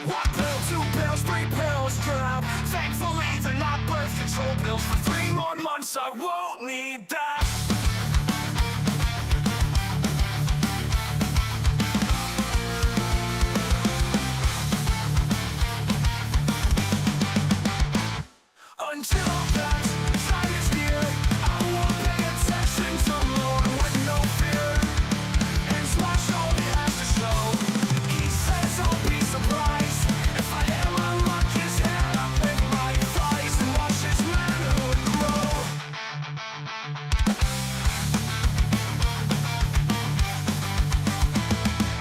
One pill, two pills, three pills drop. Thankfully they're not birth control pills. For 3 more months I won't need that. Until that time is near, I won't pay attention to more with no fear. And smash all he has to show. He says I'll be surprised if I ever lock his head up in my thighs and watch his manhood grow.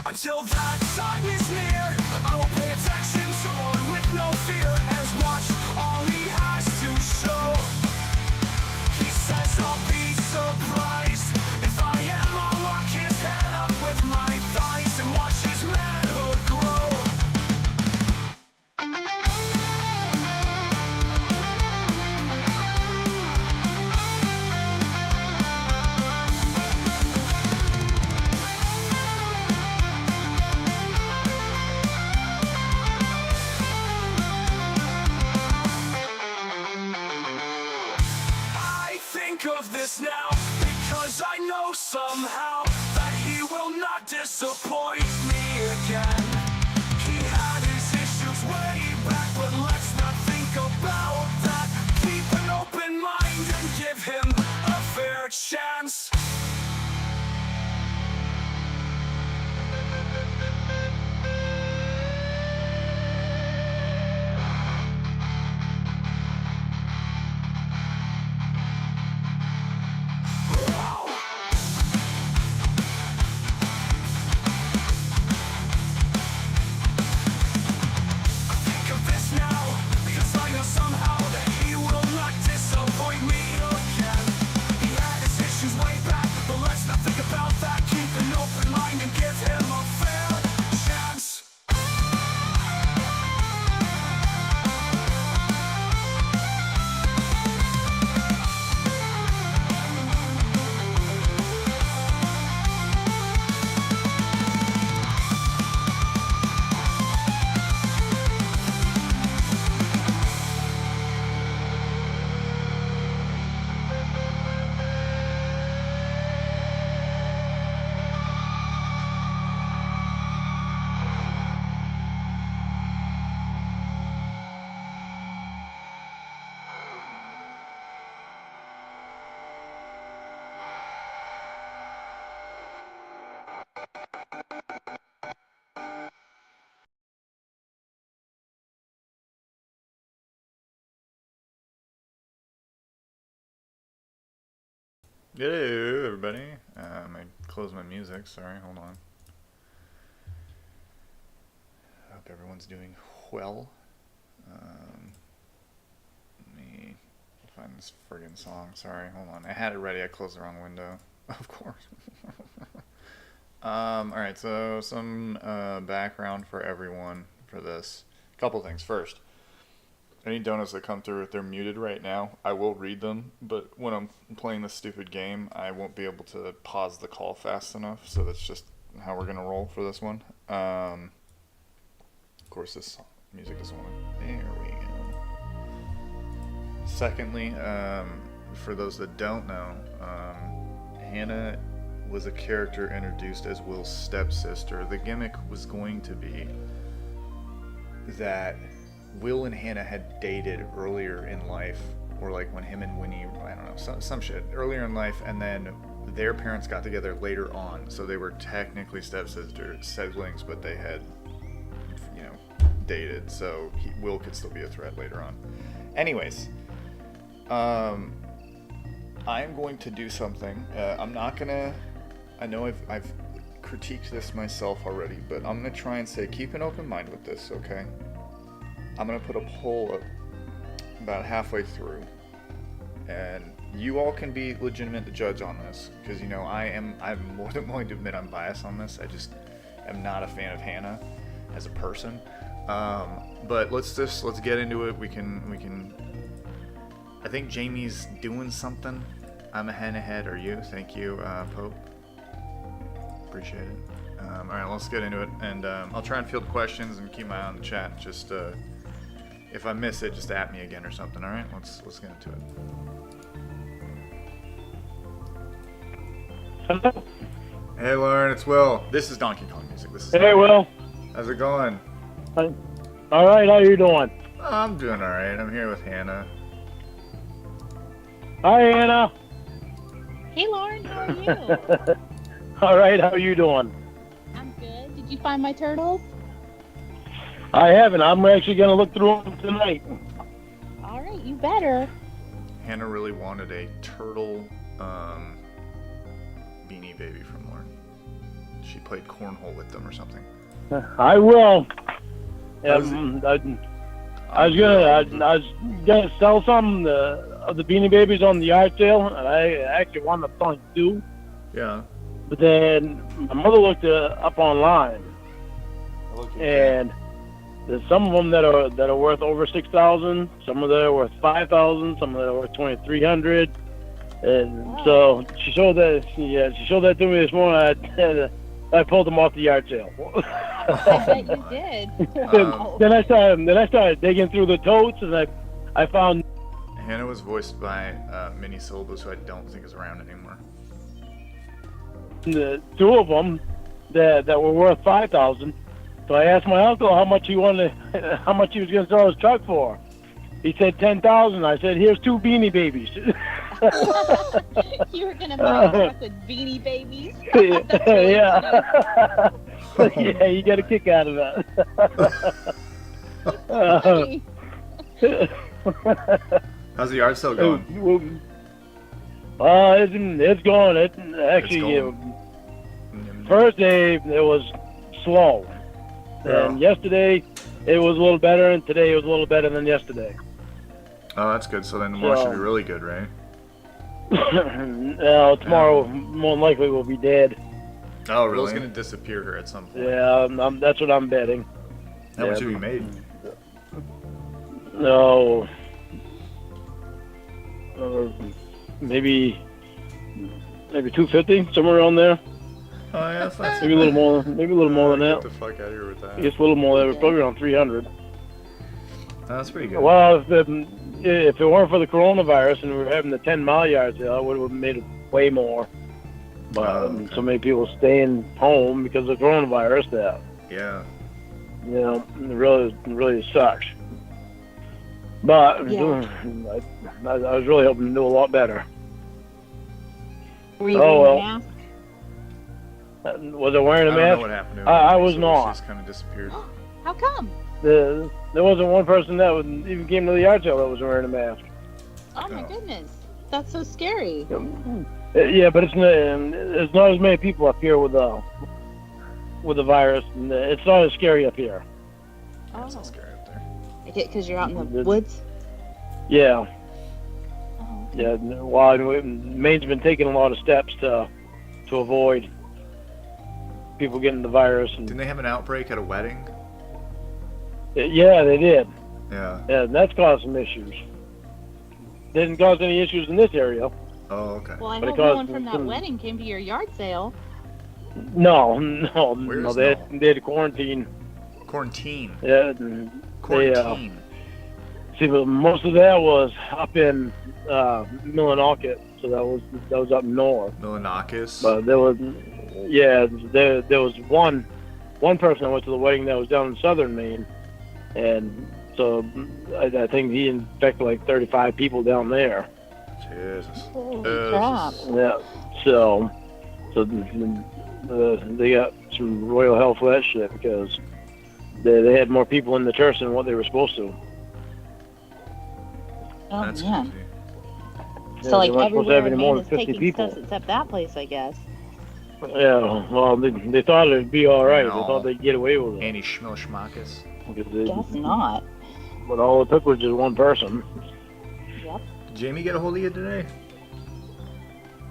Until that time is near, I will pay attention to more with no fear. And watch all he has to show. He says I'll be surprised if I ever lock his head up with my thighs and watch his manhood grow. I think of this now because I know somehow that he will not disappoint me again. He had his issues way back, but let's not think about that. Keep an open mind and give him a fair chance. Think of this now because I know somehow that he will not disappoint me again. He had his issues way back, but let's not think about that. Keep an open mind and give him a fair chance. Hello, everybody. I closed my music. Sorry, hold on. I hope everyone's doing well. Let me find this friggin' song. Sorry, hold on. I had it ready. I closed the wrong window. Of course. Alright, so some background for everyone for this. Couple things. First, any donuts that come through, if they're muted right now, I will read them, but when I'm playing this stupid game, I won't be able to pause the call fast enough, so that's just how we're going to roll for this one. Of course, this music doesn't want to... There we go. Secondly, for those that don't know, Hannah was a character introduced as Will's stepsister. The gimmick was going to be that Will and Hannah had dated earlier in life, or like when him and Winnie, I don't know, some shit earlier in life, and then their parents got together later on, so they were technically siblings, but they had, you know, dated, so Will could still be a threat later on. Anyways, I'm going to do something. I'm not gonna. I know I've critiqued this myself already, but I'm gonna try and say keep an open mind with this, okay? I'm gonna put a poll up about halfway through, and you all can be legitimate to judge on this, because you know I'm more than willing to admit I'm biased on this. I just am not a fan of Hannah as a person. But let's get into it. We can. I think Jamie's doing something. I'm a hen ahead. Are you? Thank you, Pope. appreciate it. All right, let's get into it, and I'll try and field questions and keep my eye on the chat. Just if I miss it, just at me again or something. All right, let's get into it. Hello. Hey, Lauren, it's Will. This is Donkey Kong music. This is Hey, Will. How's it going? All right, how you doing? I'm doing all right. I'm here with Hannah. Hi, Anna. Hey Lauren, how are you? All right, how you doing? I'm good. Did you find my turtles? I haven't. I'm actually going to look through them tonight. All right, you better. Hannah really wanted a turtle beanie baby from Lauren. She played cornhole with them or something. I will. How's I was gonna sell some of the Beanie Babies on the yard sale, and I actually wanted to find two. Yeah. But then my mother looked up online, and there's some of them that are worth over $6,000. Some of them are worth $5,000. Some of them are worth $2,300. And so she showed that. Yeah, she showed that to me this morning. I pulled them off the yard sale. I bet you did. Then I started digging through the totes, and I found. Hannah was voiced by Mini Syllabus, who I don't think is around anymore. The two of them that were worth $5,000. So I asked my uncle how much he was going to sell his truck for. He said $10,000. I said, "Here's two Beanie Babies." You were gonna buy a truck with Beanie Babies. Yeah. Yeah, you get a kick out of that. How's the yard sale going? It's going. It actually first day it was slow, and yesterday it was a little better, and today it was a little better than yesterday. Oh, that's good. So then tomorrow should be really good, right? Tomorrow more than likely will be dead. Oh, really? Will's gonna disappear here at some point. Yeah, that's what I'm betting. How much have you made? No, maybe 250, somewhere around there. Oh yeah, that's not Maybe a little more. Maybe a little more than that. Get the fuck out of here with that. I guess a little more. That was probably around 300. That's pretty good. Well, if it weren't for the coronavirus and we were having the 10-mile yard sale, I would have made it way more. But so many people staying home because of coronavirus that Yeah. it really sucks. But Yeah. I was really hoping to do a lot better. Were you Oh, wearing well. a mask? Was I wearing a I don't know mask? what happened to her. I was So not. She just kind of disappeared. How come? There wasn't one person that even came to the yard sale that was wearing a mask. Oh my goodness, that's so scary. Yeah, but it's not as many people up here with the virus, and it's not as scary up here. That's not scary up there. Because you're out in the woods. Yeah, Oh, okay. yeah. Well, Maine's been taking a lot of steps to avoid people getting the virus. And Didn't they have an outbreak at a wedding? yeah, they did. Yeah. Yeah, and that's caused some issues. Didn't cause any issues in this area. Oh, okay. Well, I But it hope no caused one from that some- wedding came to your yard sale. No. Where's They no? had to quarantine. Quarantine. Yeah, Quarantine. see, but most of that was up in Millinocket, so that was up north. Millinocket. But there was one person that went to the wedding that was down in southern Maine, and so I think he infected like 35 people down there. Jesus. Holy crap. Yeah, so they got some royal hell for that shit because they had more people in the church than what they were supposed to. Oh That's man. crazy. So like they weren't supposed to everywhere have in any more Maine than is 50 taking people. steps except that place, I guess. Yeah, well, they thought it'd be all right. No. They thought they'd get away with it. Annie Schmilschmackes. Guess not. But all it took was just one person. Yep. Did Jamie get a hold of you today?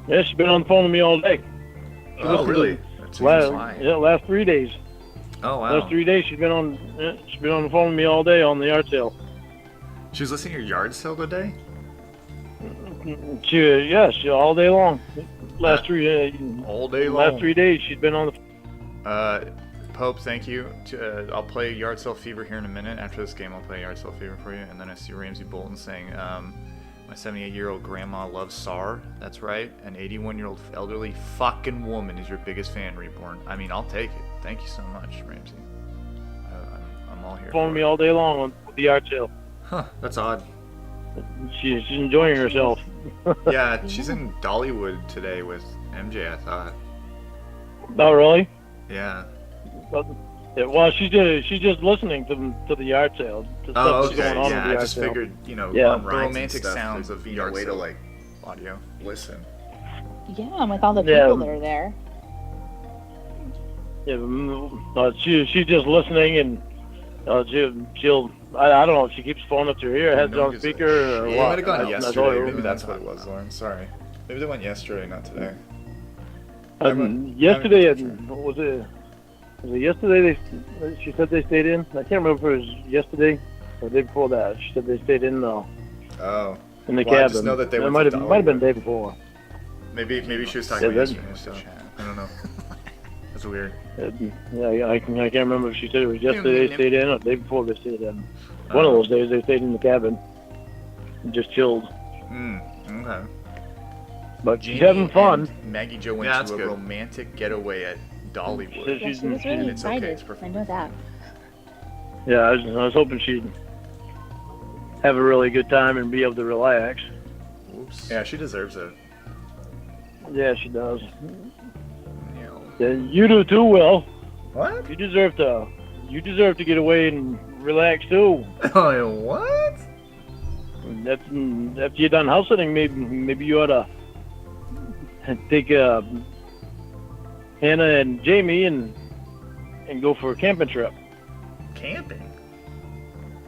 Yeah, she's been on the phone with me all day. Oh, really? That's fine. Last 3 days. Oh, wow. Last 3 days she's been on the phone with me all day on the yard sale. She was listening to your yard sale today? She all day long. Last 3 days. All day long. Last 3 days she's been on the Pope, thank you. I'll play Yard Sale Fever here in a minute. After this game, I'll play Yard Sale Fever for you. And then I see Ramsey Bolton saying, my 78-year-old grandma loves SAWR. That's right. An 81-year-old elderly fucking woman is your biggest fan, Reborn. I mean, I'll take it. Thank you so much, Ramsey. I'm all here. Phone me all day long on the yard sale. Huh, that's odd. She's enjoying herself. Yeah, she's in Dollywood today with MJ, I thought. Oh, really? Yeah. Well, she's just listening to the yard sale. To Oh, stuff that's okay. going on Yeah, at the I yard just sale. figured, Yeah. on The rides romantic and stuff, sounds there's of a yard way to sale like audio listen. Yeah, and with all the Yeah. people that are there. Yeah, she's just listening, and she'll I don't know if she keeps phone up to her ear, has it on speaker or They what. might have gone That's yesterday. all Maybe that's what it was, Lauren. Sorry. Maybe they went yesterday, not today. Yesterday, was it yesterday? She said they stayed in. I can't remember if it was yesterday or the day before that. She said they stayed in the Oh. in the Well, I cabin. just know that they It went might to have been the Dollywood. day before. Maybe she was talking Yeah, about then- yesterday. So I don't know. That's weird. Yeah, I can't remember if she said it was yesterday they stayed in or the day before they stayed in. One of those days they stayed in the cabin and just chilled. Okay. But she's having fun. and Maggie Jo went Yeah, to that's a good. romantic getaway at Dollywood. She- Yeah, she's- she was really and it's okay, excited. it's perfectly I know that. Yeah, I was hoping she'd have a really good time and be able to relax. Oops. Yeah, she deserves it. Yeah, she does. Yeah. Yeah, you do too, Will. What? You deserve to get away and relax too. Oh, what? That's after you're done house sitting. Maybe you ought to take Hannah and Jamie and go for a camping trip. Camping?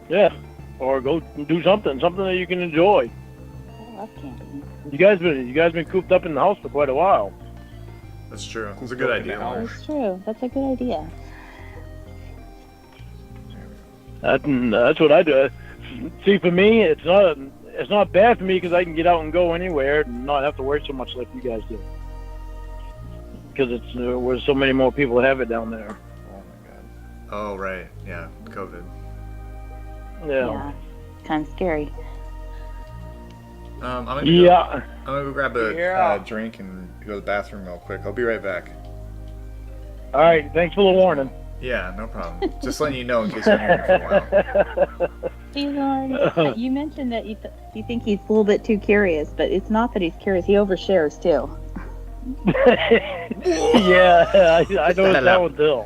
Yeah, or go do something that you can enjoy. I love camping. You guys been cooped up in the house for quite a while. That's true. It's a good idea. That's true. That's a good idea. That's what I do. See, for me, it's not bad for me because I can get out and go anywhere and not have to worry so much like you guys do. Because it's where so many more people have it down there. Oh my god. Oh right. Yeah. COVID. Yeah. Kind of scary. I'm gonna Yeah. go grab a drink and go to the bathroom real quick. I'll be right back. All right. Thanks for the warning. Yeah, no problem. Just letting you know in case you're here for a while. Hey, Lauren, you mentioned that you think he's a little bit too curious, but it's not that he's curious. He overshares too. Yeah, I noticed that one too.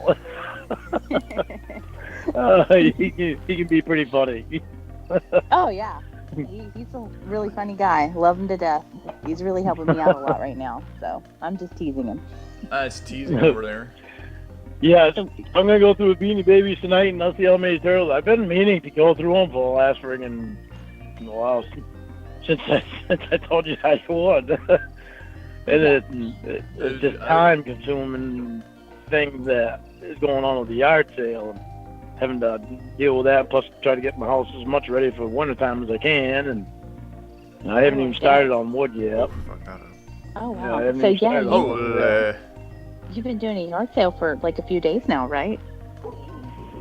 He can be pretty funny. Oh yeah, he's a really funny guy. Love him to death. He's really helping me out a lot right now. So I'm just teasing him. It's teasing over there. Yeah, I'm gonna go through Beanie Babies tonight, and I'll see how many turtles. I've been meaning to go through them for the last friggin' while since I told you I would. And it's just time-consuming thing that is going on with the yard sale, and having to deal with that. Plus, try to get my house as much ready for wintertime as I can, and I haven't even started on wood yet. Fuck that up. Oh Yeah, I wow. haven't So even yeah, started Oh, you've been doing a yard sale for like a few days now, right?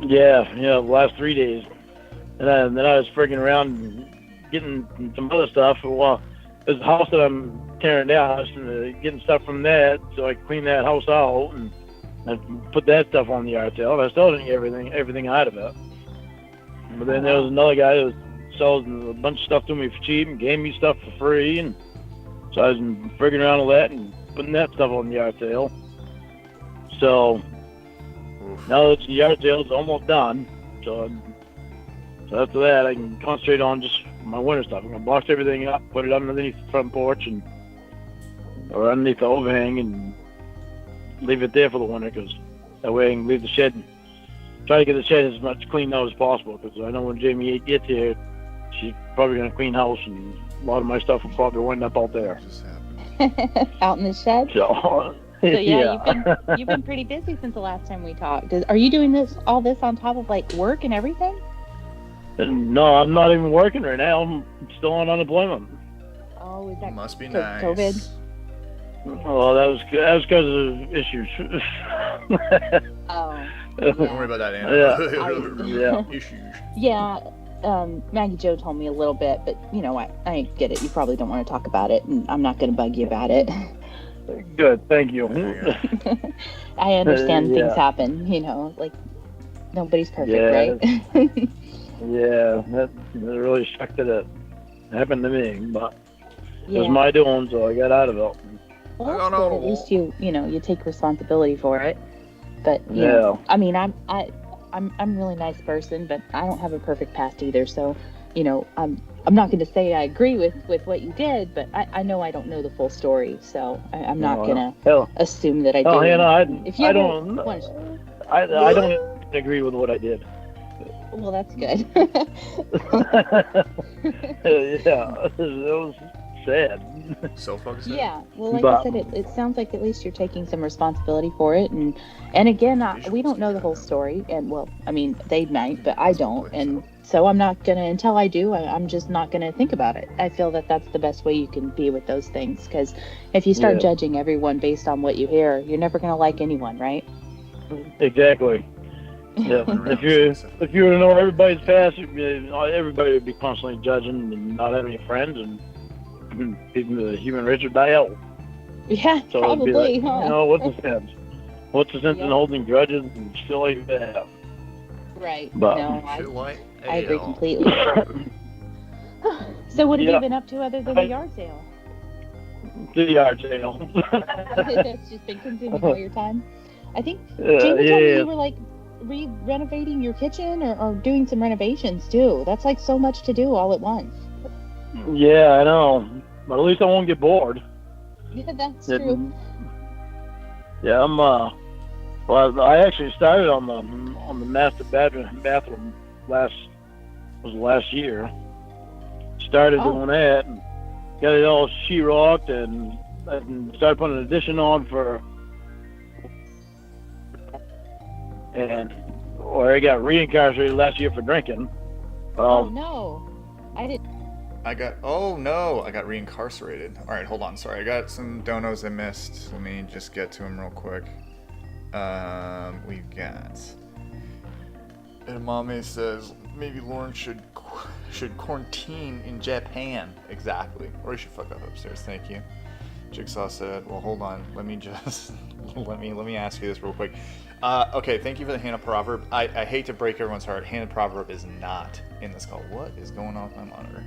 Yeah, the last 3 days. And then I was frigging around and getting some other stuff. Well, there's a house that I'm tearing down, getting stuff from that, so I can clean that house out and I put that stuff on the yard sale. And I still didn't get everything out of it. But then there was another guy that sells a bunch of stuff to me for cheap and gave me stuff for free. And so I was frigging around with that and putting that stuff on the yard sale. So now that the yard sale is almost done, so after that I can concentrate on just my winter stuff. I'm gonna box everything up, put it underneath the front porch or underneath the overhang, and leave it there for the winter. Because that way I can leave the shed. Try to get the shed as much cleaned out as possible. Because I know when Jamie gets here, she's probably gonna clean house, and a lot of my stuff will probably wind up out there. just happened. Out in the shed. So, So yeah, you've been pretty busy since the last time we talked. Are you doing all this on top of like work and everything? No, I'm not even working right now. I'm still on unemployment. Oh, is that Must be So nice. COVID? Well, that was because of issues. Oh. Don't Yeah. worry about that, Anna. Yeah. Issues. Yeah, Maggie Jo told me a little bit, but I get it. You probably don't want to talk about it, and I'm not going to bug you about it. Good, thank you. I understand Yeah. things happen. Like nobody's perfect, Yeah. right? Yeah, that really sucked that it happened to me, but it was Yeah. my doing, so I got out of it. Well, I that's don't good. know. At least you take responsibility for it. But Yeah. I mean, I'm a really nice person, but I don't have a perfect past either. So, I'm not going to say I agree with what you did, but I know I don't know the full story, so I'm not No, going to Hell, assume that I do. hell, Hannah, If you I ever don't, want- I don't agree with what I did. well, that's good. Yeah, it was sad. So focused. Yeah, well, like But- I said, it sounds like at least you're taking some responsibility for it, and again, we don't know the whole story, and well, I mean, they might, but I don't, and so I'm not gonna until I do. I'm just not gonna think about it. I feel that that's the best way you can be with those things, because if you start Yeah. judging everyone based on what you hear, you're never gonna like anyone, right? Exactly. Yeah. If you were to know everybody's past, everybody would be constantly judging and not having any friends, and even the human race would die out. Yeah, So probably. it'd be like, Huh? what's the sense? What's the sense in Yeah. holding grudges and still like that? Right. But- No, Shit like I agree hell. completely. So what have Yeah. you been up to other than the yard sale? The yard sale. That's just been consuming all your time. I think Yeah, Jamie told me yeah. you were like renovating your kitchen or doing some renovations too. That's like so much to do all at once. Yeah, I know. But at least I won't get bored. Yeah, that's Yeah. true. Yeah, well, I actually started on the master bathroom last year. Started Oh. doing that and got it all sheetrocked and started putting an addition on I got reincarcerated last year for drinking. Oh no, I didn't. I got reincarcerated. All right, hold on. Sorry, I got some donos I missed. Let me just get to them real quick. We got. And Mommy says maybe Lauren should quarantine in Japan. Exactly. Or you should fuck up upstairs. Thank you. Jigsaw said, well, hold on. Let me just let me ask you this real quick. Okay, thank you for the Hannah proverb. I hate to break everyone's heart. Hannah proverb is not in this call. What is going on with my monitor?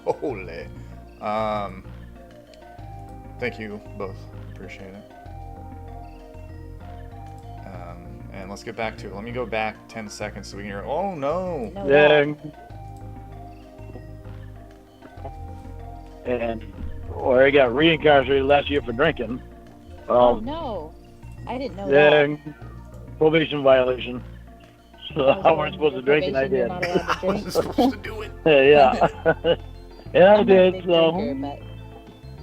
Holy. Thank you both. Appreciate it. And let's get back to it. Let me go back 10 seconds so we can hear. Oh no! know Yeah. that. I got reincarcerated last year for drinking. Oh no, I didn't know Yeah, that. probation violation. So I wasn't supposed to drink, and I Probation, you're did. not allowed to I drink. wasn't supposed to do it. Yeah. And I I'm not a did, big so. drinker,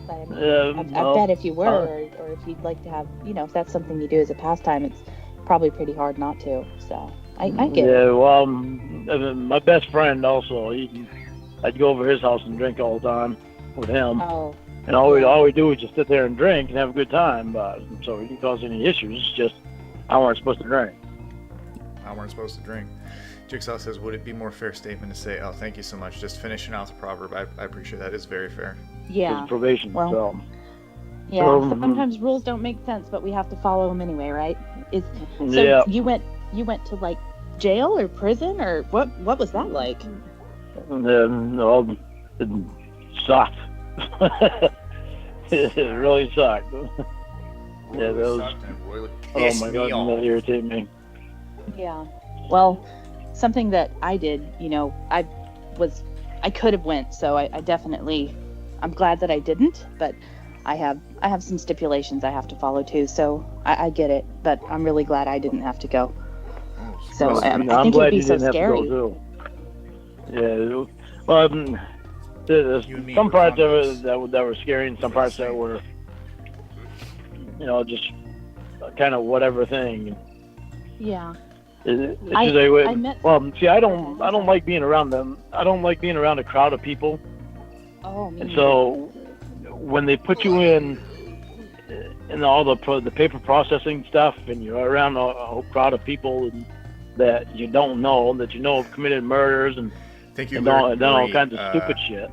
but I mean, I bet if you were, or if you'd like to have, if that's something you do as a pastime, it's probably pretty hard not to. So I get it. Yeah, well, my best friend also, I'd go over his house and drink all the time with him. Oh, And all we do is just sit there and drink and have a good time. But so it didn't cause any issues. It's just I weren't supposed to drink. I weren't supposed to drink. Jigsaw says, would it be more fair statement to say, oh, thank you so much, just finishing out the proverb? I appreciate that. It's very fair. yeah. It's probation. Well, so Yeah, Um, sometimes rules don't make sense, but we have to follow them anyway, right? So yeah. you went to like jail or prison, or what was that like? No, it sucked. It really sucked. Yeah, that was. Sucked and royally Oh pissed my me god, off. that irritated me. Yeah. Well, something that I did, I could have went, so I definitely, I'm glad that I didn't, but I have some stipulations I have to follow too, so I get it, but I'm really glad I didn't have to go. So Must I be- think glad it'd be you so didn't scary. have to go too. Yeah. Well, there's You and me some were parts of convicts. it that were scary, and some parts that were, just kind of whatever thing. Yeah. It's I- just a way- I met- well, see, I don't like being around them. I don't like being around a crowd of people. Oh, me And neither. so when they put you in and all the paper processing stuff, and you're around a whole crowd of people that you don't know, that you know have committed murders and done all kinds of stupid shit.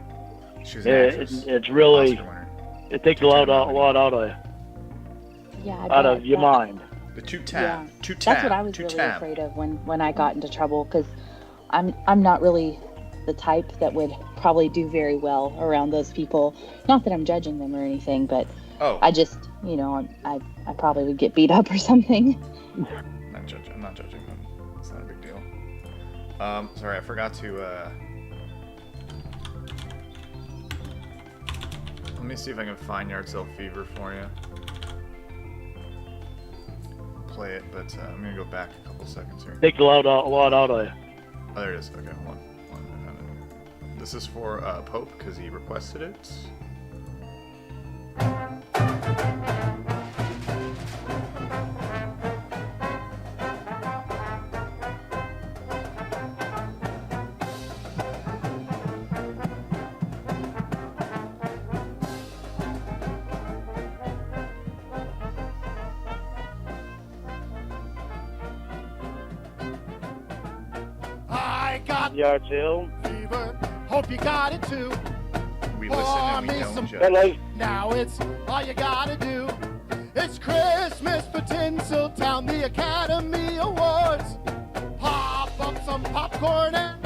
She was an actress, it's really, Oscar winner. it takes a lot out of your mind. The two-tab. That's what I was really afraid of when I got into trouble, because I'm not really the type that would probably do very well around those people. Not that I'm judging them or anything, but I just, I probably would get beat up or something. I'm not judging them. It's not a big deal. Sorry, I forgot to. Let me see if I can find Yard Sale Fever for you. Play it, but I'm gonna go back a couple seconds here. Takes a lot out of you. Oh, there it is. Okay, hold on. This is for Pope because he requested it. I got Yard sale. fever, hope you got it too. We listen and we don't judge. Hello. Now it's all you gotta do. It's Christmas for Tinseltown, the Academy Awards. Pop up some popcorn and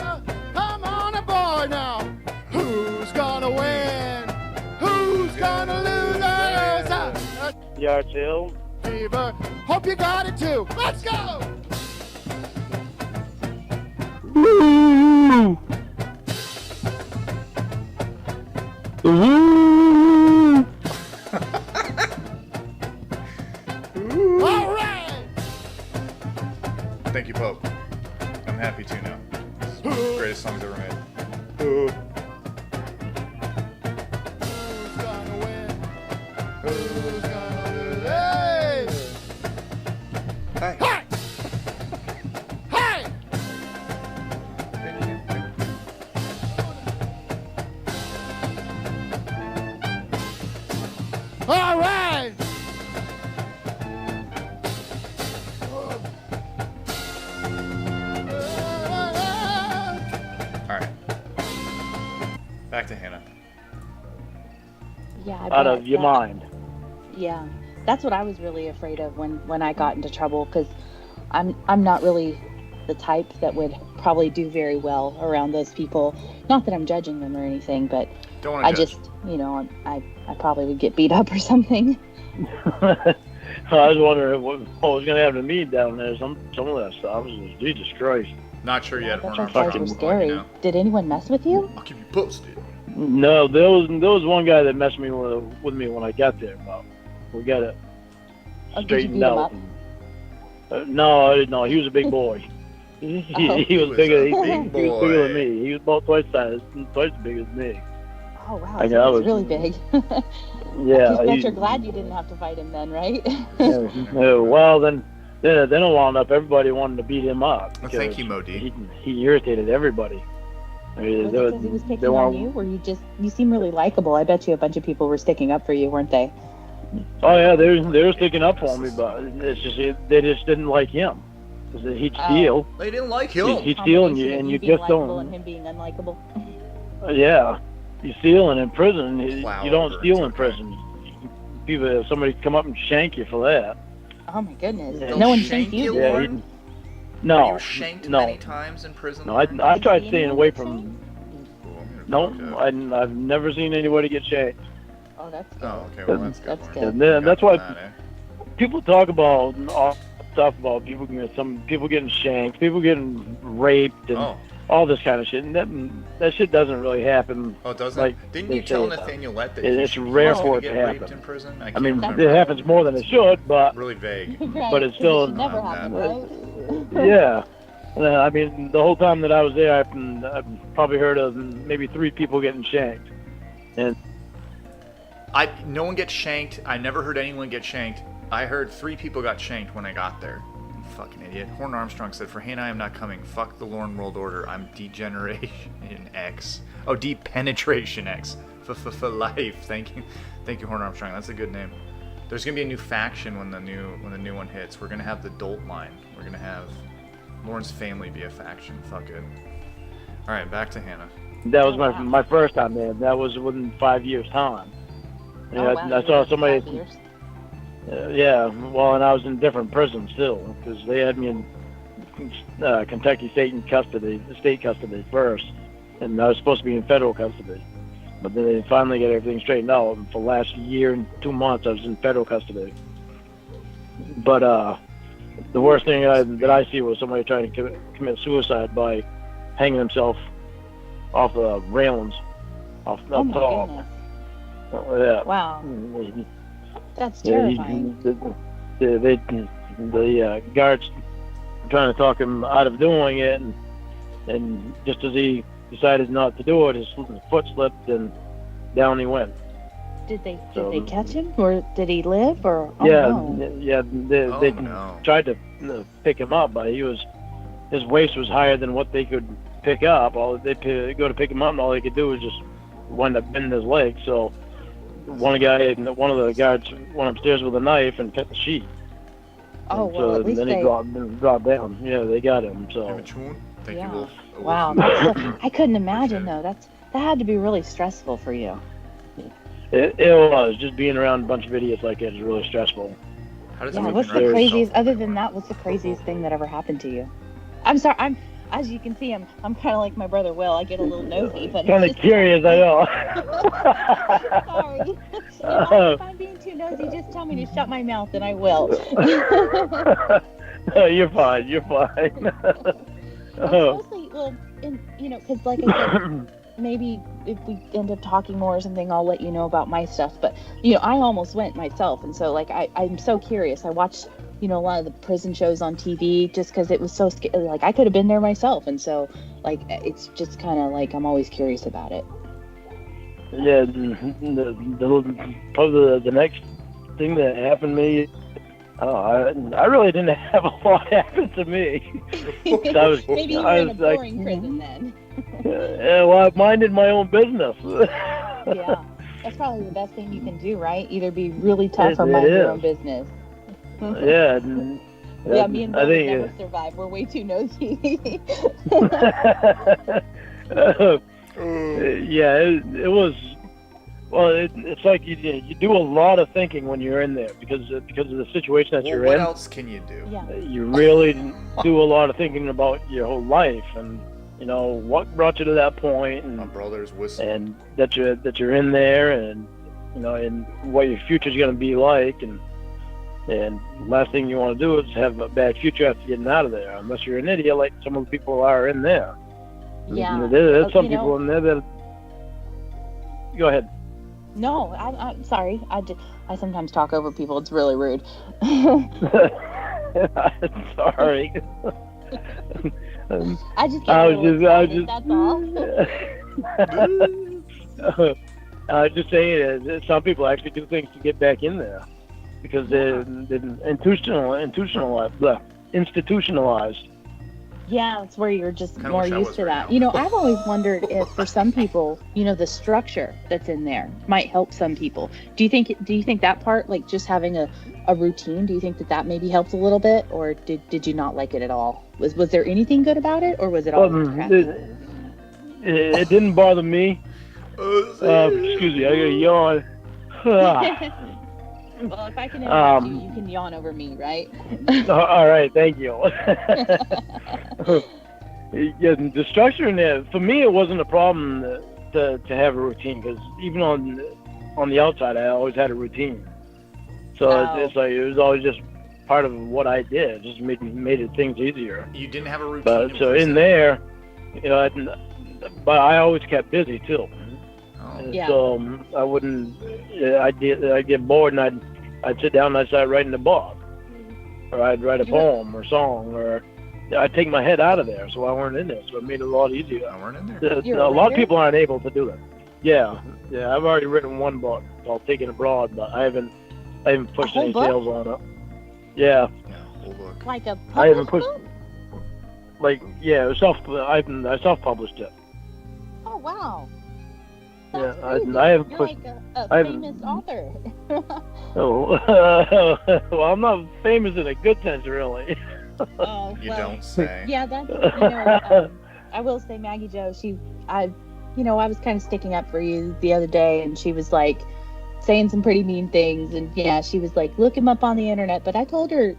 come on aboard now. Who's gonna win? Who's gonna lose? Yard sale. Fever, hope you got it too. Let's go! Woo! Woo! All right! Thank you, Pope. I'm happy to now. It's one of the greatest songs ever made. Ooh. Who's gonna win? Who's gonna lose? Hey! Hi. Hey! Hey! All right! Alright. Back to Hannah. Yeah, Out of your mind. Yeah, that's what I was really afraid of when I got into trouble, because I'm not really the type that would probably do very well around those people. Not that I'm judging them or anything, but Don't want to judge. just, I probably would get beat up or something. I was wondering what was going to happen to me down there. Some of that stuff was just, Jesus Christ. Not sure you had I bet horn those arms. guys were scary. Did anyone mess with you? I'll keep you posted. No, there was one guy that messed with me when I got there, but we got it Oh, did you straightened beat him out. up? No, he was a big boy. He was bigger. He was bigger than me. He was about twice as big as me. Oh, wow, I so know, he's really big. Yeah. I bet you're glad you didn't have to fight him then, right? Well, then it wound up everybody wanting to beat him up. Well, thank you, Modi. He irritated everybody. I mean, Was it because he was picking on you? Or you seem really likable. I bet you a bunch of people were sticking up for you, weren't they? Oh yeah, they were sticking up for me, but it's just they just didn't like him. 'Cause he'd steal. They didn't like him. He'd steal, and you being just likable don't. and him being unlikable. Yeah, you steal, and in prison, you don't Flower, steal it's in okay. prison. People, somebody come up and shank you for that. Oh my goodness. Yeah. No one Shank shanked you? you, Yeah, Lauren? No, Were you shanked no, many times in prison? no. I tried staying away from. Ooh, I'm No, gonna fuck up. I've never seen anybody get shanked. Oh, that's good. Oh, okay. Well, that's good. That's Lauren. good. And then that's why Got that, eh? people talk about all stuff about some people getting shanked, people getting raped, and Oh. all this kind of shit. And that shit doesn't really happen. Oh, doesn't? Like, Didn't they you tell say it Nathaniel Lett that It's he rare used for it get to raped happen. in prison? I can't mean, remember. it happens more than it should, but Really vague. Right, but it's 'cause still- it should never Not happen, that. right? yeah. I mean, the whole time that I was there, I've probably heard of maybe 3 people getting shanked. And No one gets shanked. I never heard anyone get shanked. I heard 3 people got shanked when I got there. You fucking idiot. Horn Armstrong said, "For Hannah, I am not coming. Fuck the Lorne World Order. I'm Degeneration X. Oh, Depenetration X. For life. Thank you, Horn Armstrong. That's a good name. There's gonna be a new faction when the new one hits. We're gonna have the Dolt line. We're gonna have Lauren's family be a faction. Fuck it. All right, back to Hannah. That was Oh, wow. my first time there. That was within 5 years' time. Oh, Yeah, wow, I you were saw there for somebody. 5 years. Yeah, well, and I was in different prisons still because they had me in Kentucky state custody first, and I was supposed to be in federal custody. But then they finally got everything straightened out, and for the last year and 2 months I was in federal custody. But the worst thing that I see was somebody trying to commit suicide by hanging himself off the railings, off Oh up my top. goodness. Yeah. Wow. That's Yeah, terrifying. the guards were trying to talk him out of doing it, and just as he decided not to do it, his foot slipped and down he went. Did they So- catch him, or did he live, or? Oh, yeah, no. yeah. They no. tried to pick him up, but his waist was higher than what they could pick up. All they go to pick him up, and all they could do was just wind up bending his leg. So one of the guards went upstairs with a knife and cut the sheet. Oh, And well, at least then they. he dropped down. Yeah, they got him. So. Thank Yeah. you, Wolf. Wow. I couldn't imagine though. That had to be really stressful for you. It was just being around a bunch of idiots like that is really stressful. How does Yeah. it What's make the you craziest? yourself? Other than that, what's the craziest thing that ever happened to you? I'm sorry. As you can see, I'm kind of like my brother Will. I get a little nosy, but Kind of it's curious, I know. sorry. If I'm being too nosy, just tell me to shut my mouth, and I will. You're fine. You're fine. Well, mostly, because like I said, maybe if we end up talking more or something, I'll let you know about my stuff. But I almost went myself, and so like I'm so curious. I watched a lot of the prison shows on TV just because it was so scary. Like I could have been there myself, and so like it's just kind of like I'm always curious about it. Yeah, probably the next thing that happened to me. I really didn't have a lot happen to me. Maybe you were in a boring prison then. Yeah, well, I minded my own business. Yeah, that's probably the best thing you can do, right? Either be really tough or It mind your is. own business. Yeah. Yeah, me and I Bill would think. never survive. We're way too nosy. Yeah, it was. Well, it's like you do a lot of thinking when you're in there because of the situation that Well, you're what in. else can you do? Yeah. You really do a lot of thinking about your whole life and what brought you to that point My and brother's whistle. and that you're in there and and what your future's going to be like and last thing you want to do is have a bad future after getting out of there unless you're an idiot like some of the people are in there. Yeah. There's some You know- people in there that. Go ahead. No, I'm sorry. I sometimes talk over people. It's really rude. Sorry. I just get I a was little just- excited, that's all. I was just saying that some people actually do things to get back in there because they're institutionalized. Yeah, it's where you're just Kinda more wish I used was to right that. now. I've always wondered if for some people, the structure that's in there might help some people. Do you think that part, like just having a routine, do you think that maybe helped a little bit, or did you not like it at all? Was there anything good about it, or was it all crappy? It didn't bother me. Excuse me, I got a yawn. Well, if I can interrupt you, you can yawn over me, right? All right, thank you. Yeah, the structure in there, for me, it wasn't a problem to have a routine because even on the outside, I always had a routine. So Oh. it's like it was always just part of what I did. It just made it things easier. You didn't have a routine. But so in prison. there, but I always kept busy too. Oh. Yeah. So I wouldn't. I'd get bored and I'd sit down and I'd start writing a book, or I'd write a poem or song, or I'd take my head out of there so I weren't in there. So it made it a lot easier. I weren't in there. You're A a lot of writer? people aren't able to do that. Yeah. I've already written one book called Taking Abroad, but I haven't pushed whole any book? sales on it. Yeah. Yeah, whole book. Like a I haven't published pushed. book? Like, yeah, it was I self-published it. Oh wow. Yeah, crazy. I haven't You're pushed. like a I haven't- famous author. Oh, well, I'm not famous in a good sense, really. Oh, You well, don't say. yeah, that's, I will say Maggie Joe, I was kind of sticking up for you the other day, and she was like saying some pretty mean things, and yeah, she was like, look him up on the internet, but I told her,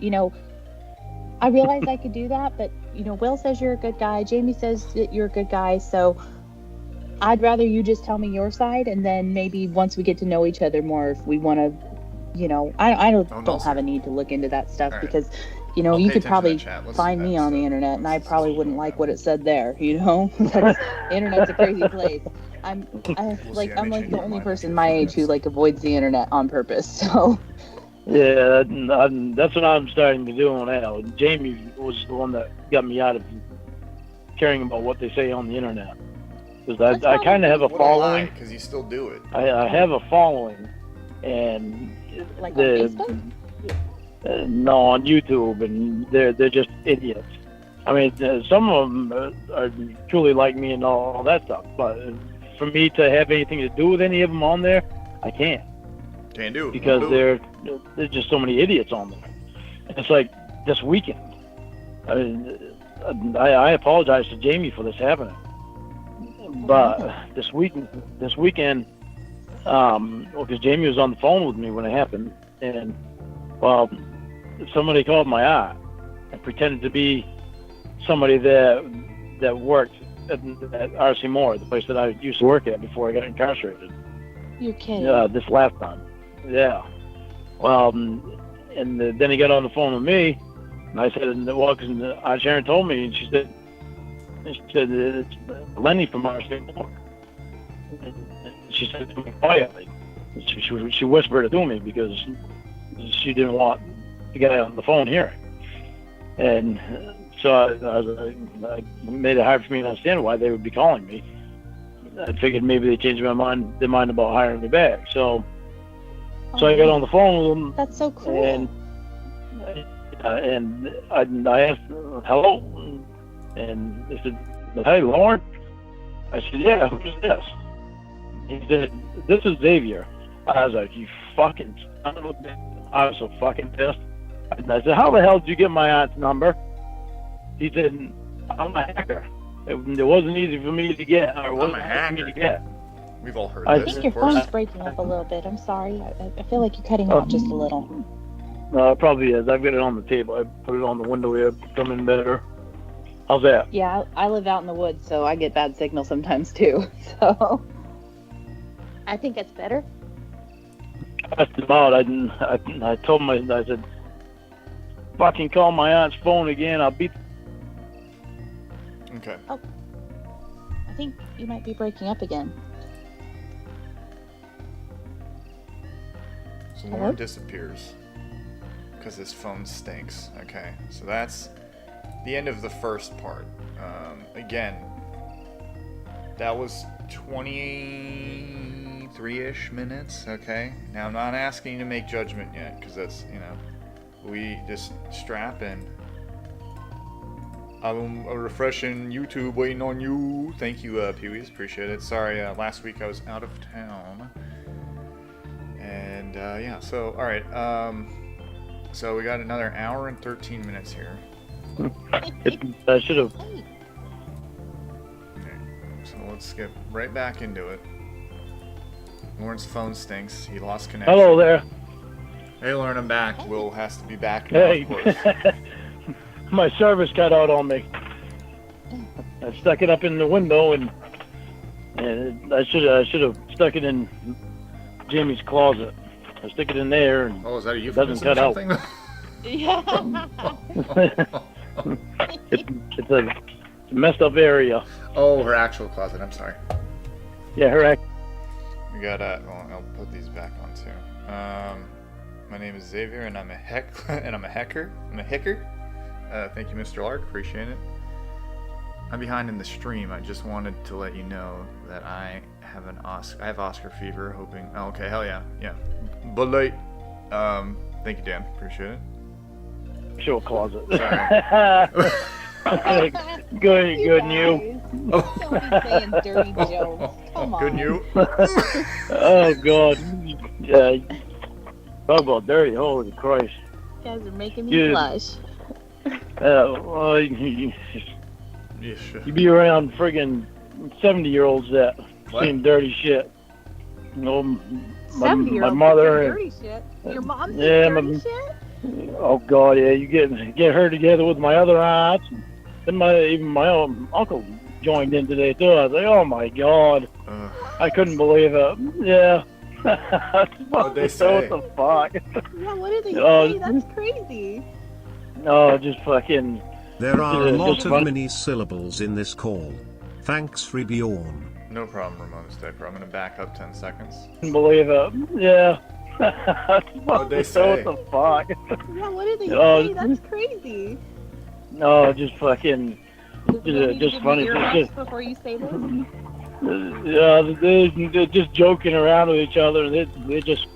I realized I could do that, but Will says you're a good guy, Jamie says that you're a good guy, so I'd rather you just tell me your side, and then maybe once we get to know each other more, if we want to, I don't have a need to look into that stuff, Right. because I'll you pay could attention to probably the chat. Let's find do me that on the stuff. internet, and I Let's probably just wouldn't go like about what it. it said there. Internet's a crazy place. I'm We'll see. I I'm may like change the my only mind person after my a few age who minutes. like avoids the internet on purpose. So Yeah, that's what I'm starting to do now. Jamie was the one that got me out of caring about what they say on the internet. Because That's I kind of have a What a lie, following. because you still do it. I have a following, and like on the Facebook. no, on YouTube, and they're just idiots. I mean, some of them are truly like me and all that stuff, but for me to have anything to do with any of them on there, I can't, Can't do it. because Won't do it. there's just so many idiots on there. And it's like this weekend. I mean, I apologize to Jamie for this happening, but this weekend, because Jamie was on the phone with me when it happened, and well, somebody called my aunt and pretended to be somebody that worked at RC Moore, the place that I used to work at before I got incarcerated. You're kidding. This last time. Yeah. Well, and then he got on the phone with me, and I said, well, because Aunt Sharon told me, and she said, it's Lenny from RC Moore. She said to me quietly. She whispered it to me because she didn't want the guy on the phone hearing. And so I made it hard for me to understand why they would be calling me. I figured maybe they changed their mind about hiring me back. So I got on the phone with them. That's so cool. And I asked, hello? And they said, hey, Lauren? I said, yeah, who's this? He said, this is Xavier. I was like, you fucking son of a bitch. I was so fucking pissed. And I said, how the hell did you get my aunt's number? He said, I'm a hacker. It wasn't easy for me to get. Or it wasn't a hard for me to hacker. get. We've all heard I this, I think of your course. phone's breaking up a little bit. I'm sorry. I feel like you're cutting out just a little. No, it probably is. I've got it on the table. I put it on the window here. Come in better. How's that? Yeah, I live out in the woods, so I get bad signal sometimes too. So I think it's better. I asked him out. I told him, I said, fucking call my aunt's phone again. I'll beat. Okay. I think you might be breaking up again. So Hello? Lauren disappears because his phone stinks. Okay, so that's the end of the first part. Again, that was 23-ish minutes. Okay, now I'm not asking you to make judgment yet, because that's, we just strap in. I'm refreshing YouTube, waiting on you. Thank you, Pee-wees, appreciate it. Sorry, last week I was out of town. And yeah, so all right, so we got another hour and 13 minutes here. I should have. Okay, so let's get right back into it. Lauren's phone stinks. He lost connection. Hello there. Hey, Lauren, I'm back. Will has to be back now, Hey. of course. My service cut out on me. I stuck it up in the window, and I should have stuck it in Jamie's closet. I stick it in there, and Oh, is that a doesn't euphemism cut or out. something? Yeah. it's a messed up area. Oh, her actual closet. I'm sorry. Yeah, her. We got well, I'll put these back on too. My name is Xavier, and I'm a hacker. Thank you, Mr. Lark. Appreciate it. I'm behind in the stream. I just wanted to let you know that I have Oscar fever. Hoping. Oh, okay. Hell yeah. But late. Thank you, Dan. Appreciate it. Show closet. Sorry. Good, and you. Guys, don't be saying dirty jokes. Come on. Couldn't you? Oh God. Yeah. Talk about dirty. Holy Christ. You guys are making me Dude. blush. Well, you be around friggin' 70-years-olds that What? seen dirty shit. You know, my 70-year-old mother. dirty shit. Your mom said Yeah, dirty shit? Oh God, yeah, you get her together with my other aunts, and even my own uncle joined in today too. I was like, oh my God, I couldn't believe it. Yeah. What'd they say? What the fuck? Yeah, what did they Oh, say? That's crazy. No, just fucking. There are a Just lot of fun- mini syllables in this call. Thanks, Bjorn. No problem, Ramona's Diaper. I'm gonna back up 10 seconds. Couldn't believe it. Yeah. What'd they say? What the fuck? Yeah, what did they Oh, say? That's crazy. No, just fucking. Just funny. Just, Before you say this? yeah, they're just joking around with each other. They're just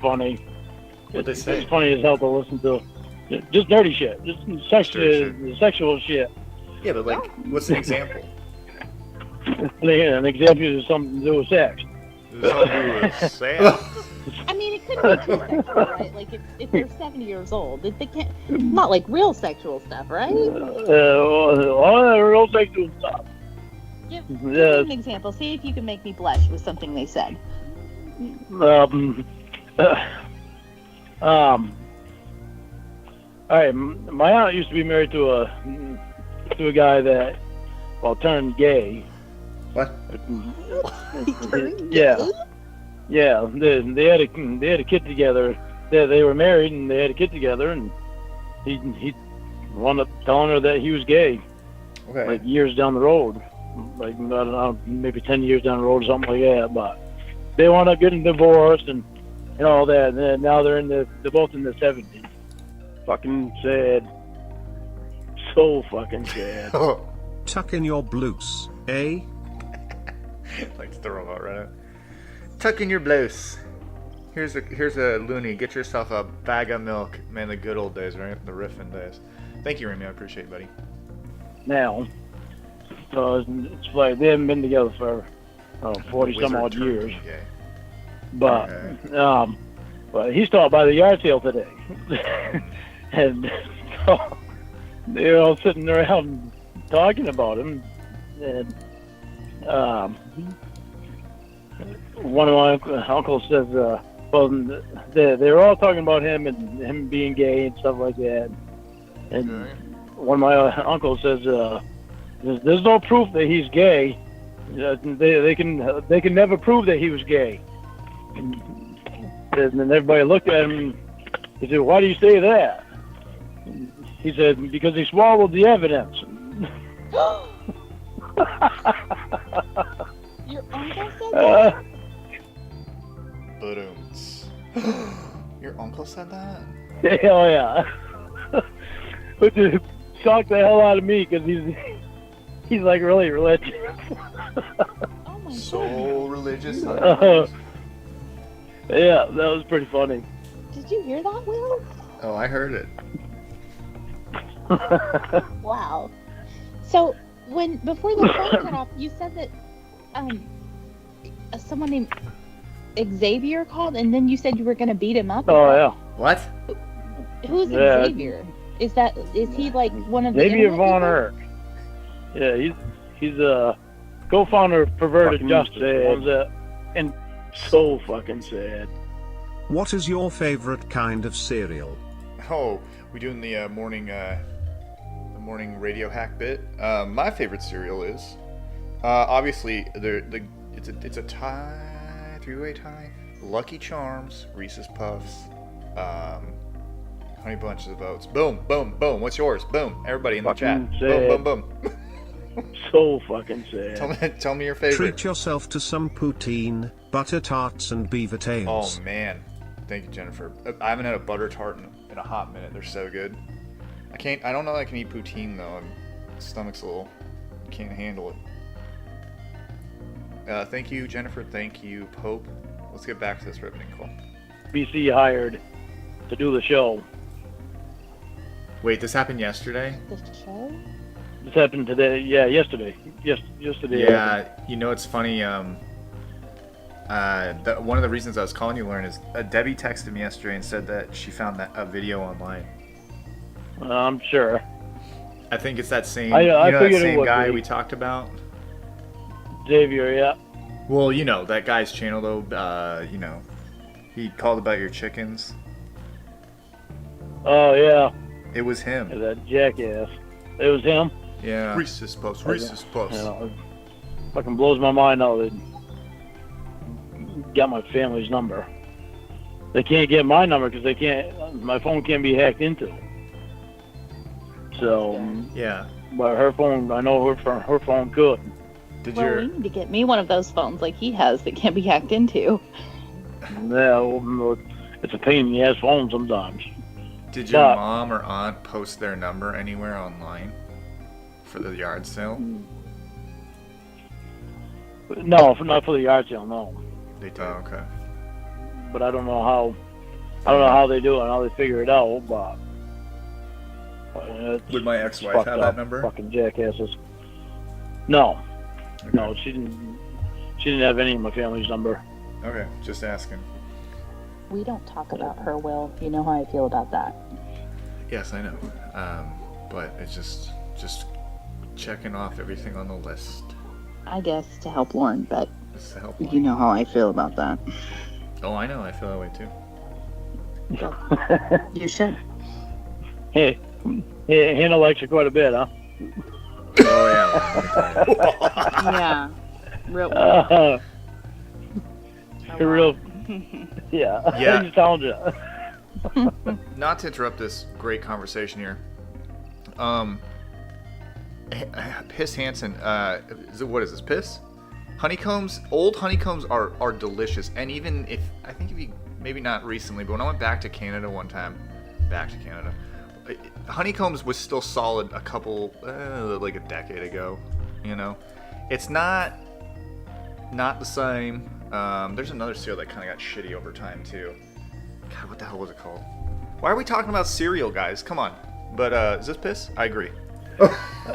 funny. What'd they say? It's funny as hell to listen to. Just dirty shit. Just sexual shit. Yeah, but like, what's an example? An example is something to do with sex. Sad. I mean, it couldn't be too sexual, right? Like, if they're 70 years old, they can't. Not like real sexual stuff, right? All real sexual stuff. Give me an example. See if you can make me blush with something they said. All right, my aunt used to be married to a guy that, well, turned gay. What? Yeah, yeah. They had a kid together. They were married and they had a kid together, and he wound up telling her that he was gay. Okay. Like years down the road, like I don't know, maybe 10 years down the road or something like that. But they wound up getting divorced and all that. And now they're both in their 70s. Fucking sad. So fucking sad. Tuck in your blouse, eh? Like to throw out right. Tuck in your blouse. Here's a loony. Get yourself a bag of milk. Man, the good old days, right? The riffing days. Thank you, Remy. I appreciate it, buddy. Now, so it's like they haven't been together for 40 some odd years. Okay. But Okay. but he's taught by the yard sale today, and so they're all sitting around talking about him, and one of my uncles says, well, they're all talking about him and him being gay and stuff like that, and one of my uncles says, there's no proof that he's gay. They can never prove that he was gay. And then everybody looked at him. He said, "Why do you say that?" He said, "Because he swallowed the evidence." Your uncle said that? Your uncle said that? Hell yeah. Which shocked the hell out of me because he's like really religious. Oh my So religious. Yeah, that was pretty funny. Did you hear that, Will? Oh, I heard it. Wow. So before the phone cut off, you said that someone named Xavier called, and then you said you were going to beat him up. Oh yeah. What? Who's Yeah. Xavier? Is he like one of the Xavier internet Von people? Erck. Yeah, he's a co-founder of Perverted Fucking Justice. sad. And so fucking sad. What is your favorite kind of cereal? Oh, we doing the morning radio hack bit. My favorite cereal is obviously it's a tie, three-way tie. Lucky Charms, Reese's Puffs, Honey Bunches of Oats. Boom, boom, boom. What's yours? Boom. Everybody in the chat. Fucking sad. Boom, boom, boom. So fucking sad. Tell me your favorite. Treat yourself to some poutine, butter tarts, and beaver Oh tails. man, thank you, Jennifer. I haven't had a butter tart in a hot minute. They're so good. I don't know that I can eat poutine though. My stomach's a little. Can't handle it. Thank you, Jennifer. Thank you, Pope. Let's get back to this riveting call. BC hired to do the show. Wait, this happened yesterday? The show? This happened today. Yeah, yesterday. Yesterday. Yeah, you know it's funny. One of the reasons I was calling you, Lauren, is Debbie texted me yesterday and said that she found a video online. I'm sure. I think it's that same. I that figured it same would guy be. we talked about. Xavier, yeah. Well, that guy's channel though. He called about your chickens. Oh yeah. It was him. That jackass. It was him. Yeah. Racist post. Racist post. It fucking blows my mind now that got my family's number. They can't get my number because they can't. My phone can't be hacked into. So. Yeah. But her phone, I know her phone could. Well, we need to get me one of those phones like he has that can't be hacked into. Yeah, well, it's a pain in the ass phone sometimes. Did your mom or aunt post their number anywhere online for the yard sale? No, not for the yard sale, no. They do. Oh, okay. But I don't know how they do it, how they figure it out. But Would my ex-wife have that number? Fucking jackasses. No, no, she didn't have any of my family's number. Okay, just asking. We don't talk about her, Will. You know how I feel about that. Yes, I know. But it's just checking off everything on the list. I guess to help Lauren, but Just to help. you know how I feel about that. Oh, I know. I feel that way too. You should. Hey, Hannah likes you quite a bit, huh? Oh yeah. Yeah. Real. Real. Yeah. Yeah. I'm just telling you. Not to interrupt this great conversation here. Piss Hansen. What is this? Piss? Honeycombs. Old honeycombs are delicious, and even if you maybe not recently, but when I went back to Canada one time, honeycombs was still solid a couple like a decade ago. It's not the same. There's another cereal that kind of got shitty over time too. God, what the hell was it called? Why are we talking about cereal, guys? Come on. But is this piss? I agree.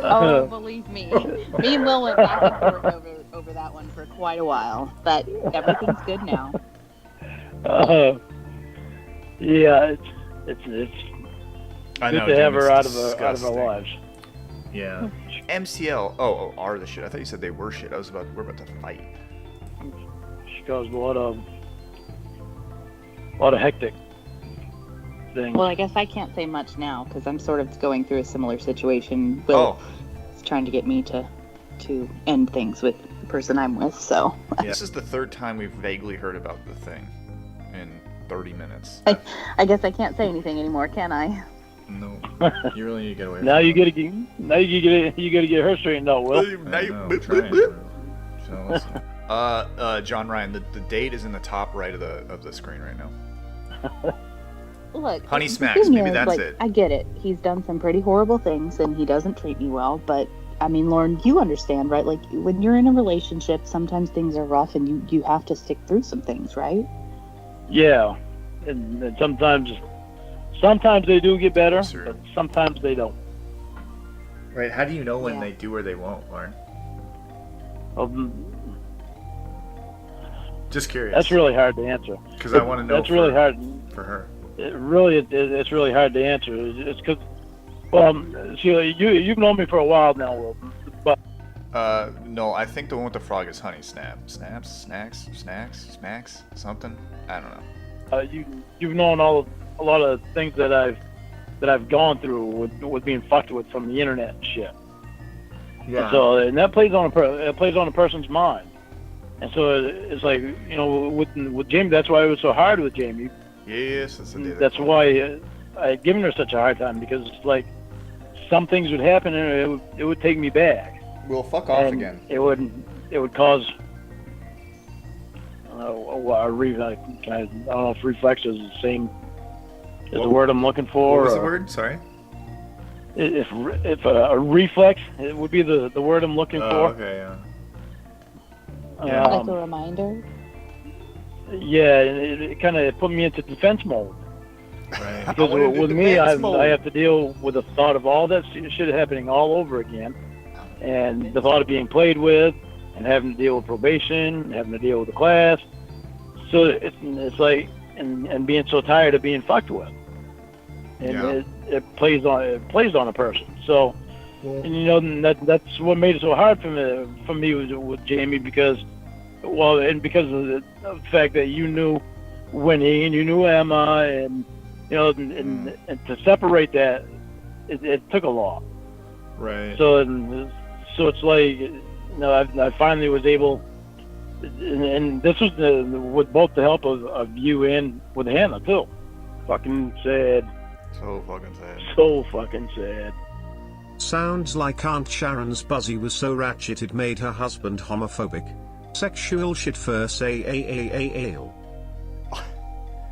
Oh, believe me. Me and Will went back and forth over that one for quite a while, but everything's good now. Yeah, it's I good know, to have dude, her it's out of our disgusting. lives. Yeah. MCL. Oh, are the shit. I thought you said they were shit. We're about to fight. She caused a lot of hectic things. Well, I guess I can't say much now because I'm sort of going through a similar situation. Will is trying to get me to end things with the person I'm with, so. Yeah, this is the third time we've vaguely heard about the thing in 30 minutes. I guess I can't say anything anymore, can I? No. You really need to get away from Now you it. gotta get her straightened out, Will. Now you John Ryan, the date is in the top right of the screen right now. Look, Honey the Smacks, thing maybe is, that's like, it. I get it. He's done some pretty horrible things, and he doesn't treat me well. But I mean, Lauren, you understand, right? Like when you're in a relationship, sometimes things are rough, and you have to stick through some things, right? Yeah, and sometimes they do get better, Sure. but sometimes they don't. Right, how do you know when Yeah. they do or they won't, Lauren? Just curious. That's really hard to answer. Because I want to know That's really hard. for her. It's really hard to answer. It's because, well, you've known me for a while now, Will, but No, I think the one with the frog is Honey Snaps, Snacks, something. I don't know. you've known a lot of things that I've gone through with being fucked with from the internet and shit. Yeah. And that plays on a person's mind. And so it's like, with Jamie, that's why it was so hard with Jamie. Yes, That's why I had given her such a hard time, because it's like some things would happen and it would take me back. We'll fuck off And again. It would cause I don't know if reflex is the same as the word I'm looking for. What was the or word? Sorry. If a reflex, it would be the word I'm looking for. Okay, yeah. Like a reminder. Yeah, it kind of put me into defense mode. Right. Because with me, I have to deal with the thought of all that shit happening all over again, and the thought of being played with, and having to deal with probation, and having to deal with the class. So it's like, and being so tired of being fucked with, and it plays on a person. So, and you know, that's what made it so hard for me with Jamie, because of the fact that you knew Winnie and you knew Emma, and you know, and to separate that, it took a lot. Right. So it's like, you know, I finally was able, and this was with both the help of you and with Hannah too. Fucking sad. So fucking sad. So fucking sad. Sounds like Aunt Sharon's buzzy was so ratchet it made her husband homophobic. Sexual shit for say.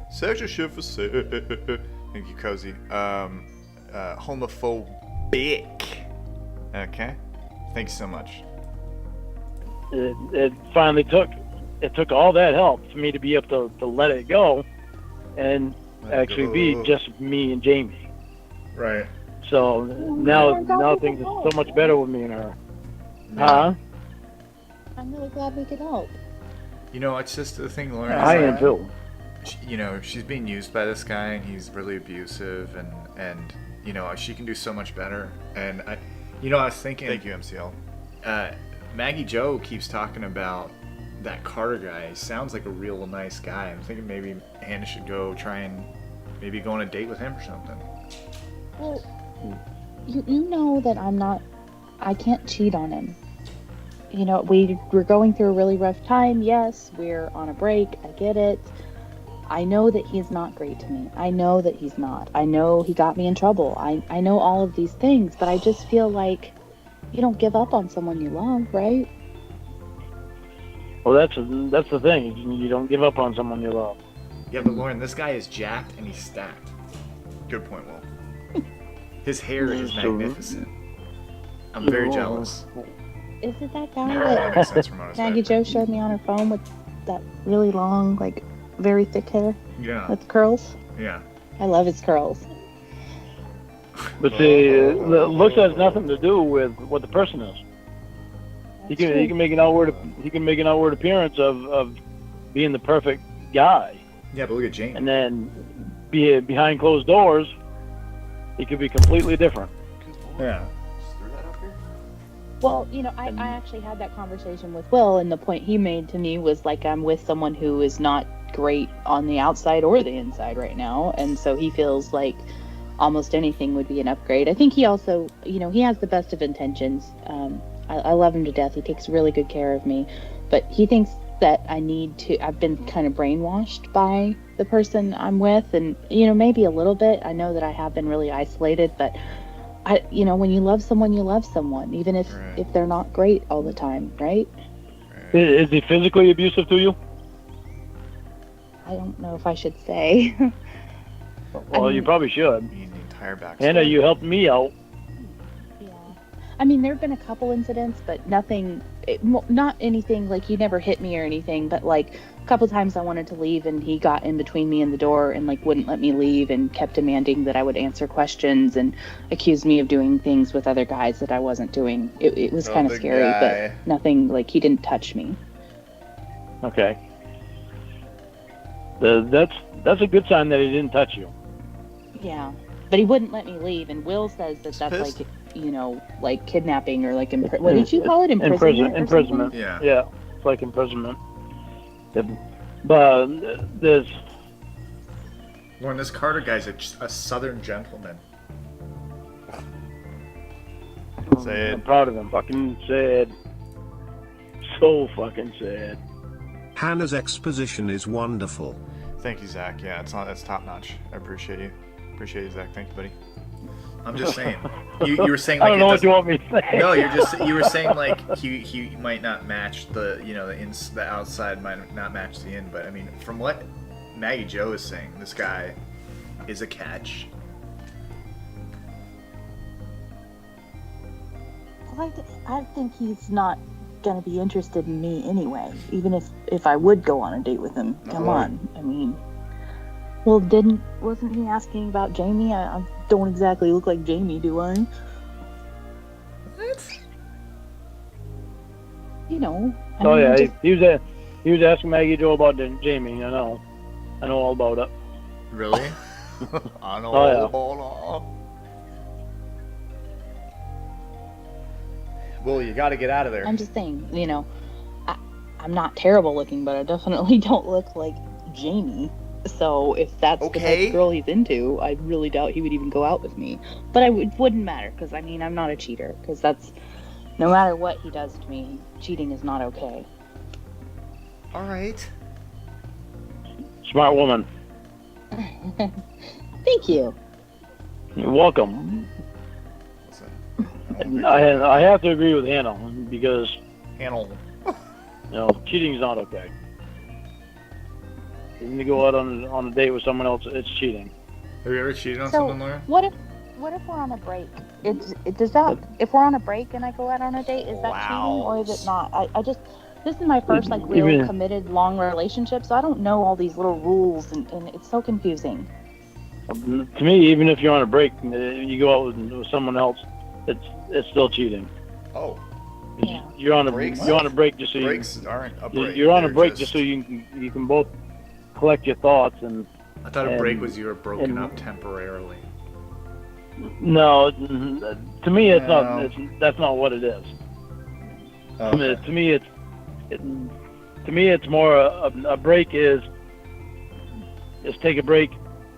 Sexual shit for sale. Thank you, Cozy. Homophobic. Okay. Thank you so much. It finally took all that help for me to be able to let it go, and actually be just me and Jamie. Right. So now things are so much better with me and her. Huh? I'm really glad we could help. You know, it's just the thing, Lauren. I am too. You know, she's being used by this guy, and he's really abusive, and you know, she can do so much better. And I was thinking. Thank you, MCL. Maggie Joe keeps talking about that Carter guy. He sounds like a real nice guy. I'm thinking maybe Hannah should go try and maybe go on a date with him or something. Well, you know that I can't cheat on him. You know, we're going through a really rough time. Yes, we're on a break. I get it. I know that he's not great to me. I know that he's not. I know he got me in trouble. I know all of these things, but I just feel like you don't give up on someone you love, right? Well, that's the thing. You don't give up on someone you love. Yeah, but Lauren, this guy is jacked and he's stacked. Good point, Will. His hair is magnificent. I'm very jealous. Is it that guy That makes sense that from what I Maggie said. Jo showed me on her phone with that really long, like, very thick hair Yeah. with curls? Yeah. I love his curls. But see, looks has nothing to do with what the person is. He can make an outward appearance of being the perfect guy, Yeah, but look at Jane. and then behind closed doors, he could be completely different. Yeah. Well, you know, I actually had that conversation with Will, and the point he made to me was like, I'm with someone who is not great on the outside or the inside right now, and so he feels like almost anything would be an upgrade. I think he also, you know, he has the best of intentions. I love him to death. He takes really good care of me, but he thinks that I've been kind of brainwashed by the person I'm with, and, you know, maybe a little bit. I know that I have been really isolated, but you know, when you love someone, you love someone, even if they're not great all the time, right? Is he physically abusive to you? I don't know if I should say. Well, you probably should. You need the entire backstory. Hannah, you helped me out. Yeah. I mean, there have been a couple incidents, but nothing, not anything, like he never hit me or anything, but like a couple times I wanted to leave and he got in between me and the door and like wouldn't let me leave and kept demanding that I would answer questions and accused me of doing things with other guys that I wasn't doing. It was kind of scary, but nothing, like he didn't touch me. Okay. That's a good sign that he didn't touch you. Yeah, but he wouldn't let me leave, and Will says that that's like, you know, like kidnapping or like what did you call it? Imprisonment. Yeah. Yeah, it's like imprisonment. But there's Lauren, this Carter guy's a southern gentleman. Say I'm it. proud of him. Fucking sad. So fucking sad. Hannah's exposition is wonderful. Thank you, Zach. Yeah, that's top notch. I appreciate you. Appreciate you, Zach. Thank you, buddy. I'm just saying. You were saying like I don't know what you want me to say. No, you were saying like he might not match the the outside might not match the in, but I mean from what Maggie Jo is saying, this guy is a catch. Well, I think he's not gonna be interested in me anyway, even if I would go on a date with him. Come on, I mean, Well, wasn't he asking about Jamie? I don't exactly look like Jamie, do I? What? You know. Oh mean, yeah, just- he was asking Maggie Joe about Jamie. I know all about it. Really? I know. Oh, yeah. All. Well, you got to get out of there. I'm just saying, you know, I'm not terrible looking, but I definitely don't look like Jamie. So if that's the type of girl he's into, I really doubt he would even go out with me. But it wouldn't matter, because I mean, I'm not a cheater, because that's, no matter what he does to me, cheating is not okay. All right. Smart woman. Thank you. You're welcome. Listen, I have to agree with Hannah, because Hannah. cheating is not okay. Even to go out on a date with someone else, it's cheating. Have you ever cheated on So someone, Laura? what if we're on a break? If we're on a break and I go out on a date, is that cheating or is it not? I just, this is my first like real committed long relationship, so I don't know all these little rules and it's so confusing. To me, even if you're on a break, you go out with someone else, it's still cheating. Oh. Yeah. You're on a break just so Breaks aren't a break. you're on a They're break just so you can both collect your thoughts and. I thought a break was you were broken up temporarily. No, to me it's not. That's not what it is. Okay. To me it's more a break is just take a break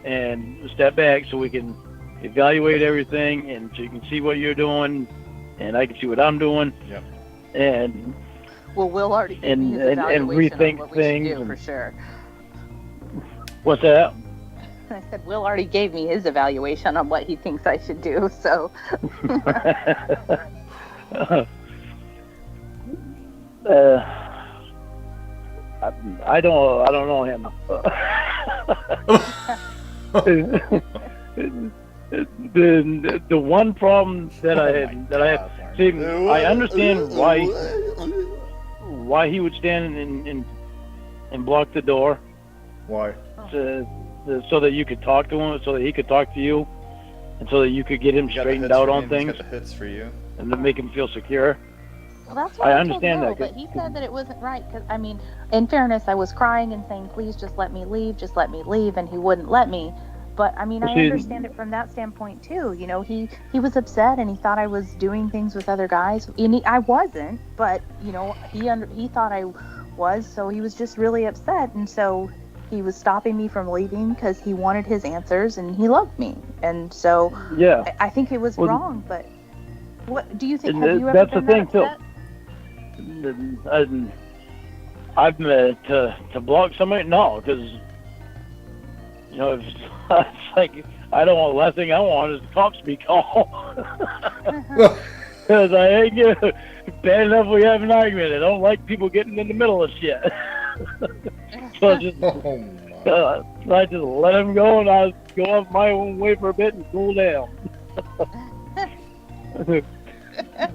and step back so we can evaluate everything and so you can see what you're doing and I can see what I'm doing. Yep. And Well, Will already gave me his and evaluation rethink on what we things should do and- for sure. what's that? I said Will already gave me his evaluation on what he thinks I should do. So I don't know him. the one problem that I have. See, I understand why he would stand and block the door Why? so that you could talk to him, so that he could talk to you, and so that you could get him You got the straightened hits out for on him, things He's got the hits for you. and to make him feel secure. well, that's what I I understand told Will, that, but he said that it wasn't right. Because I mean, in fairness, I was crying and saying, "Please, just let me leave," and he wouldn't let me. But I mean, I See, understand it from that standpoint too. You know, he was upset and he thought I was doing things with other guys. And I wasn't, but you know, he thought I was, so he was just really upset, and so he was stopping me from leaving because he wanted his answers and he loved me. And so Yeah. I think it was Well, wrong. But what do you think? and Have you ever that's been the thing, that too. upset? I've to block somebody, no, because it's like I don't want. Last thing I want is the cops to be called. Because I ain't get bad enough we have an argument. I don't like people getting in the middle of shit. So I just let him go and I go off my own way for a bit and cool down.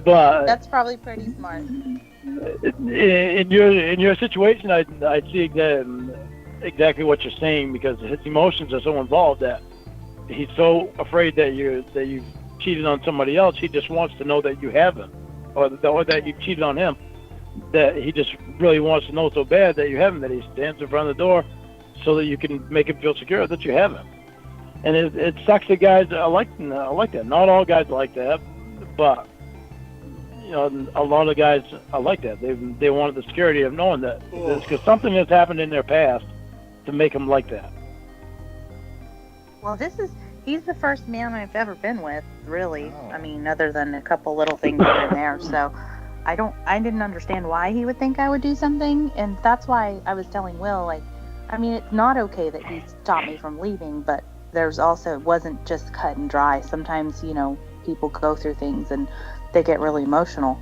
But That's probably pretty smart. in your situation, I see exactly what you're saying, because his emotions are so involved that he's so afraid that you've cheated on somebody else. He just wants to know that you haven't, or that you've cheated on him. That he just really wants to know so bad that you haven't, that he stands in front of the door so that you can make him feel secure that you haven't. And it sucks that guys are like that. Not all guys are like that, but a lot of guys are like that. They want the security of knowing that it's because something has happened in their past to make them like that. Well, he's the first man I've ever been with, really. Oh. I mean, other than a couple little things here and there. So I didn't understand why he would think I would do something. And that's why I was telling Will, like, I mean, it's not okay that he stopped me from leaving, but there's also, it wasn't just cut and dry. Sometimes, people go through things and they get really emotional.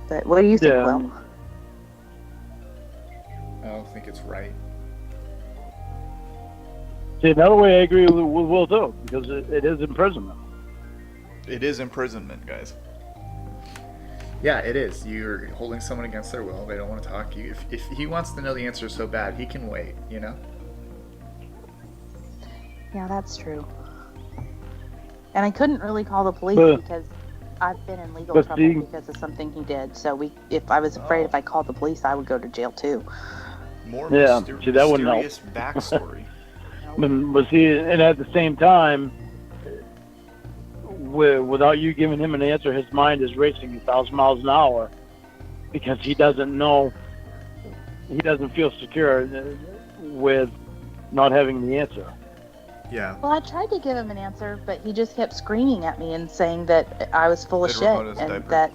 But what do you think, Will? I don't think it's right. See, another way I agree with Will too, because it is imprisonment. It is imprisonment, guys. Yeah, it is. You're holding someone against their will. They don't want to talk to you. If he wants to know the answer so bad, he can wait, Yeah, that's true. And I couldn't really call the police But- because I've been in legal but trouble see- because of something he did. So if I was afraid if I called the police, I would go to jail too. More Yeah, see, that wouldn't help. mysterious backstory. But see, and at the same time, without you giving him an answer, his mind is racing 1,000 miles an hour because he doesn't know, he doesn't feel secure with not having the answer. Yeah. Well, I tried to give him an answer, but he just kept screaming at me and saying that I was full of They'd shit remote his and diaper. that,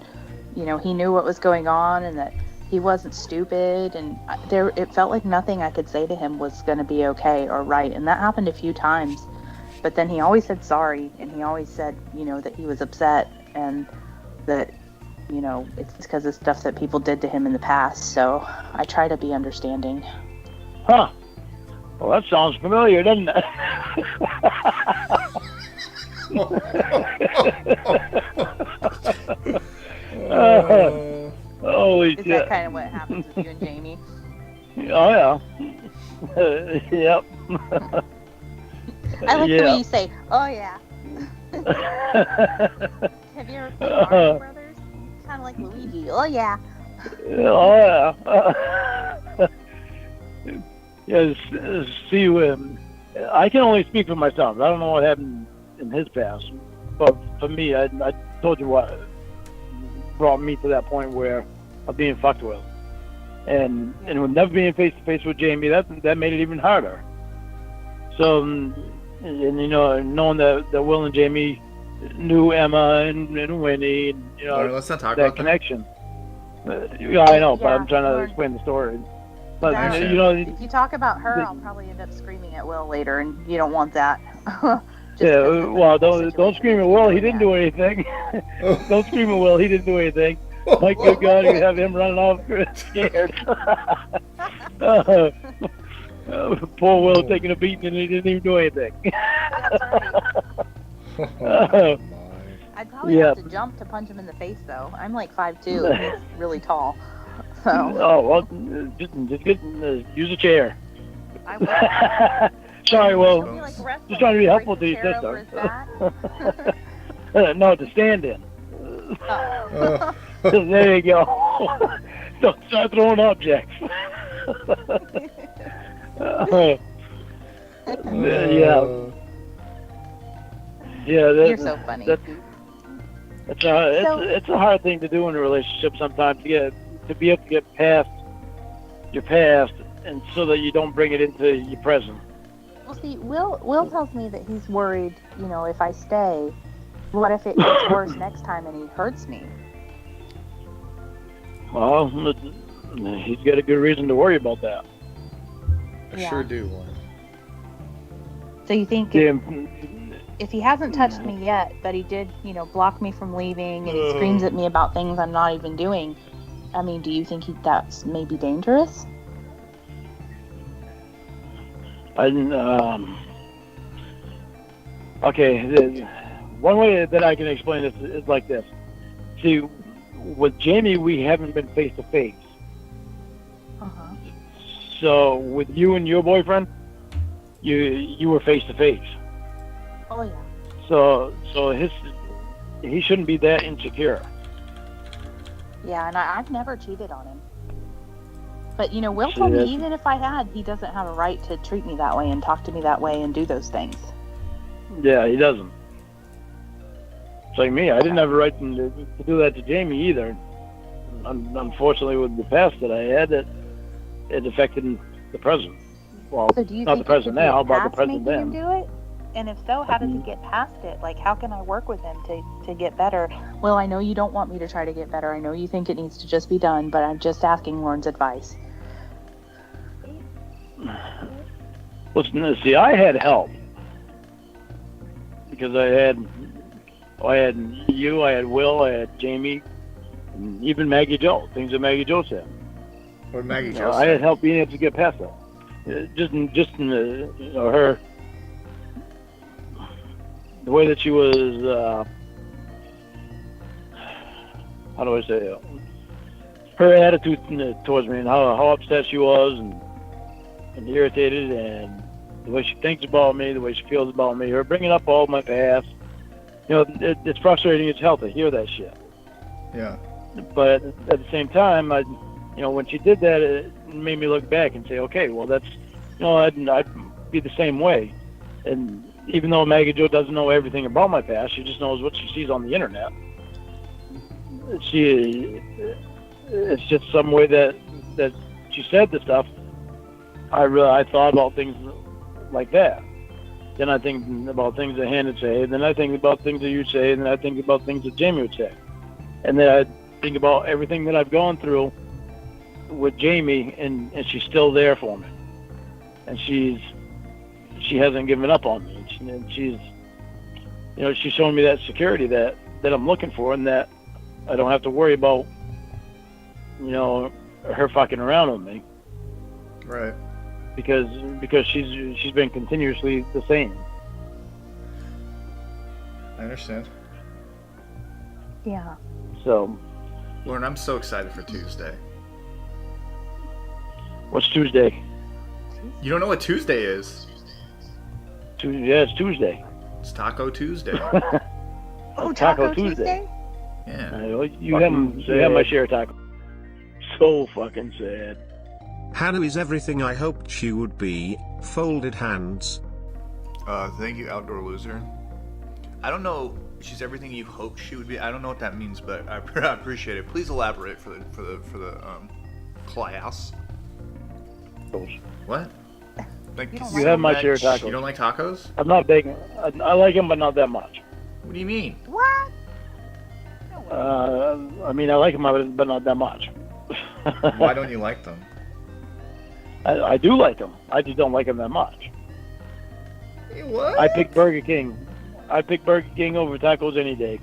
he knew what was going on and that he wasn't stupid. And it felt like nothing I could say to him was going to be okay or right. And that happened a few times. But then he always said sorry, and he always said, that he was upset and that, it's because of stuff that people did to him in the past. So I try to be understanding. Huh. Well, that sounds familiar, doesn't it? Holy Is that shit. kind of what happens with you and Jamie? Oh, yeah. Yep. I like the Yeah. way you say, oh yeah. Have you ever played Mario Brothers? Kind of like Luigi. Oh yeah. Oh, yeah. Yes, see, I can only speak for myself. I don't know what happened in his past. But for me, I told you what brought me to that point where of being fucked with. And with never being face to face with Jamie, that made it even harder. So, knowing that Will and Jamie knew Emma and Winnie, and, All right, let's not talk that about connection. Yeah, I know, but Yeah, I'm trying to Lauren. explain the story. But Understand. If you talk about her, I'll probably end up screaming at Will later, and you don't want that. Just yeah. 'cause of the Well, whole don't situation scream at with Will. you He and didn't that. do anything. Don't scream at Will. He didn't do anything. My good God, you have him running off scared. Poor Will taking a beating and he didn't even do anything. That's right. Oh, my. I'd probably Yeah. have to jump to punch him in the face, though. I'm like 5'2", and he's really tall. So Oh well, just get use a chair. I will. Sorry, Will. He'll be like wrestling. Just trying to be Break helpful the to your chair sister. over his back. No, to stand in. Oh. There you go. Don't start throwing objects. Yeah. Yeah, You're so funny. It's a hard thing to do in a relationship sometimes to be able to get past your past and so that you don't bring it into your present. Well, see, Will tells me that he's worried, if I stay, what if it gets worse next time and he hurts me? Well, he's got a good reason to worry about that. I Yeah. sure do, Lauren. So you think Yeah, if he hasn't touched me yet, but he did, block me from leaving and he screams at me about things I'm not even doing, I mean, do you think that's maybe dangerous? Okay, one way that I can explain this is like this. See, with Jamie, we haven't been face to face. Uh-huh. So with you and your boyfriend, you were face to face. Oh, yeah. So he shouldn't be that insecure. Yeah, and I've never cheated on him. But, Will See, told me that's- even if I had, he doesn't have a right to treat me that way and talk to me that way and do those things. Yeah, he doesn't. It's like me. I didn't have a right to do that to Jamie either. Unfortunately, with the past that I had, it affected the present. Well, So do you not think the present it could be now, but the past present making him then. do it? And if so, how does he get past it? Like, how can I work with him to get better? Well, I know you don't want me to try to get better. I know you think it needs to just be done, but I'm just asking Lauren's advice. Listen, see, I had help because I had you, I had Will, I had Jamie, and even Maggie Jo. Things that Maggie Jo said. What Maggie You just know, I had help being able to get past that. Just in her, the way that she was. How do I say it? Her attitude towards me and how upset she was and irritated and the way she thinks about me, the way she feels about me, her bringing up all my past. You know, it's frustrating as hell to hear that shit. Yeah. But at the same time, when she did that, it made me look back and say, okay, well, that's, I'd be the same way. And even though Maggie Jo doesn't know everything about my past, she just knows what she sees on the internet. It's just some way that she said the stuff. I thought about things like that. Then I think about things that Hannah would say. Then I think about things that you'd say. And then I think about things that Jamie would say. And then I think about everything that I've gone through with Jamie, and she's still there for me. And she hasn't given up on me. And she's shown me that security that I'm looking for, and that I don't have to worry about, her fucking around with me. Right. Because she's been continuously the same. I understand. Yeah. So. Lauren, I'm so excited for Tuesday. What's Tuesday? You don't know what Tuesday is? Yeah, it's Tuesday. It's Taco Tuesday. Oh, Taco Tuesday? Yeah. You have my share of tacos. So fucking sad. Hannah is everything I hoped she would be. Folded hands. Thank you, Outdoor Loser. I don't know. She's everything you hoped she would be. I don't know what that means, but I appreciate it. Please elaborate for the class. What? Like, You have my share of tacos. You don't like tacos? I'm not big. I like them, but not that much. What do you mean? What? I like them, but not that much. Why don't you like them? I do like them. I just don't like them that much. What? I pick Burger King. I pick Burger King over tacos any day.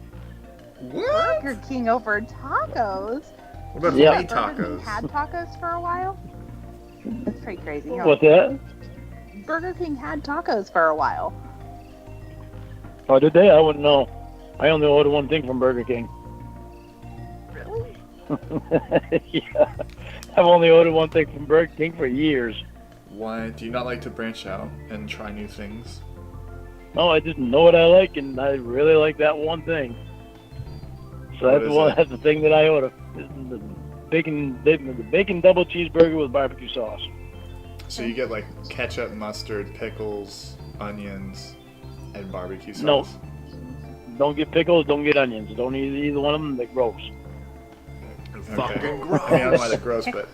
What? Burger King over tacos? What about Yeah. homemade Burger King tacos? had tacos for a while? That's pretty crazy. Huh? What's that? Burger King had tacos for a while. Oh, did they? I wouldn't know. I only order one thing from Burger King. Really? Yeah. I've only ordered one thing from Burger King for years. Why do you not like to branch out and try new things? No, I just know what I like, and I really like that one thing. So What that's is it? that's the thing that I order. The bacon double cheeseburger with barbecue sauce. So you get like ketchup, mustard, pickles, onions, and barbecue sauce? No. Don't get pickles, don't get onions. Don't eat either one of them, they're gross. Okay. Fucking gross. I mean, I don't know why they're gross, but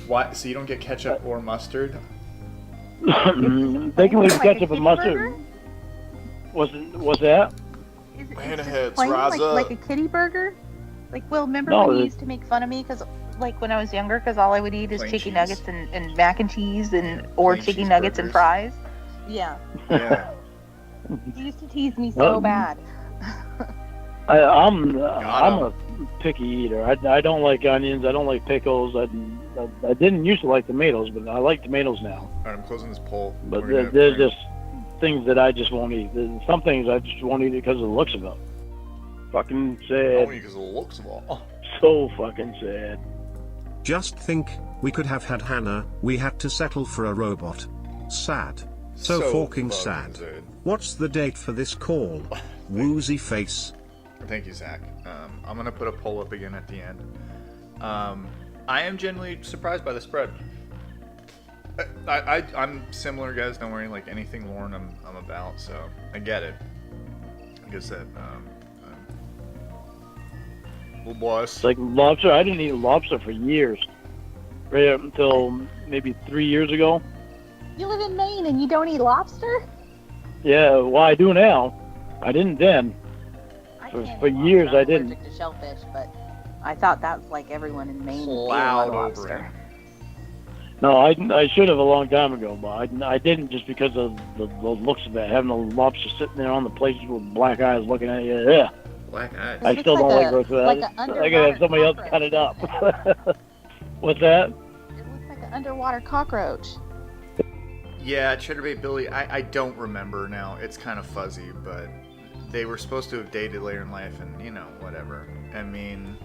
why? So you don't get ketchup or mustard? They can leave Like a ketchup kitty and mustard. burger? What's that? Is it Man just ahead, plain, rise up. like a kitty burger? Like, Will, remember No, when you it- used to make fun of me because, like, when I was younger, because all I would eat is Plain chicken cheese. nuggets and mac and cheese or Plain chicken cheese nuggets and burgers. fries? Yeah. Yeah. You used to tease me so bad. I'm a picky eater. I don't like onions. I don't like pickles. I didn't used to like tomatoes, but I like tomatoes now. Alright, I'm closing this poll. But We're gonna- there's just things that I just won't eat. There's some things I just won't eat because of the looks of it. Fucking sad. Only because of the looks of all. So fucking sad. Just think, we could have had Hannah, we had to settle for a robot. Sad. So fucking sad. What's the date for this call? Woozy face. Thank you, Zach. I'm gonna put a poll up again at the end. I am genuinely surprised by the spread. I'm similar, guys. Don't worry. Like anything Lauren, I'm about. So I get it. Like I said, little boss. It's like lobster. I didn't eat lobster for years. Right up until maybe 3 years ago. You live in Maine and you don't eat lobster? Yeah, well, I do now. I didn't then. I For- can't for eat years, lobster. I I'm didn't. allergic to shellfish, but I thought that's like everyone in Maine ate Loud over lobster. it. No, I should have a long time ago, but I didn't just because of the looks of it. Having a lobster sitting there on the plate with black eyes looking at you. Yeah. Black eyes. I still don't like roast like that. a I gotta have somebody else underwater cut it up. What's that? It looks like an underwater cockroach. Yeah, Cheddar Bay Billy. I don't remember now. It's kind of fuzzy, but they were supposed to have dated later in life, and whatever. I mean,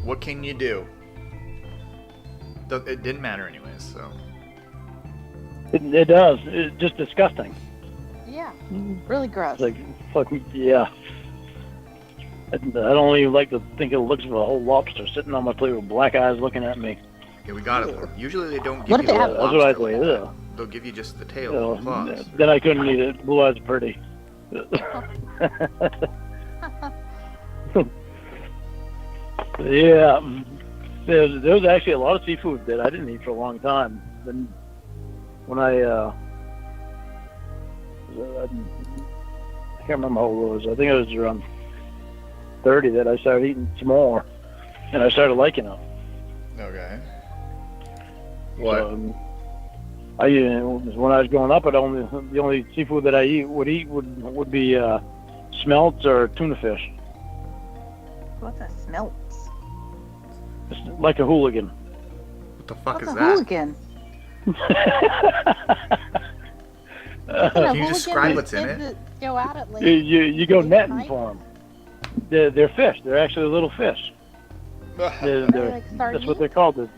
what can you do? It didn't matter anyways. So It does. It's just disgusting. Yeah, really gross. It's like, fucking, yeah. I don't even like to think of the looks of a whole lobster sitting on my plate with black eyes looking at me. Yeah, we got it. Usually they don't give What you if they the have- whole That's what I lobster think. like that. Ugh. They'll give you just the tail You know, and claws. then I couldn't eat it. Blue eyes pretty. Yeah. There was actually a lot of seafood that I didn't eat for a long time. Then when I can't remember how old I was. I think I was around 30 that I started eating some more, and I started liking them. Okay. What? So, when I was growing up, the only seafood that I would be smelts or tuna fish. What's a smelt? It's like a hooligan. What the fuck What's is a that? hooligan? Can you describe what's in it? Go out at late. You go netting for them. They're fish. They're actually little fish. Are they like That's what sardines? they're called.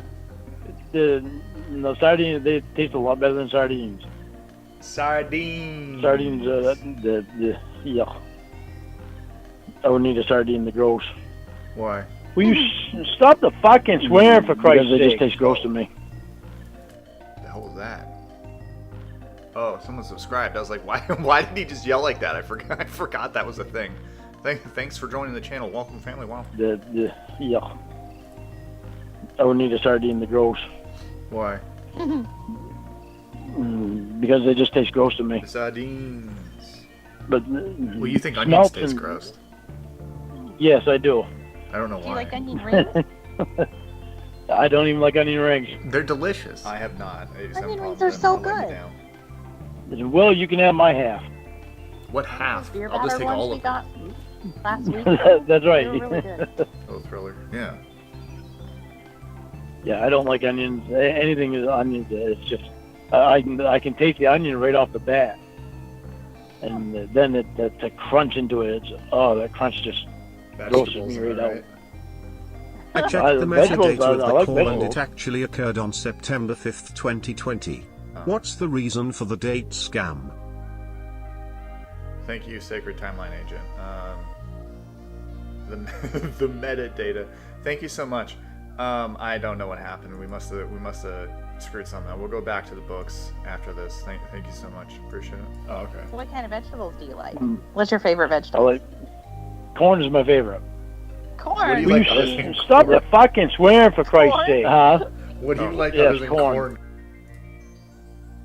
No, sardines. They taste a lot better than sardines. Sardines. Sardines. Yeah. I would need a sardine to gross. Why? Will you stop the fucking swearing for Christ's sake? Because they just taste gross to me. The hell was that? Oh, someone subscribed. I was like, why? Why did he just yell like that? I forgot that was a thing. Thanks for joining the channel. Welcome, family. Wow. Yeah. I would need a sardine to gross. Why? Because they just taste gross to me. The sardines. But Well, you think onions smelts taste and- gross? Yes, I do. I don't know Do you why. like onion rings? I don't even like onion rings. They're delicious. I have not. Onion rings are so good. Well, you can have my half. What half? Beer I'll just batter take ones all we of them. got last week. That's right. They were really good. Oh, thriller. Yeah. Yeah, I don't like onions. Anything is onions. It's just I can taste the onion right off the bat, and then the crunch into it. That crunch just grosses me right out. I checked the vegetables, metadata of I the like call and vegetables. it actually occurred on September 5th, 2020. What's the reason for the date scam? Thank you, Sacred Timeline Agent. The metadata. Thank you so much. I don't know what happened. We must have screwed something up. We'll go back to the books after this. Thank you so much. Appreciate it. Oh, okay. What kind of vegetables do you like? What's your favorite vegetable? I like corn is my favorite. Corn. What do you Will like you other than stop the fucking swearing for Christ's Corn? sake? Huh? What do you like yes, other than corn. corn?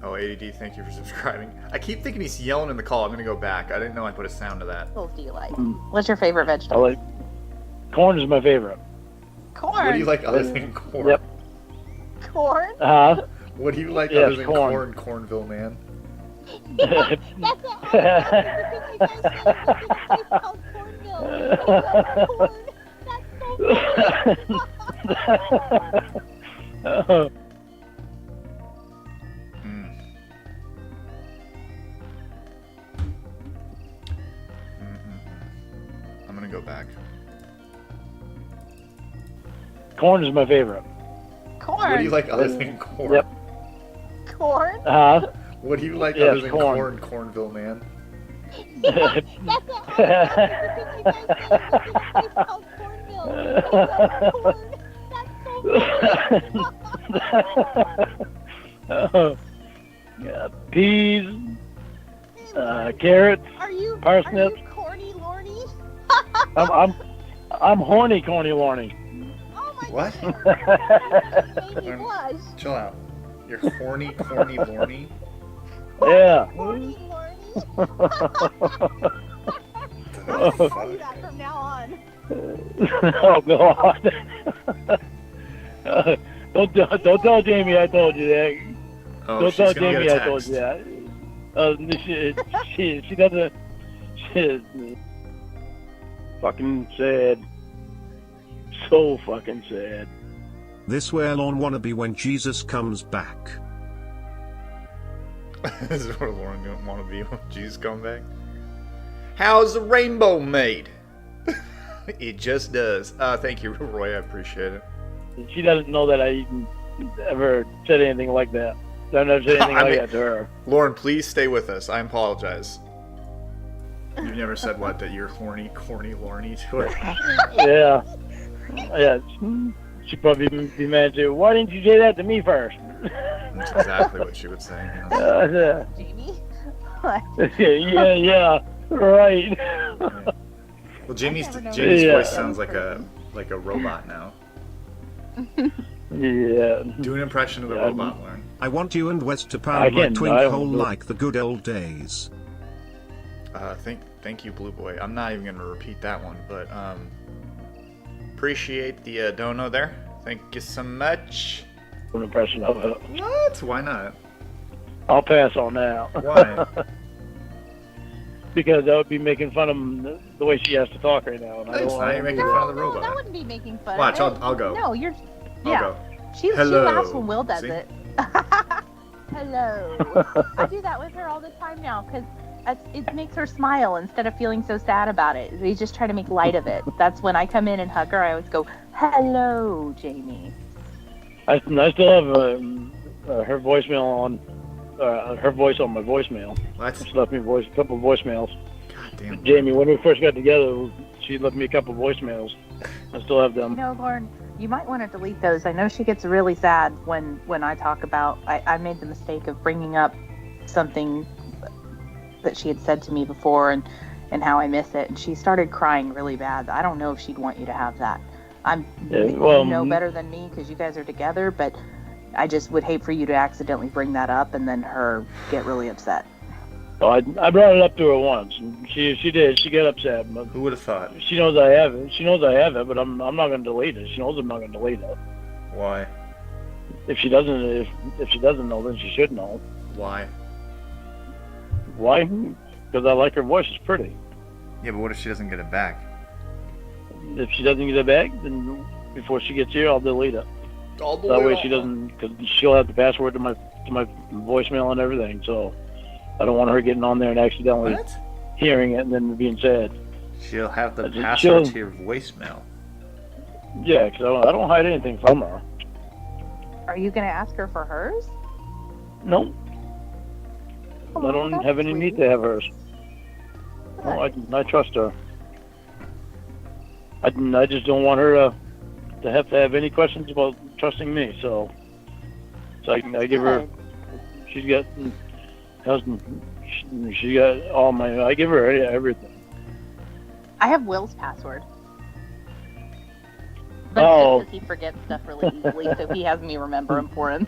Oh, ADD, thank you for subscribing. I keep thinking he's yelling in the call. I'm gonna go back. I didn't know I put a sound to that. Vegetables do you like? What's your favorite I vegetable? like corn is my favorite. Corn. What do you like other than corn? Yep. Corn? Huh? What do you like Yes, other than corn. Cornville man? That's I'm gonna go back. Corn is my favorite. corn. What do you like other than corn? Yep. Corn? Huh? What do you like Yes, other than corn. Cornville man? Peas, carrots. Are you parsnips. Are you corny lorny? I'm horny, corny, lorny. Oh my What? God. Made me blush. Chill out. You're horny, corny, lorny. Yeah. Corny lorny. The I'll call fuck? you that from now on. Oh God. Don't tell Jamie I told you that. Oh, Don't she's tell gonna Jamie get a I told text. you that. She doesn't. She fucking sad. So fucking sad. This will on wannabe when Jesus comes back. This is what Lauren don't want to be when Jesus come back. How's the rainbow made? It just does. Thank you, Roy. I appreciate it. She doesn't know that I even ever said anything like that. I've never said anything I like mean- that to her. Lauren, please stay with us. I apologize. You've never said what, that you're horny, corny, Lorny to her? Yeah. Yeah. She'd probably be mad too. Why didn't you say that to me first? That's exactly what she would say. Yes. Yeah. Jamie? What? Yeah, right. Well, Jamie's never know Jamie's Yeah. voice sounds like a robot now. Yeah. Do an impression of the Yeah, robot, Lauren. I want you and Wes to I pound my can, twink I don't hole do it. like the good old days. Thank you, Blue Boy. I'm not even gonna repeat that one, but appreciate the dono there. Thank you so much. An impression of it. What? Why not? I'll pass on that. Why? Because that would be making fun of the way she has to talk right now. And I It's don't, not I even don't making do fun that. of the robot. That wouldn't be making fun. Watch, of it. I'll go. No, you're. I'll Yeah. go. She Hello. laughs when Will does See? it. Hello. I do that with her all the time now because it makes her smile instead of feeling so sad about it. We just try to make light of it. That's when I come in and hug her. I always go, "Hello, Jamie." I still have her voicemail on her voice on my voicemail. What? She left me a couple of voicemails. God damn. Jamie, when we first got together, she left me a couple of voicemails. I still have You them. know, Lauren, you might want to delete those. I know she gets really sad when I talk about. I made the mistake of bringing up something that she had said to me before and how I miss it, and she started crying really bad. I don't know if she'd want you to have that. Well, You know better than me because you guys are together, but I just would hate for you to accidentally bring that up and then her get really upset. I brought it up to her once, and she did. She got upset, but Who would have thought? she knows I have it. She knows I have it, but I'm not going to delete it. She knows I'm not going to delete it. Why? If she doesn't know, then she should know. Why? Why? Because I like her voice. It's pretty. Yeah, but what if she doesn't get it back? If she doesn't get it back, then before she gets here, I'll delete it. That way she doesn't, because she'll have the password to my voicemail and everything. So I don't want her getting on there and accidentally What? hearing it and then being sad. She'll have the She'll- password to your voicemail. Yeah, because I don't hide anything from her. Are you going to ask her for hers? No, Oh, I don't that's have any sweet. need to have hers. No, I trust her. I just don't want her to have any questions about trusting me. So I give her. She's got she got all my. I give her everything. I have Will's password. But Oh. it's just 'cause he forgets stuff really easily, so he has me remember them for him.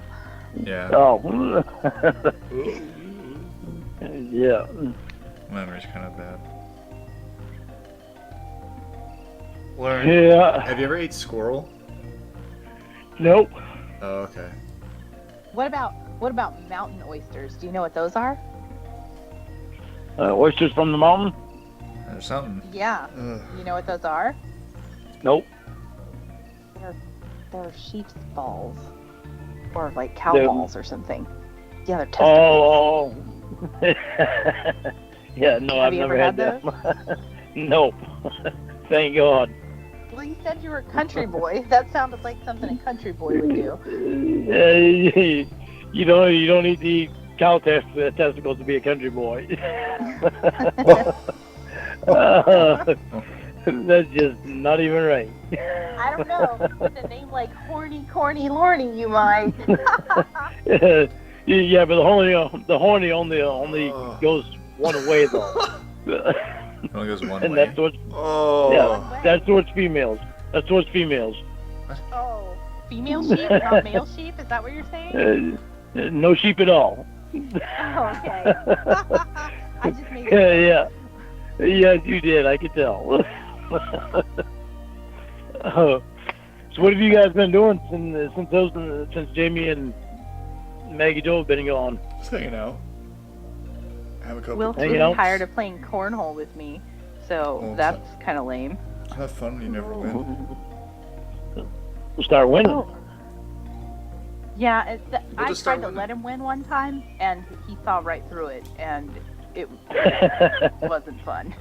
Yeah. Oh. Yeah. Memory's kind of bad. Lauren, Yeah. have you ever ate squirrel? Nope. Oh, okay. What about mountain oysters? Do you know what those are? Oysters from the mountain? There's something. Yeah. Ugh. You know what those are? Nope. They're sheep's balls. Or like cow They're- balls or something. Yeah, they're testicles. Oh. Yeah. No, Have I've you never ever had had that. Nope. Thank God. Well, you said you were a country boy. That sounded like something a country boy would do. You don't need to eat cow testicles to be a country boy. That's just not even right. I don't know. With a name like Horny Corny Lorny, you might. Yeah, but the horny only Oh. goes one way though. It only goes one And way. that's what Oh. yeah, that's towards females. That's towards females. Oh, female sheep, not male sheep? Is that what you're saying? No sheep at all. Oh, okay. I just made it. Yeah. Yeah, you did. I could tell. So what have you guys been doing since Jamie and Maggie Joe have been gone? Just hanging out. Have a couple. Will's Hanging really out? tired of playing cornhole with me, so Oh, that's kind of lame. Have fun when you never win. We'll start winning. Oh. Yeah, I just start tried to winning. let him win one time, and he saw right through it, and it wasn't fun.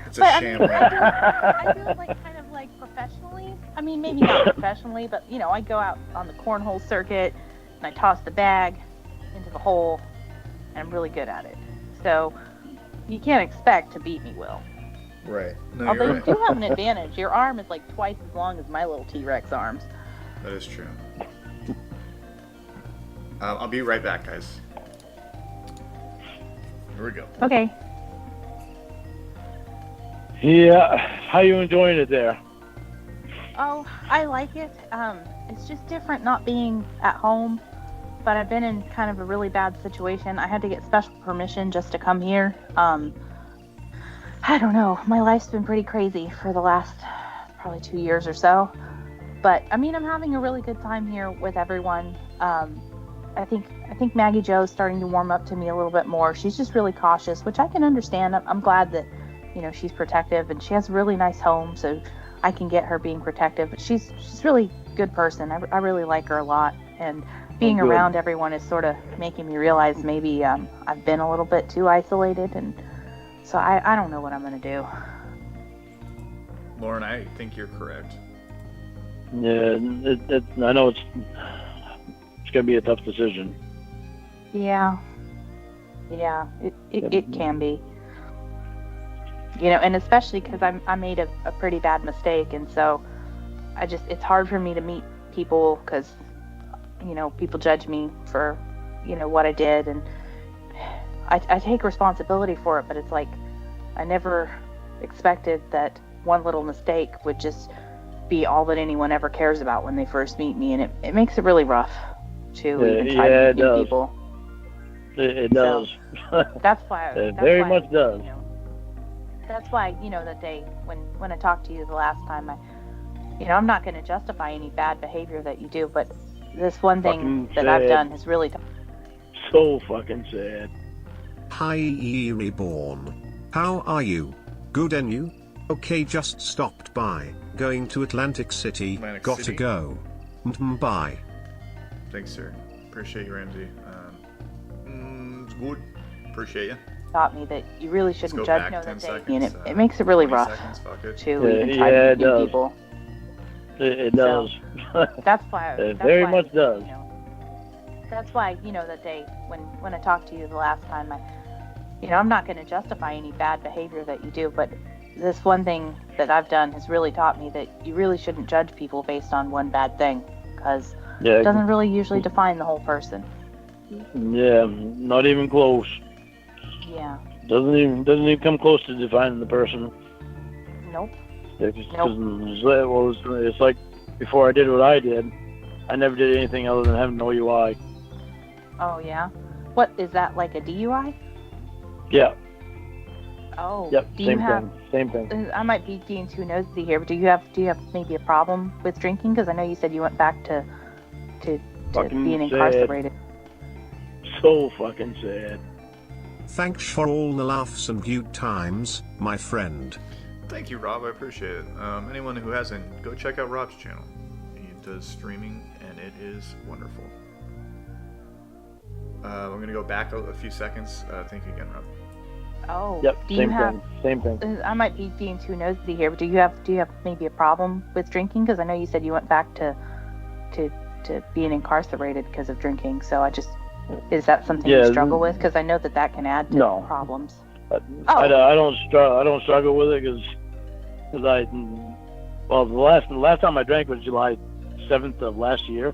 It's a But, I sham. mean, right? I do it kind of like professionally. I mean, maybe not professionally, but I go out on the cornhole circuit and I toss the bag, into the hole, and I'm really good at it. So you can't expect to beat me, Will. Right. No, Although you're you right. do have an advantage. Your arm is like twice as long as my little T-Rex arms. That is true. I'll be right back, guys. Here we go. Okay. Yeah, how you enjoying it there? Oh, I like it. It's just different not being at home, but I've been in kind of a really bad situation. I had to get special permission just to come here. I don't know. My life's been pretty crazy for the last probably 2 years or so. But I mean, I'm having a really good time here with everyone. I think Maggie Jo's starting to warm up to me a little bit more. She's just really cautious, which I can understand. I'm glad that, she's protective, and she has a really nice home, so I can get her being protective. But she's really good person. I really like her a lot, and being around everyone is sort of making me realize maybe I've been a little bit too isolated, and so I don't know what I'm gonna do. Lauren, I think you're correct. Yeah, I know it's gonna be a tough decision. Yeah, it can be. And especially because I made a pretty bad mistake, and so it's hard for me to meet people because people judge me for what I did, and I take responsibility for it, but it's like I never expected that one little mistake would just be all that anyone ever cares about when they first meet me, and it makes it really rough to even try to meet new people. It does. That's why It very much does. That's why that day when I talked to you the last time, I'm not going to justify any bad behavior that you do, but this one thing that I've done has really so fucking sad. Hi Reborn. How are you? Good and you? Okay, just stopped by. Going to Atlantic City. Gotta City. go. Bye. Thanks, sir. Appreciate you, Ramsey. It's good. Appreciate you. taught me that you really shouldn't go judge back 10 that seconds, and it makes it really 20 rough seconds, fuck it. to even try to meet new people. It does. That's why It very much does. That's why that day when I talked to you the last time, I'm not going to justify any bad behavior that you do, but this one thing that I've done has really taught me that you really shouldn't judge people based on one bad thing, because it doesn't really usually define the whole person. Yeah, not even close. Yeah. Doesn't even come close to defining the person. Nope. It's like before I did what I did, I never did anything other than have an OUI. Oh yeah. What is that, like a DUI? Yeah. Oh. Yep. Do you have? Same thing. I might be being too nosy here, but do you have maybe a problem with drinking? Because I know you said you went back to being incarcerated. So fucking sad. Thanks for all the laughs and good times, my friend. Thank you, Rob. I appreciate it. Anyone who hasn't, go check out Rob's channel. He does streaming, and it is wonderful. I'm gonna go back a few seconds. Thank you again, Rob. Oh. Yep. Do you have? Same thing. I might be being too nosy here, but do you have maybe a problem with drinking? Because I know you said you went back to being incarcerated because of drinking. So is that something you struggle with? Because I know that can add to problems. I don't struggle with it because the last time I drank was July 7th of last year.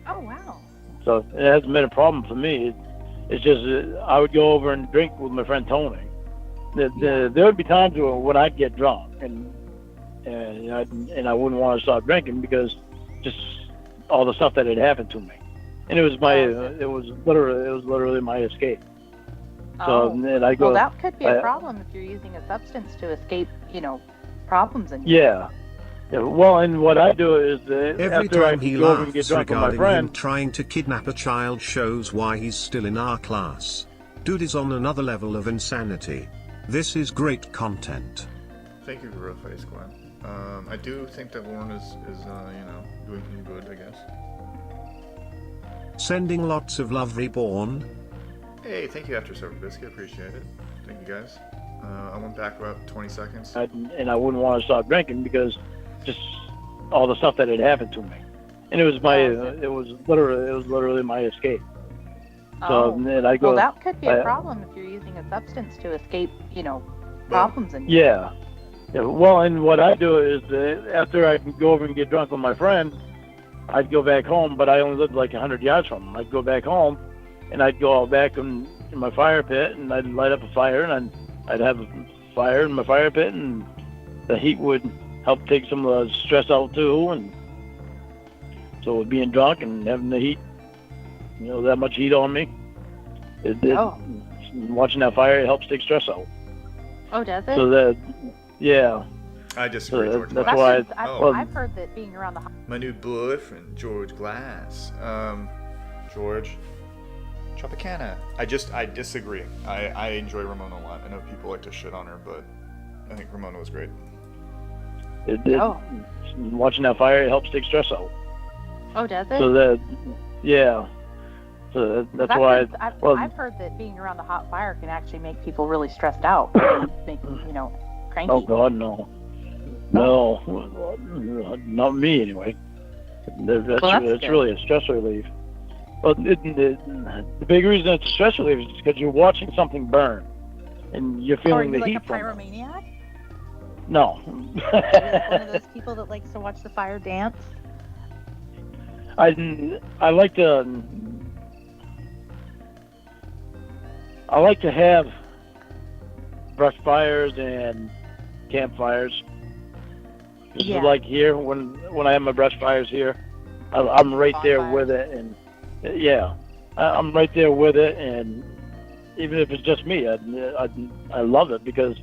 Oh wow. So it hasn't been a problem for me. It's just I would go over and drink with my friend Tony. There would be times when I'd get drunk and I wouldn't want to stop drinking because just all the stuff that had happened to me, and it was literally my escape. So then I go. Well, that could be a problem if you're using a substance to escape, problems. Yeah. Well, and what I do is Every after time I he go over and get laughs drunk with my regarding him friend, trying to kidnap a child shows why he's still in our class. Dude is on another level of insanity. This is great content. Thank you, Gorilla Face Squad. I do think that Lauren is doing good, I guess. Sending lots of love, Reborn. Hey, thank you, After Server Biscuit. Appreciate it. Thank you, guys. I went back about 20 seconds. and I wouldn't want to stop drinking because just all the stuff that had happened to me, and it was literally my escape. So Oh, then I go. well, that could be a I- problem if you're using a substance to escape, problems in your Yeah. Yeah. Well, and what I do is after I go over and get drunk with my friend, I'd go back home, but I only lived like 100 yards from him. I'd go back home, and I'd go out back in my fire pit, and I'd light up a fire, and I'd have a fire in my fire pit, and the heat would help take some of the stress out too. And so being drunk and having the heat, that much heat on me, watching that fire, it helps take stress out. Oh, does it? So that, yeah. I disagree, George. That's Glass. why. I've heard that being around the My new boyfriend, George Glass. George Tropicana. I disagree. I enjoy Ramona a lot. I know people like to shit on her, but I think Ramona was great. Watching that fire, it helps take stress out. Oh, does it? So that, yeah. So that's why. I've heard that being around the hot fire can actually make people really stressed out, and make cranky. Oh God, no, not me anyway. That's really a stress relief. Well, the big reason it's a stress relief is because you're watching something burn, and you're feeling the like heat a from it. pyromaniac? No. One of those people that likes to watch the fire dance. I like to have brush fires and campfires. Just like here, when I have my brush fires here, I'm right there with it, and I'm right there with it, and even if it's just me, I love it because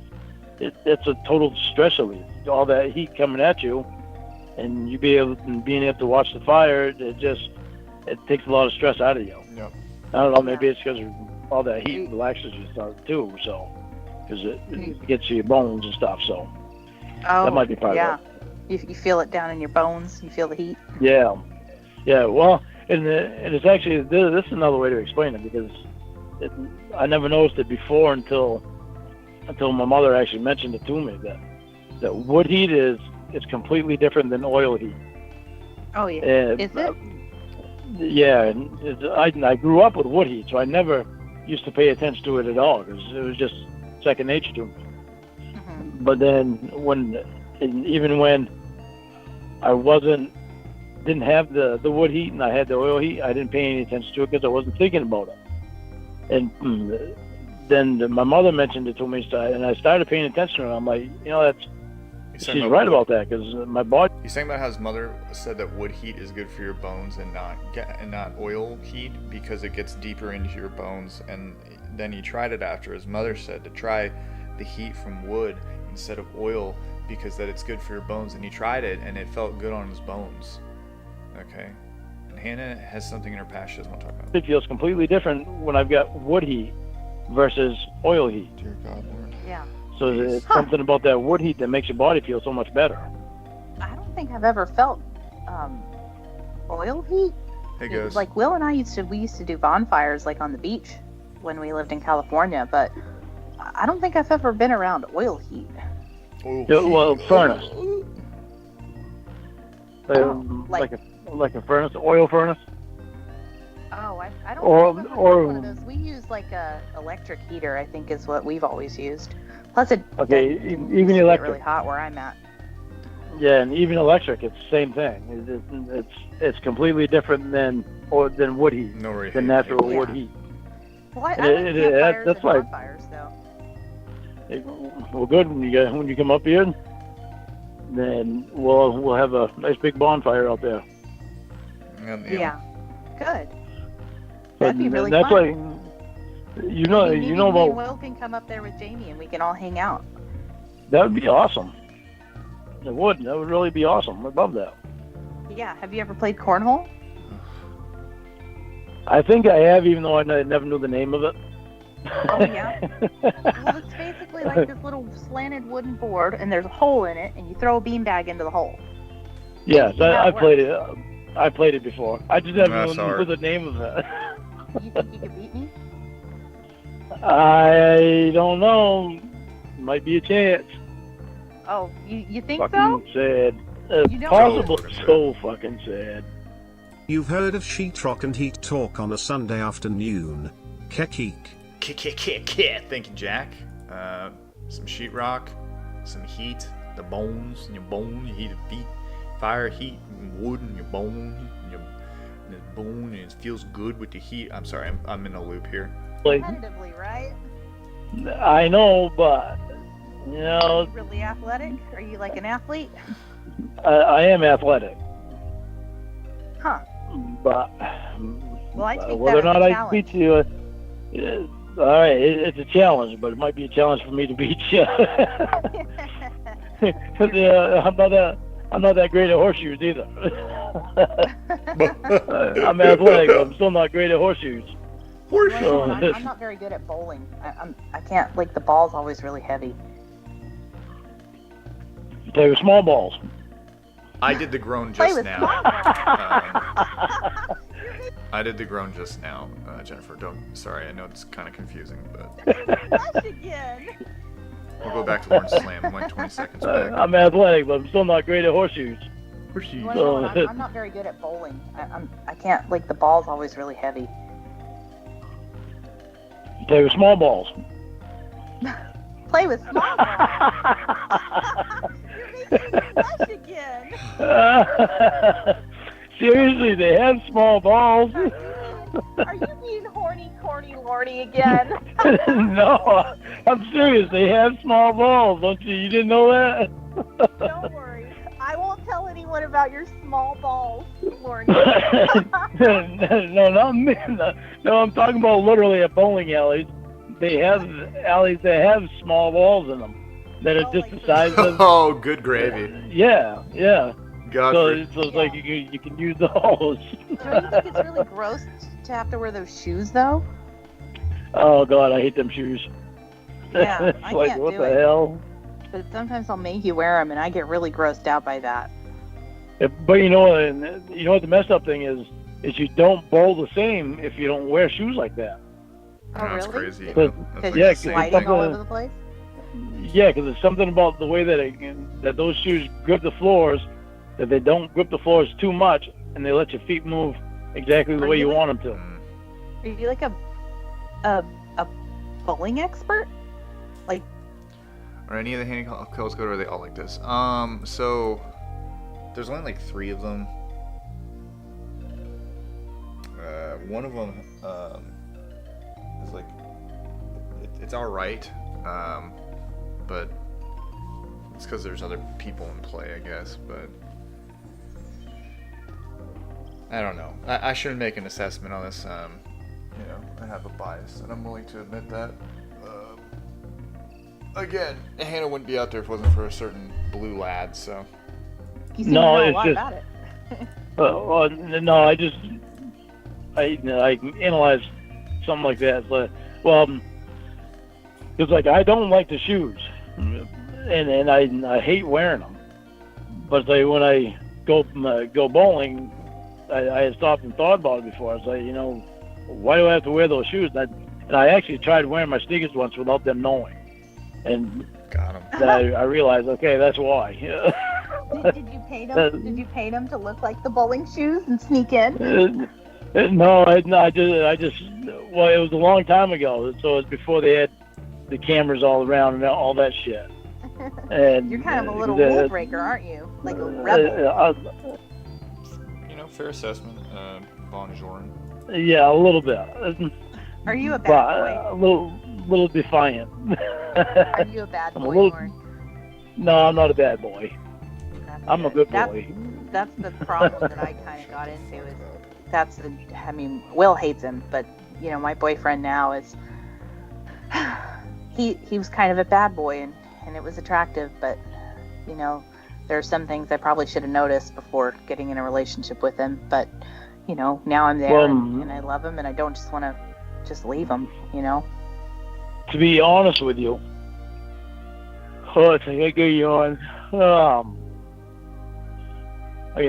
it's a total stress relief. All that heat coming at you, and being able to watch the fire, it takes a lot of stress out of you. Yep. I don't know, maybe it's because all that heat relaxes you too, so because it gets to your bones and stuff, so that might be part of it. You feel it down in your bones. You feel the heat. Yeah. Well, and it's actually this is another way to explain it because I never noticed it before until my mother actually mentioned it to me that wood heat is completely different than oil heat. Oh yeah. Is it? Yeah, and I grew up with wood heat, so I never used to pay attention to it at all because it was just second nature to me. Mm-hmm. But then even when I didn't have the wood heat and I had the oil heat, I didn't pay any attention to it because I wasn't thinking about it. And then my mother mentioned it to me, and I started paying attention to it. I'm like, she's right about that because my body. He's saying about how his mother said that wood heat is good for your bones and not oil heat because it gets deeper into your bones. And then he tried it after his mother said to try the heat from wood instead of oil because that it's good for your bones. And he tried it and it felt good on his bones. Okay. And Hannah has something in her past she doesn't want to talk about. It feels completely different when I've got wood heat versus oil heat. Dear God, Lord. Yeah. So it's something about that wood heat that makes your body feel so much better. I don't think I've ever felt oil heat. Hey guys. Like Will and I used to do bonfires like on the beach when we lived in California, but I don't think I've ever been around oil heat. Well, furnace. Like a furnace, oil furnace. Oh, I don't Or- think I've ever or- had one of those. We use like a electric heater, I think is what we've always used. Plus it Even used to get electric. really hot where I'm at. Yeah, and even electric, it's the same thing. It's completely different than wood heat, No worry. than natural Yeah. wood heat. Well, I like that's campfires and why- bonfires though. Well, good when you come up here, then we'll have a nice big bonfire out there. Yeah. Good. But That'd be really that's fun. why Maybe you me know and about Will can come up there with Jamie and we can all hang out. that would be awesome. That would really be awesome. I'd love that. Yeah. Have you ever played cornhole? I think I have, even though I never knew the name of it. Oh yeah. Well, it's basically like this little slanted wooden board, and there's a hole in it, and you throw a beanbag into the hole. Yes, I That played it. I played it before. I just never That's knew hard. the name of it. You think you could beat me? I don't know. Might be a chance. Oh, you think Fucking so? sad. You know- Possible. So fucking sad. So fucking sad. You've heard of sheetrock and heat talk on a Sunday afternoon. Kekik. Thank you, Jack. Some sheetrock, some heat, the bones in your bone, you heat of feet, fire, heat, and wood in your bone, and the bone, and it feels good with the heat. I'm sorry, I'm in a loop here. Competitively, right? I know, but you Are know, you really athletic? Are you like an athlete? I am athletic, Huh. but Well, I take whether or that not as a I challenge. beat you, all right, it's a challenge, but it might be a challenge for me to beat you. I'm not that great at horseshoes either. I'm athletic, but I'm still not great at horseshoes. Well, I'm not very good at bowling. I can't, like, the ball's always really heavy. Play with small balls. I did the groan Play just with now. small balls. I did the groan just now, Jennifer. Sorry, I know it's kind of confusing, but Flush again. we'll go back to Orange Slam. Went 20 seconds back. I'm athletic, but I'm still not great at horseshoes. You wanna know what? I'm not very good at bowling. I can't, like, the ball's always really heavy. Play with small balls. Play with small balls. You're making me flush again. Seriously, they have small balls. Are you being horny, corny, lordy again? No, I'm serious. They have small balls, don't you? You didn't know that? Don't worry. I won't tell anyone about your small balls, Lordy. No, not me. No, I'm talking about literally at bowling alleys. They have alleys that have small balls in them that are just the size of. Oh, good gravy. Yeah. Godfrey. So it's like you can use those. Don't you think it's really gross to have to wear those shoes, though? Oh God, I hate them shoes. Yeah, It's I like, can't what do the it. hell? But sometimes I'll make you wear them, and I get really grossed out by that. But you know what the messed up thing is you don't bowl the same if you don't wear shoes like that. Oh, That's really? crazy. Because- That's Because like yeah, you're the same like sliding thing. all over the place? Yeah, because there's something about the way that those shoes grip the floors, that they don't grip the floors too much, and they let your feet move exactly the Are way you you like- want them to. Are you like a bowling expert? Like, Are any of the handicap code, or are they all like this? So there's only like 3 of them. One of them is like it's all right, but it's because there's other people in play, I guess. But I don't know. I shouldn't make an assessment on this. You know, I have a bias, and I'm willing to admit that. Again, Hannah wouldn't be out there if it wasn't for a certain blue lad, so. you seem No, to know a it's lot just- about it. No, I analyze something like that. But, well, it's like I don't like the shoes, and I hate wearing them. But it's like when I go bowling, I had stopped and thought about it before. I was like, you know, why do I have to wear those shoes? And I actually tried wearing my sneakers once without them knowing, and Got him. then I realized, okay, that's why. Did you paint them? Did you paint them to look like the bowling shoes and sneak in? No, I just. Well, it was a long time ago, so it was before they had the cameras all around and all that shit. And You're kind of a little rule breaker, aren't you? Like a rebel. You know, fair assessment. Bonjour. Yeah, a little bit. Are you a But bad a little defiant. boy? Are you a bad I'm a boy, little- Lauren? No, I'm not a bad boy. That's I'm a good That's- boy. That's the problem that I kind of got into. I mean, Will hates him, but you know, my boyfriend now is. He was kind of a bad boy, and it was attractive, but you know, there are some things I probably should have noticed before getting in a relationship with him. But you know, now I'm there Well, and I love him, and I don't just want to just leave him. You know. To be honest with you,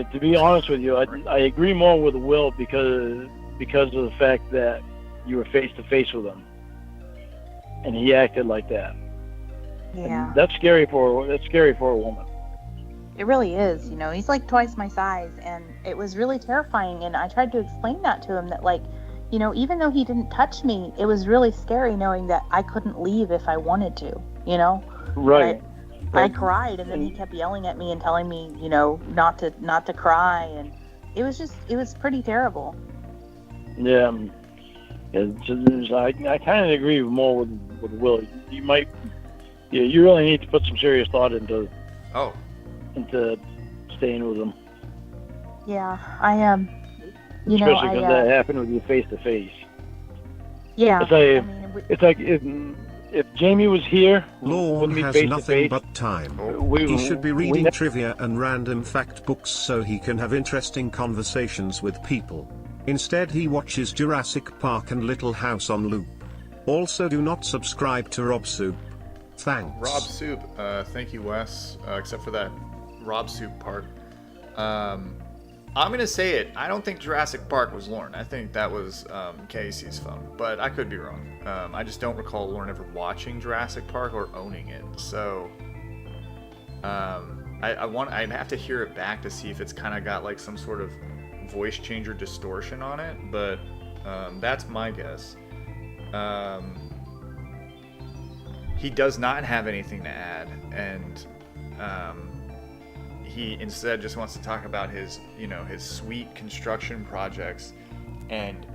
to be honest with you, I agree more with Will because of the fact that you were face to face with him, and he acted like that. Yeah. And that's scary for a woman. It really is. You know, he's like twice my size, and it was really terrifying. And I tried to explain that to him that, like, you know, even though he didn't touch me, it was really scary knowing that I couldn't leave if I wanted to, you know? Right. I cried, and then he kept yelling at me and telling me, you know, not to cry, and it was pretty terrible. Yeah. I kind of agree more with Will. You might, you really need to put some serious thought into staying with him. Yeah, I am. You know, especially because that happened with you face to face. Yeah. It's like if Jamie was here, Lorne with me has face to nothing face, but time. we- He should be we reading ne- trivia and random fact books so he can have interesting conversations with people. Instead he watches Jurassic Park and Little House on loop. Also do not subscribe to Rob Soup. Thanks. Rob Soup, thank you, Wes. Except for that Rob Soup part. I'm gonna say it. I don't think Jurassic Park was Lorne. I think that was Casey's phone, but I could be wrong. I just don't recall Lorne ever watching Jurassic Park or owning it. So I'd have to hear it back to see if it's kind of got like some sort of voice changer distortion on it. But that's my guess. He does not have anything to add, and he instead just wants to talk about his sweet construction projects and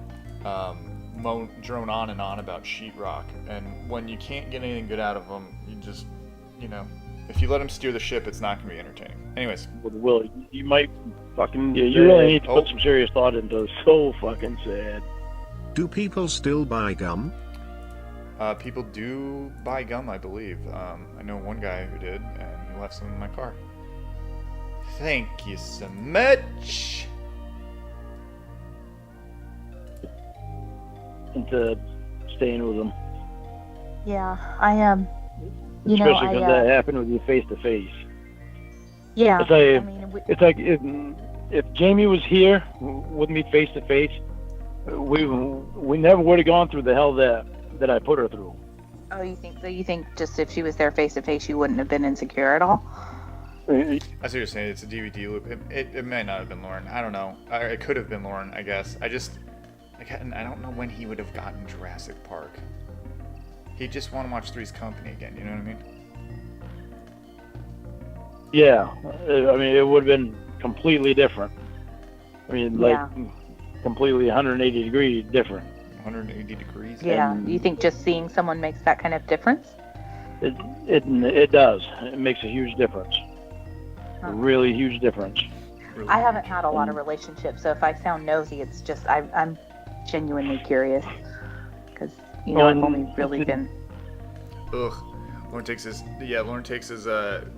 drone on and on about sheetrock. And when you can't get anything good out of him, you just, if you let him steer the ship, it's not going to be entertaining. Anyways. With Will, you might fucking, you really need to put some serious thought into it. So fucking sad. Do people still buy gum? People do buy gum, I believe. I know one guy who did, and he left some in my car. Thank you so much. Into staying with him. Yeah, I am. Especially because that happened with you face to face. Yeah. It's like if Jamie was here with me face to face, we never would have gone through the hell that I put her through. Oh, you think so? You think just if she was there face to face, you wouldn't have been insecure at all? I see what you're saying. It's a DVD loop. It may not have been Lauren. I don't know. It could have been Lauren, I guess. I don't know when he would have gotten Jurassic Park. He'd just want to watch Three's Company again. You know what I mean? Yeah. I mean, it would have been completely different. I mean, completely 180 degrees different. 180 degrees? Yeah. You think just seeing someone makes that kind of difference? It does. It makes a huge difference. A really huge difference. I haven't had a lot of relationships, so if I sound nosy, it's just I'm genuinely curious because I've only really been. Ugh. Lauren takes his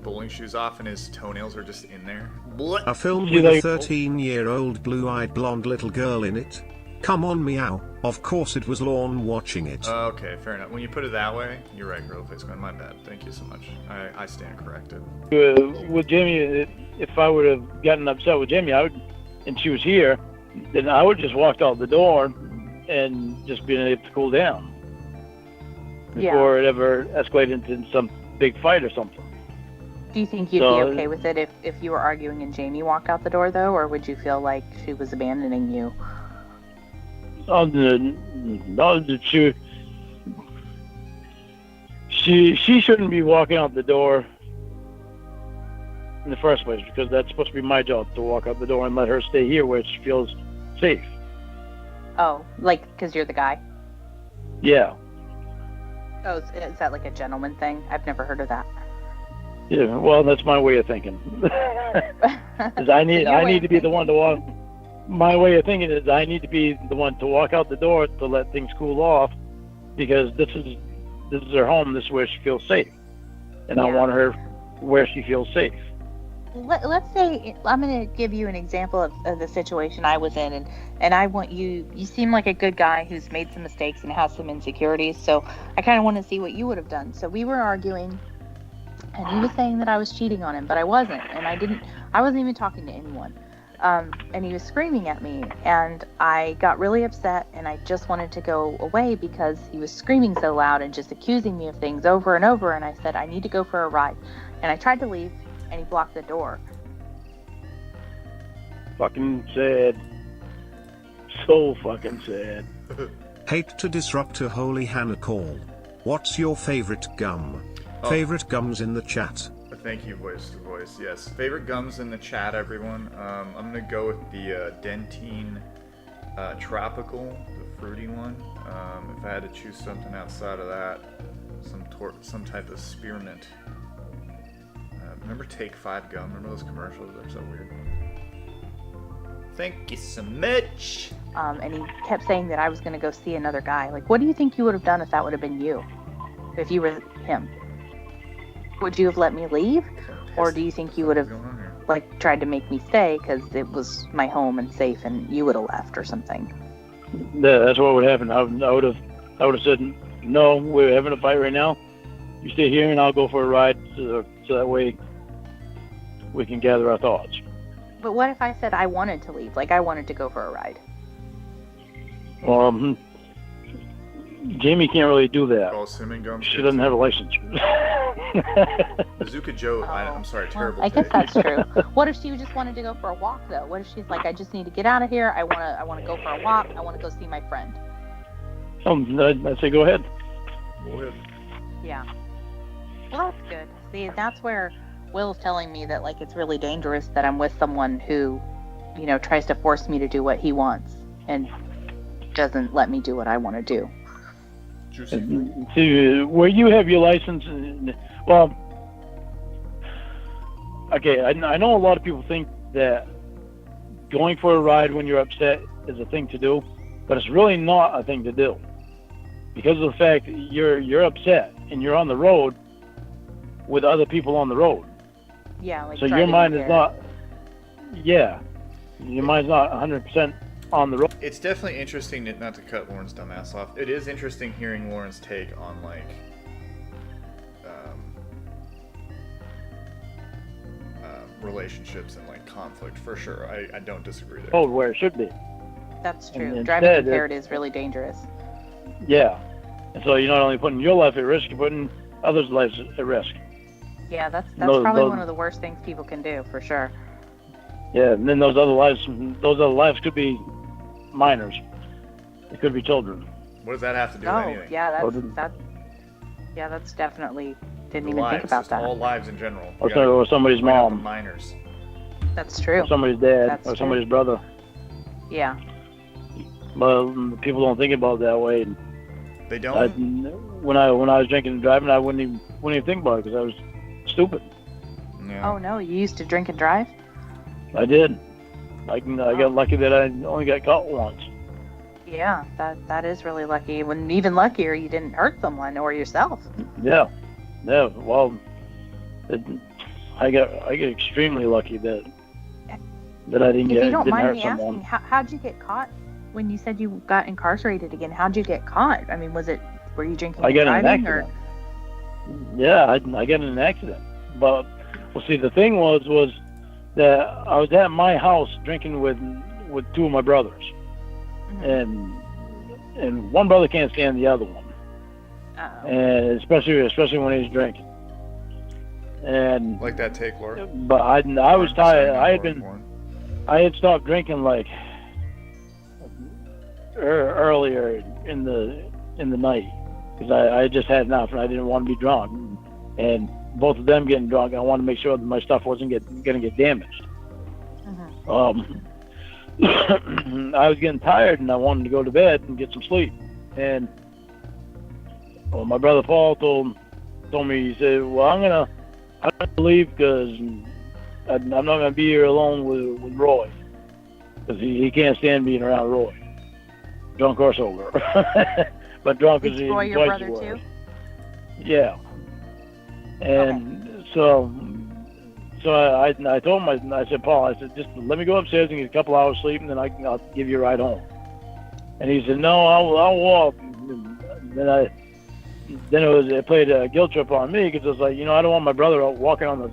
bowling shoes off and his toenails are just in there. Blech. A film with a 13-year-old blue-eyed blonde little girl in it. Come on, meow. Of course it was Lorne watching it. Okay, fair enough. When you put it that way, you're right, Girlface Man. My bad. Thank you so much. I stand corrected. With Jamie, if I would have gotten upset with Jamie, and she was here, then I would just walked out the door and just been able to cool down before it ever escalated into some big fight or something. Do you think you'd be okay with it if you were arguing and Jamie walked out the door, though, or would you feel like she was abandoning you? She shouldn't be walking out the door in the first place, because that's supposed to be my job to walk out the door and let her stay here where she feels safe. Oh, like because you're the guy? Yeah. Oh, is that like a gentleman thing? I've never heard of that. Yeah, well, that's my way of thinking. 'Cause I need to be the one to walk. My way of thinking is I need to be the one to walk out the door to let things cool off, because this is her home. This is where she feels safe, and I want her where she feels safe. Let's say I'm going to give you an example of the situation I was in, and I want you seem like a good guy who's made some mistakes and has some insecurities, so I kind of want to see what you would have done. So we were arguing, and he was saying that I was cheating on him, but I wasn't, and I wasn't even talking to anyone. And he was screaming at me, and I got really upset, and I just wanted to go away because he was screaming so loud and just accusing me of things over and over, and I said, I need to go for a ride. And I tried to leave, and he blocked the door. fucking sad. So fucking sad. Hate to disrupt a holy Hannah call. What's your favorite gum? Oh. Favorite gums in the chat. Thank you, voice to voice. Yes, favorite gums in the chat, everyone. I'm gonna go with the Dentine Tropical, the fruity one. If I had to choose something outside of that, some type of spearmint. Remember Take 5 gum? Remember those commercials? They're so weird. Thank you so much. And he kept saying that I was going to go see another guy. Like, what do you think you would have done if that would have been you? If you were him? Would you have let me leave? Or do you think you would have, like, tried to make me stay because it was my home and safe and you would have left or something? Yeah, that's what would happen. I would have said, no, we're having a fight right now. You stay here and I'll go for a ride so that way we can gather our thoughts. But what if I said I wanted to leave? Like, I wanted to go for a ride. Jamie can't really do that. Oh, cinnamon gum. She doesn't have a license. Bazooka Joe, I'm sorry, terrible. Well, I guess that's true. What if she just wanted to go for a walk, though? What if she's like, I just need to get out of here. I want to go for a walk. I want to go see my friend. I'd say go ahead. Go ahead. Yeah. Well, that's good. See, that's where Will's telling me that, like, it's really dangerous that I'm with someone who, you know, tries to force me to do what he wants and doesn't let me do what I want to do. See, where you have your license, well, okay, I know a lot of people think that going for a ride when you're upset is a thing to do, but it's really not a thing to do because of the fact that you're upset and you're on the road with other people on the road. Yeah, like, so your mind is not, your mind's not 100% on the road. It's definitely interesting, not to cut Lauren's dumbass off. It is interesting hearing Lauren's take on, like, relationships and, like, conflict, for sure. I don't disagree there. Oh, where it should be. That's true. And Driving instead, impaired is really dangerous. Yeah. And so you're not only putting your life at risk, you're putting others' lives at risk. Yeah, that's probably one of the worst things people can do, for sure. Yeah, and then those other lives could be minors. It could be children. What does that have to do with anything? Yeah, that's definitely didn't even Lives, think about just that. all lives in general. Or somebody's Point out the mom. minors. That's true. Or somebody's dad. That's or true. somebody's brother. Yeah. But people don't think about it that way. They don't. When I was drinking and driving, I wouldn't even think about it because I was stupid. Yeah. Oh no, you used to drink and drive? I did. I got lucky that I only got caught once. Yeah, that is really lucky. When even luckier, you didn't hurt someone or yourself. Yeah. Well, I got extremely lucky that I didn't If you don't didn't mind hurt me someone. asking, how'd you get caught? When you said you got incarcerated again, how'd you get caught? I mean, were you drinking I and got in an driving, accident. Yeah, I got in an accident. But well, see, the thing was that I was at my house drinking with two of my brothers, Mm-hmm. and one brother can't stand the other one, and especially when he's drinking. And Like that take, Laura? but I was tired. I had stopped drinking like earlier in the night because I just had enough and I didn't want to be drunk. And both of them getting drunk, I wanted to make sure that my stuff wasn't going to get damaged. Mm-hmm. I was getting tired and I wanted to go to bed and get some sleep. And my brother Paul told me, he said, "Well, I'm gonna leave because I'm not gonna be here alone with Roy because he can't stand being around Roy, drunk or sober." But drunk is Roy your twice brother as worse. too? Yeah. And so I told him, I said, "Paul, I said, just let me go upstairs and get a couple hours sleep, and then I'll give you a ride home." And he said, "No, I'll walk." And then it played a guilt trip on me because it was like, I don't want my brother out walking on the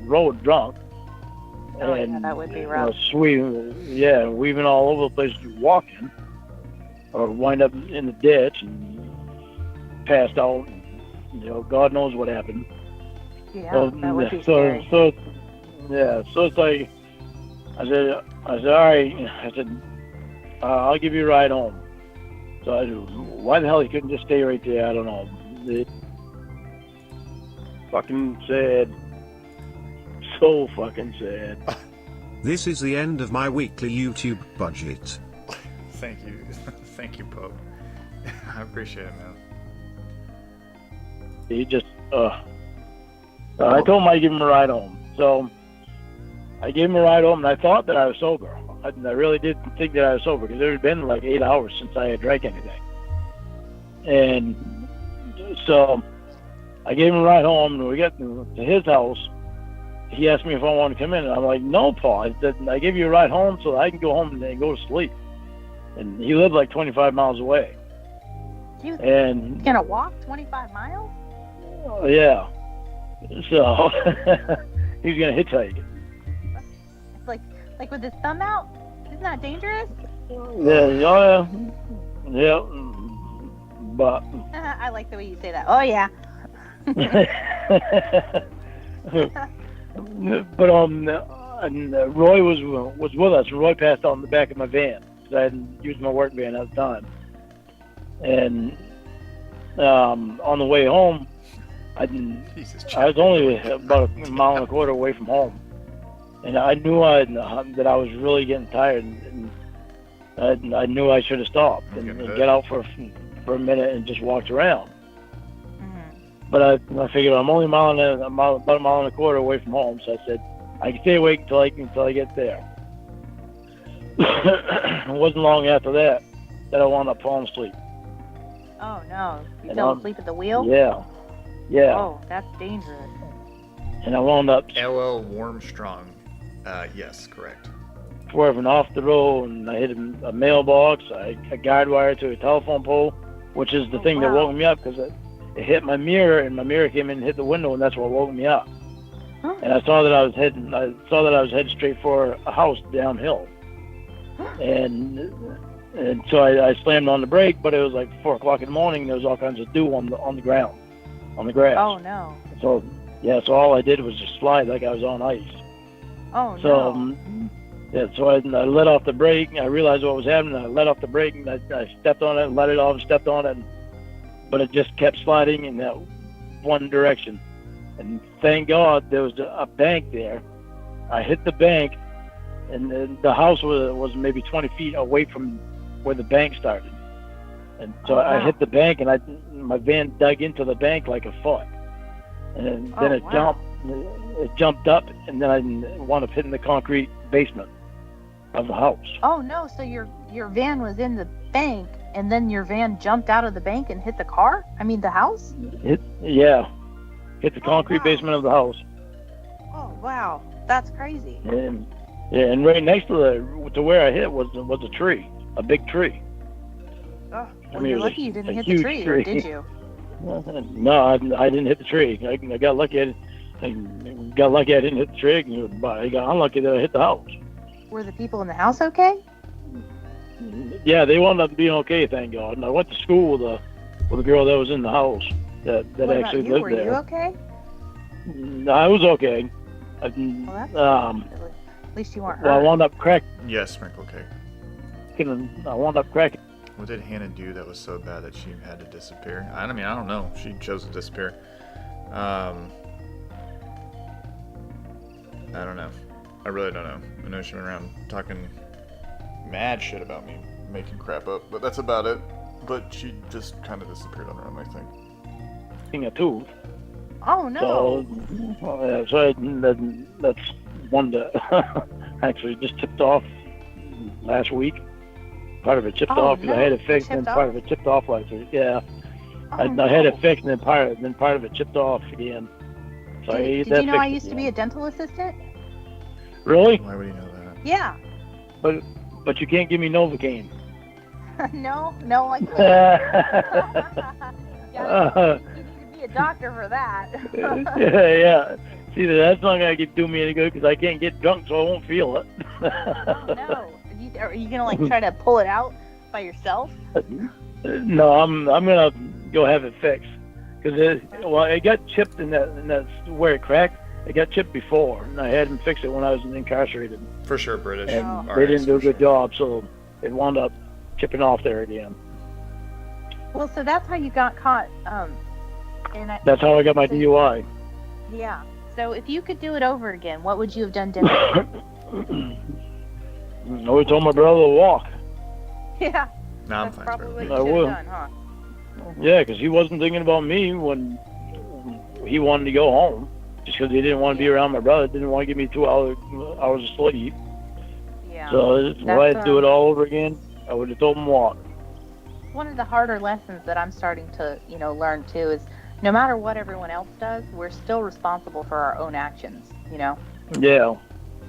road drunk. Oh, and yeah, that would be rough. Weaving all over the place walking, or wind up in the ditch and passed out. God knows what happened. Yeah, that would be scary. So it's like I said, all right. I said, I'll give you a ride home. So I said, why the hell he couldn't just stay right there? I don't know. They fucking sad. So fucking sad. This is the end of my weekly YouTube budget. Thank you. Thank you, Pope. I appreciate it, man. He just, I told him I'd give him a ride home. So I gave him a ride home, and I thought that I was sober. I really did think that I was sober, because it had been like 8 hours since I had drank anything. And so I gave him a ride home, and we got to his house. He asked me if I wanted to come in, and I'm like, no, Paul. I said, I gave you a ride home so that I can go home and go to sleep. And he lived like 25 miles away. You And gonna walk 25 miles? yeah, so he's gonna hitchhike. Like with his thumb out? Isn't that dangerous? Yeah, yeah. But I like the way you say that. Oh yeah. but and Roy was with us. Roy passed out in the back of my van because I hadn't used my work van at the time. And on the way home, I was only about a mile and a quarter away from home, and I knew that I was really getting tired, and I knew I should have stopped and get out for a minute and just walked around. But I figured I'm only about a mile and a quarter away from home, so I said I can stay awake until I get there. It wasn't long after that I wound up falling asleep. Oh no! You fell asleep at the wheel? Yeah. Oh, that's dangerous. And I wound up LL Warmstrong. Yes, correct. swerving off the road, and I hit a mailbox. I guide wire to a telephone pole, which is the thing that woke me up, because it hit my mirror, and my mirror came in and hit the window, and that's what woke me up. Huh? And I saw that I was heading straight for a house downhill. And so I slammed on the brake, but it was like 4 o'clock in the morning, and there was all kinds of dew on the ground, on the grass. Oh no. So all I did was just slide like I was on ice. Oh So no. so I let off the brake, and I realized what was happening. I let off the brake, and I stepped on it, and let it off, and stepped on it, but it just kept sliding in that one direction. And thank God there was a bank there. I hit the bank, and the house was maybe 20 feet away from where the bank started. And so I hit the bank, and my van dug into the bank like a foot. And then it jumped up, and then I wound up hitting the concrete basement of the house. Oh no! So your van was in the bank, and then your van jumped out of the bank and hit the car? I mean, the house? Hit the concrete basement of the house. Oh wow, that's crazy. And right next to where I hit was a tree, a big tree. Oh, I mean, you're it was lucky you didn't a hit the huge tree, tree. or did you? No, I didn't hit the tree. I got lucky. I got lucky I didn't hit the tree, but I got unlucky that I hit the house. Were the people in the house okay? Yeah, they wound up being okay, thank God. And I went to school with a girl that was in the house that What actually about you? lived Were there. you okay? I was okay. Well, that's at least you weren't hurt. Well, I wound up cracking. Yes, sprinkle cake. I wound up cracking. What did Hannah do that was so bad that she had to disappear? I don't know. She chose to disappear. I don't know. I really don't know. I know she went around talking mad shit about me, making crap up, but that's about it. But she just kind of disappeared on her own, I think. A tooth. Oh no! That's one that actually just tipped off last week. Part of it chipped off because I had it fixed, and part of it chipped off last week. Yeah, I had it fixed, and then part of it chipped off again. So Did you know I used to be a dental assistant? Really? Why would you know that? Yeah. But you can't give me Novocaine. no, I can't. You need to be a doctor for that. yeah. See, that's not gonna do me any good because I can't get drunk, so I won't feel it. Oh no! Are you gonna try to pull it out by yourself? No, I'm gonna go have it fixed because it got chipped and that's where it cracked, It got chipped before, and I had him fix it when I was incarcerated. For sure, British. And RX they didn't do a for good sure. job, so it wound up chipping off there again. Well, so that's how you got caught. That's how I got my so- DUI. Yeah. So if you could do it over again, what would you have done differently? I always told my brother to walk. Yeah. No, I'm That's fine. probably what Bro. you I should will. have done, huh? Yeah, because he wasn't thinking about me when he wanted to go home. Just because he didn't want to be around my brother, didn't want to give me 2 hours of sleep. Yeah. So if I had to do it all over again, I would have told him walk. One of the harder lessons that I'm starting to, learn too is no matter what everyone else does, we're still responsible for our own actions, Yeah,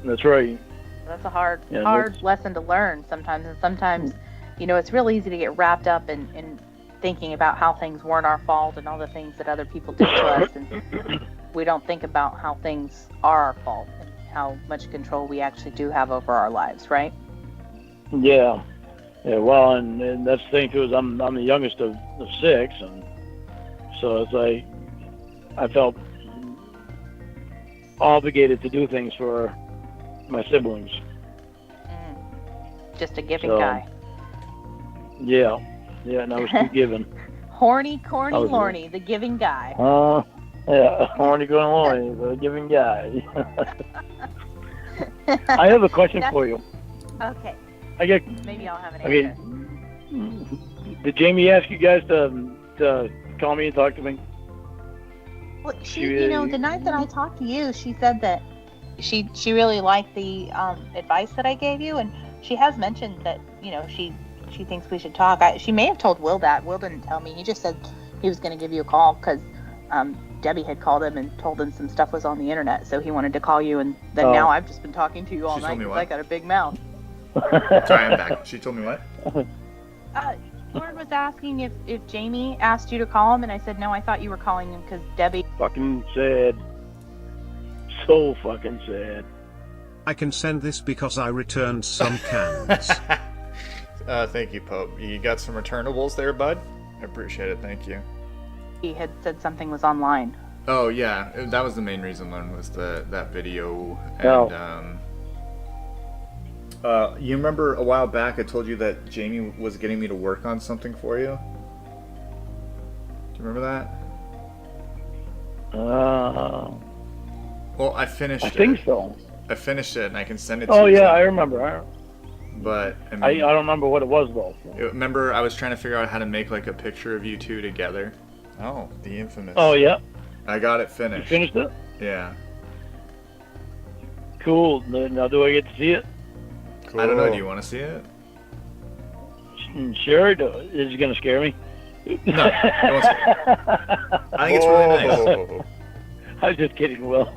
that's right. That's a hard Yeah, lesson to learn sometimes. And sometimes, it's real easy to get wrapped up in thinking about how things weren't our fault and all the things that other people did to us. And we don't think about how things are our fault and how much control we actually do have over our lives, right? Yeah. Yeah, well, and that's the thing too, is I'm the youngest of 6, and so it's like I felt obligated to do things for my siblings. Just a giving So, guy. Yeah, and I was too given. Horny, corny, I was- lorny, the giving guy. Yeah, horny going on, the giving guy. I have a question for you. Okay, I get. maybe I'll have an I answer. mean, did Jamie ask you guys to call me and talk to me? Well, the night that I talked to you, she said that she really liked the advice that I gave you, and she has mentioned that she thinks we should talk. She may have told Will that. Will didn't tell me. He just said he was going to give you a call because Debbie had called him and told him some stuff was on the internet, so he wanted to call you. And then now I've just been talking to you all She night told me because what? I got a big mouth. Sorry, I'm back. She told me what? Lauren was asking if Jamie asked you to call him, and I said no. I thought you were calling him because Debbie. Fucking sad. So fucking sad. I can send this because I returned some cans. Thank you, Pope. You got some returnables there, bud? I appreciate it. Thank you. He had said something was online. Oh yeah, that was the main reason. Lauren, was that video. And you remember a while back I told you that Jamie was getting me to work on something for you. Do you remember that? Well, I finished I it. think so. I finished it, and I can send it to Oh you. yeah, I remember. But I don't remember what it was though. Remember, I was trying to figure out how to make like a picture of you two together. Oh, the infamous. Oh yeah, I got it you finished. finished it. Yeah. Cool. Now do I get to see it? Cool. I don't know. Do you want to see it? Sure. Is it gonna scare me? No. It won't scare- I think it's really nice. I was just kidding, Will.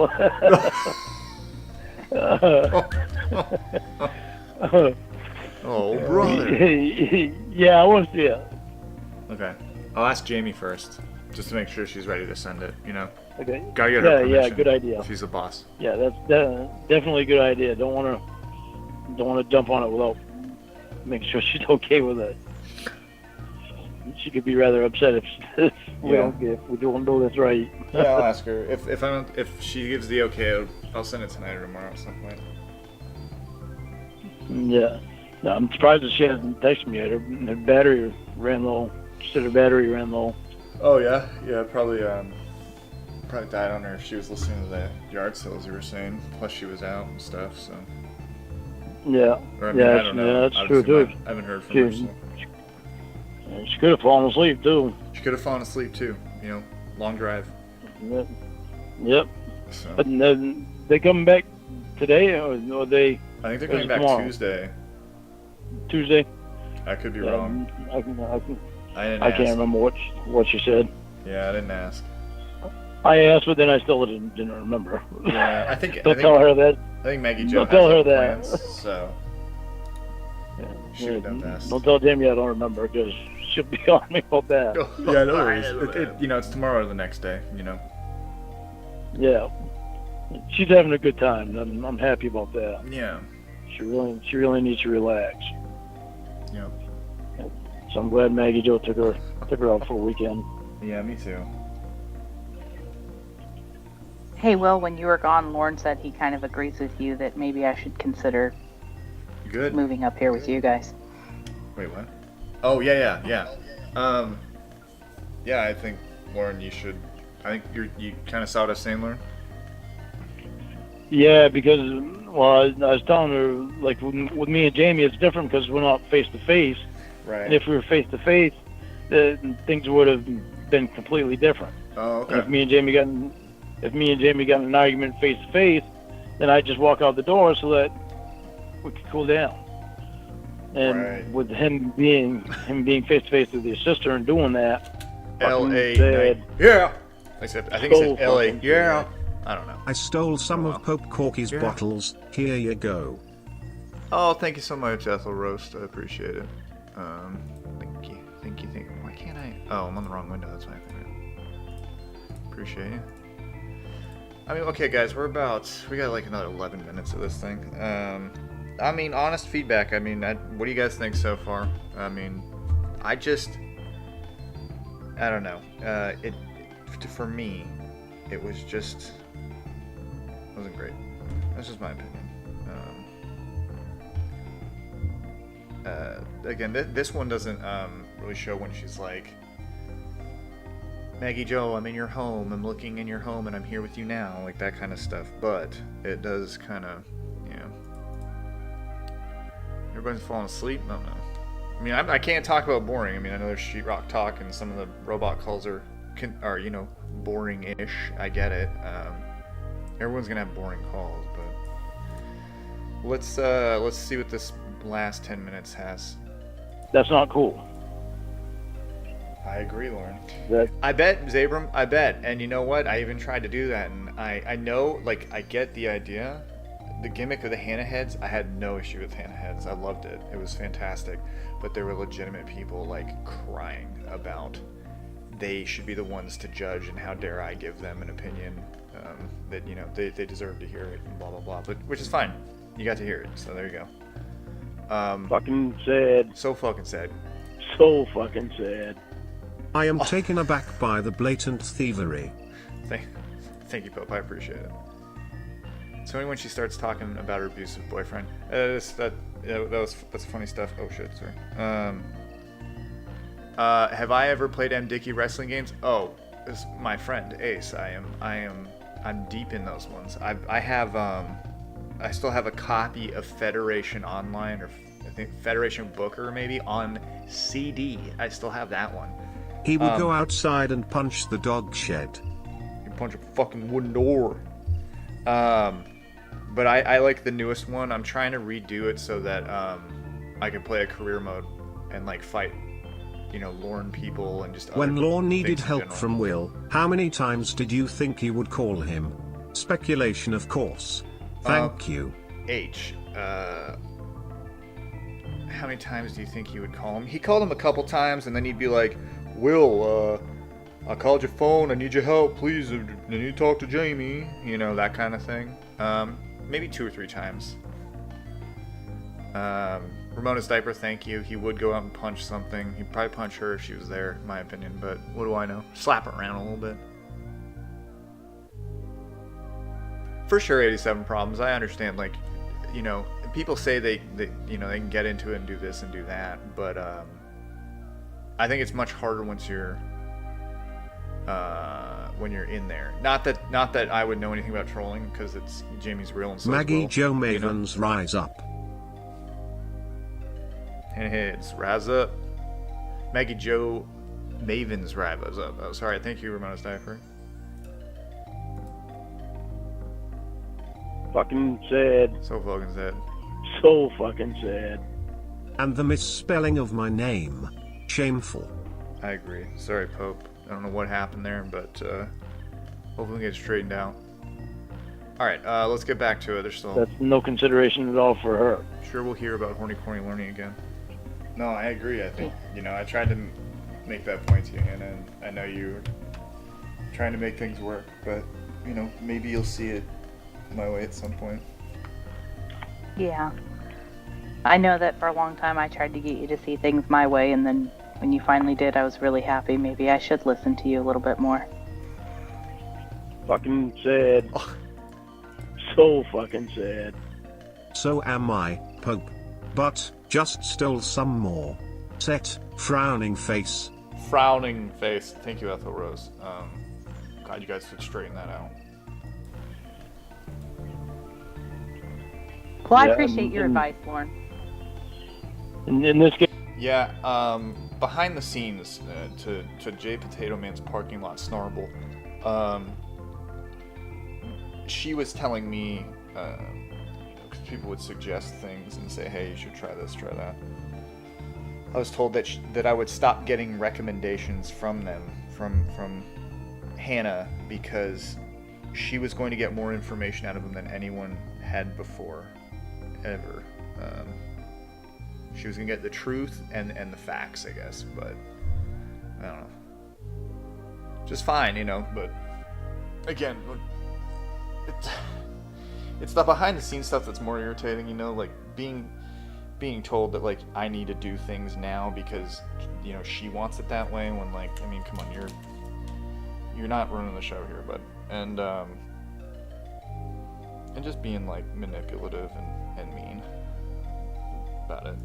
Oh, brother. Yeah, I want to see it. Okay. I'll ask Jamie first, just to make sure she's ready to send it. Okay. Gotta get her permission. Yeah, good idea. She's the boss. Yeah, that's definitely a good idea. Don't want to jump on it without making sure she's okay with it. She could be rather upset if we don't do this right. Yeah, I'll ask her. If she gives the okay, I'll send it tonight or tomorrow at some point. Yeah. No, I'm surprised that she hasn't texted me yet. Her battery ran low. She said her battery ran low. Oh yeah, probably died on her if she was listening to the yard sales you were saying. Plus she was out and stuff. So. Yeah. Or, I mean, I don't know. That's true too. I haven't heard from her. So. She could have fallen asleep too. She could have fallen asleep too. Long drive. Yep. So. But they coming back today, or they? I think they're coming back tomorrow? Tuesday. Tuesday. I could be wrong. I I can't remember what she said. Yeah, I didn't ask. I asked, but then I still didn't remember. Yeah, I think. Don't tell her that. I think Maggie Jo Don't tell her has that. plans, so. Should have asked. Don't tell Jamie I don't remember, because she'll be on me about that. Yeah, no worries. It's tomorrow or the next day. Yeah. She's having a good time. I'm happy about that. Yeah. She really needs to relax. Yeah. So I'm glad Maggie Jo took her out for a weekend. Yeah, me too. Hey, Will, when you were gone, Lauren said he kind of agrees with you that maybe I should consider Good. moving up here with you guys. Wait, what? Oh, yeah. Yeah, I think, Lauren, you should. I think you kind of saw what I was saying, Lauren? Yeah, because, well, I was telling her, like, with me and Jamie, it's different because we're not face to face. Right. And if we were face to face, things would have been completely different. Oh, And okay. if me and Jamie got in an argument face to face, then I'd just walk out the door so that we could cool down. And Right. with him being face to face with his sister and doing that, L.A. said, night. Yeah. I think it said L.A. fucking Yeah. said. I don't know. I stole some Oh, well. of Pope Corky's Yeah. bottles. Here you go. Oh, thank you so much, Ethel Roast. I appreciate it. Thank you. Why can't I? Oh, I'm on the wrong window. That's why I think. Appreciate you. I mean, okay, guys, we got like another 11 minutes of this thing. I mean, honest feedback. I mean, what do you guys think so far? I mean, I don't know. For me, it wasn't great. That's just my opinion. Again, this one doesn't really show when she's like, Maggie Joe, I'm in your home, I'm looking in your home, and I'm here with you now, like that kind of stuff. But it does kind of, everybody's falling asleep. I don't know. I mean, I can't talk about boring. I mean, I know there's sheetrock talk, and some of the robot calls are boring-ish. I get it. Everyone's gonna have boring calls, but let's see what this last 10 minutes has. that's not cool. I agree, Lauren. That I bet, Zabram, and you know what? I even tried to do that, and I know, like, I get the idea. The gimmick of the Hannah heads, I had no issue with Hannah heads. I loved it. It was fantastic. But there were legitimate people, like, crying about they should be the ones to judge, and how dare I give them an opinion that, they deserve to hear it, and blah, blah, blah. But, which is fine. You got to hear it, so there you go. fucking sad. So fucking sad. So fucking sad. I am taken aback by the blatant thievery. Thank you, Pope. I appreciate it. It's only when she starts talking about her abusive boyfriend. That's funny stuff. Oh shit, sorry. Have I ever played M. Dickey wrestling games? Oh, this is my friend Ace. I'm deep in those ones. I still have a copy of Federation Online, or I think Federation Booker maybe, on CD. I still have that one. He would go outside and punch the dog shed. You punch a fucking wooden door. But I like the newest one. I'm trying to redo it so that I can play a career mode and like fight, Lorne people and just. When Lorne needed things in help general. from Will, how many times did you think you would call him? Speculation, of course. Thank you. H. How many times do you think he would call him? He called him a couple times, and then he'd be like, Will, I called your phone, I need your help, please, I need to talk to Jamie, that kind of thing. Maybe 2 or 3 times. Ramona's diaper, thank you. He would go out and punch something. He'd probably punch her if she was there, in my opinion, but what do I know? Slap her around a little bit. For sure, 87 problems. I understand, like, people say they can get into it and do this and do that, but I think it's much harder once you're when you're in there. Not that I would know anything about trolling, because it's Jamie's real and so Maggie Will, Joe Mavens, rise up. Hey, it's rise up. Maggie Joe Mavens rise up. Oh, sorry. Thank you, Ramona's diaper. Fucking sad. So fucking sad. So fucking sad. And the misspelling of my name. Shameful. I agree. Sorry, Pope. I don't know what happened there, but hopefully we get it straightened out. Alright, let's get back to it. There's still... That's no consideration at all for her. Sure, we'll hear about horny corny learning again. No, I agree. I think, I tried to make that point to you, Hannah, and I know you're trying to make things work, but, maybe you'll see it my way at some point. Yeah. I know that for a long time I tried to get you to see things my way, and then when you finally did, I was really happy. Maybe I should listen to you a little bit more. fucking sad. So fucking sad. So am I, Pope. But, just still some more. Set, frowning face. Frowning face. Thank you, Ethel Rose. Glad you guys could straighten that out. Well, I Yeah, appreciate your and- advice, Lauren. In this case, Yeah, behind the scenes, to Jay Potato Man's parking lot snarble, she was telling me, because people would suggest things and say, hey, you should try this, try that. I was told that that I would stop getting recommendations from them, from Hannah, because she was going to get more information out of them than anyone had before, ever. She was gonna get the truth and the facts, I guess, but I don't know. Just fine, you know. But again, it's the behind the scenes stuff that's more irritating, you know, like being told that like I need to do things now because you know she wants it that way. When like, I mean, come on, you're not running the show here, but and just being like manipulative and mean about it.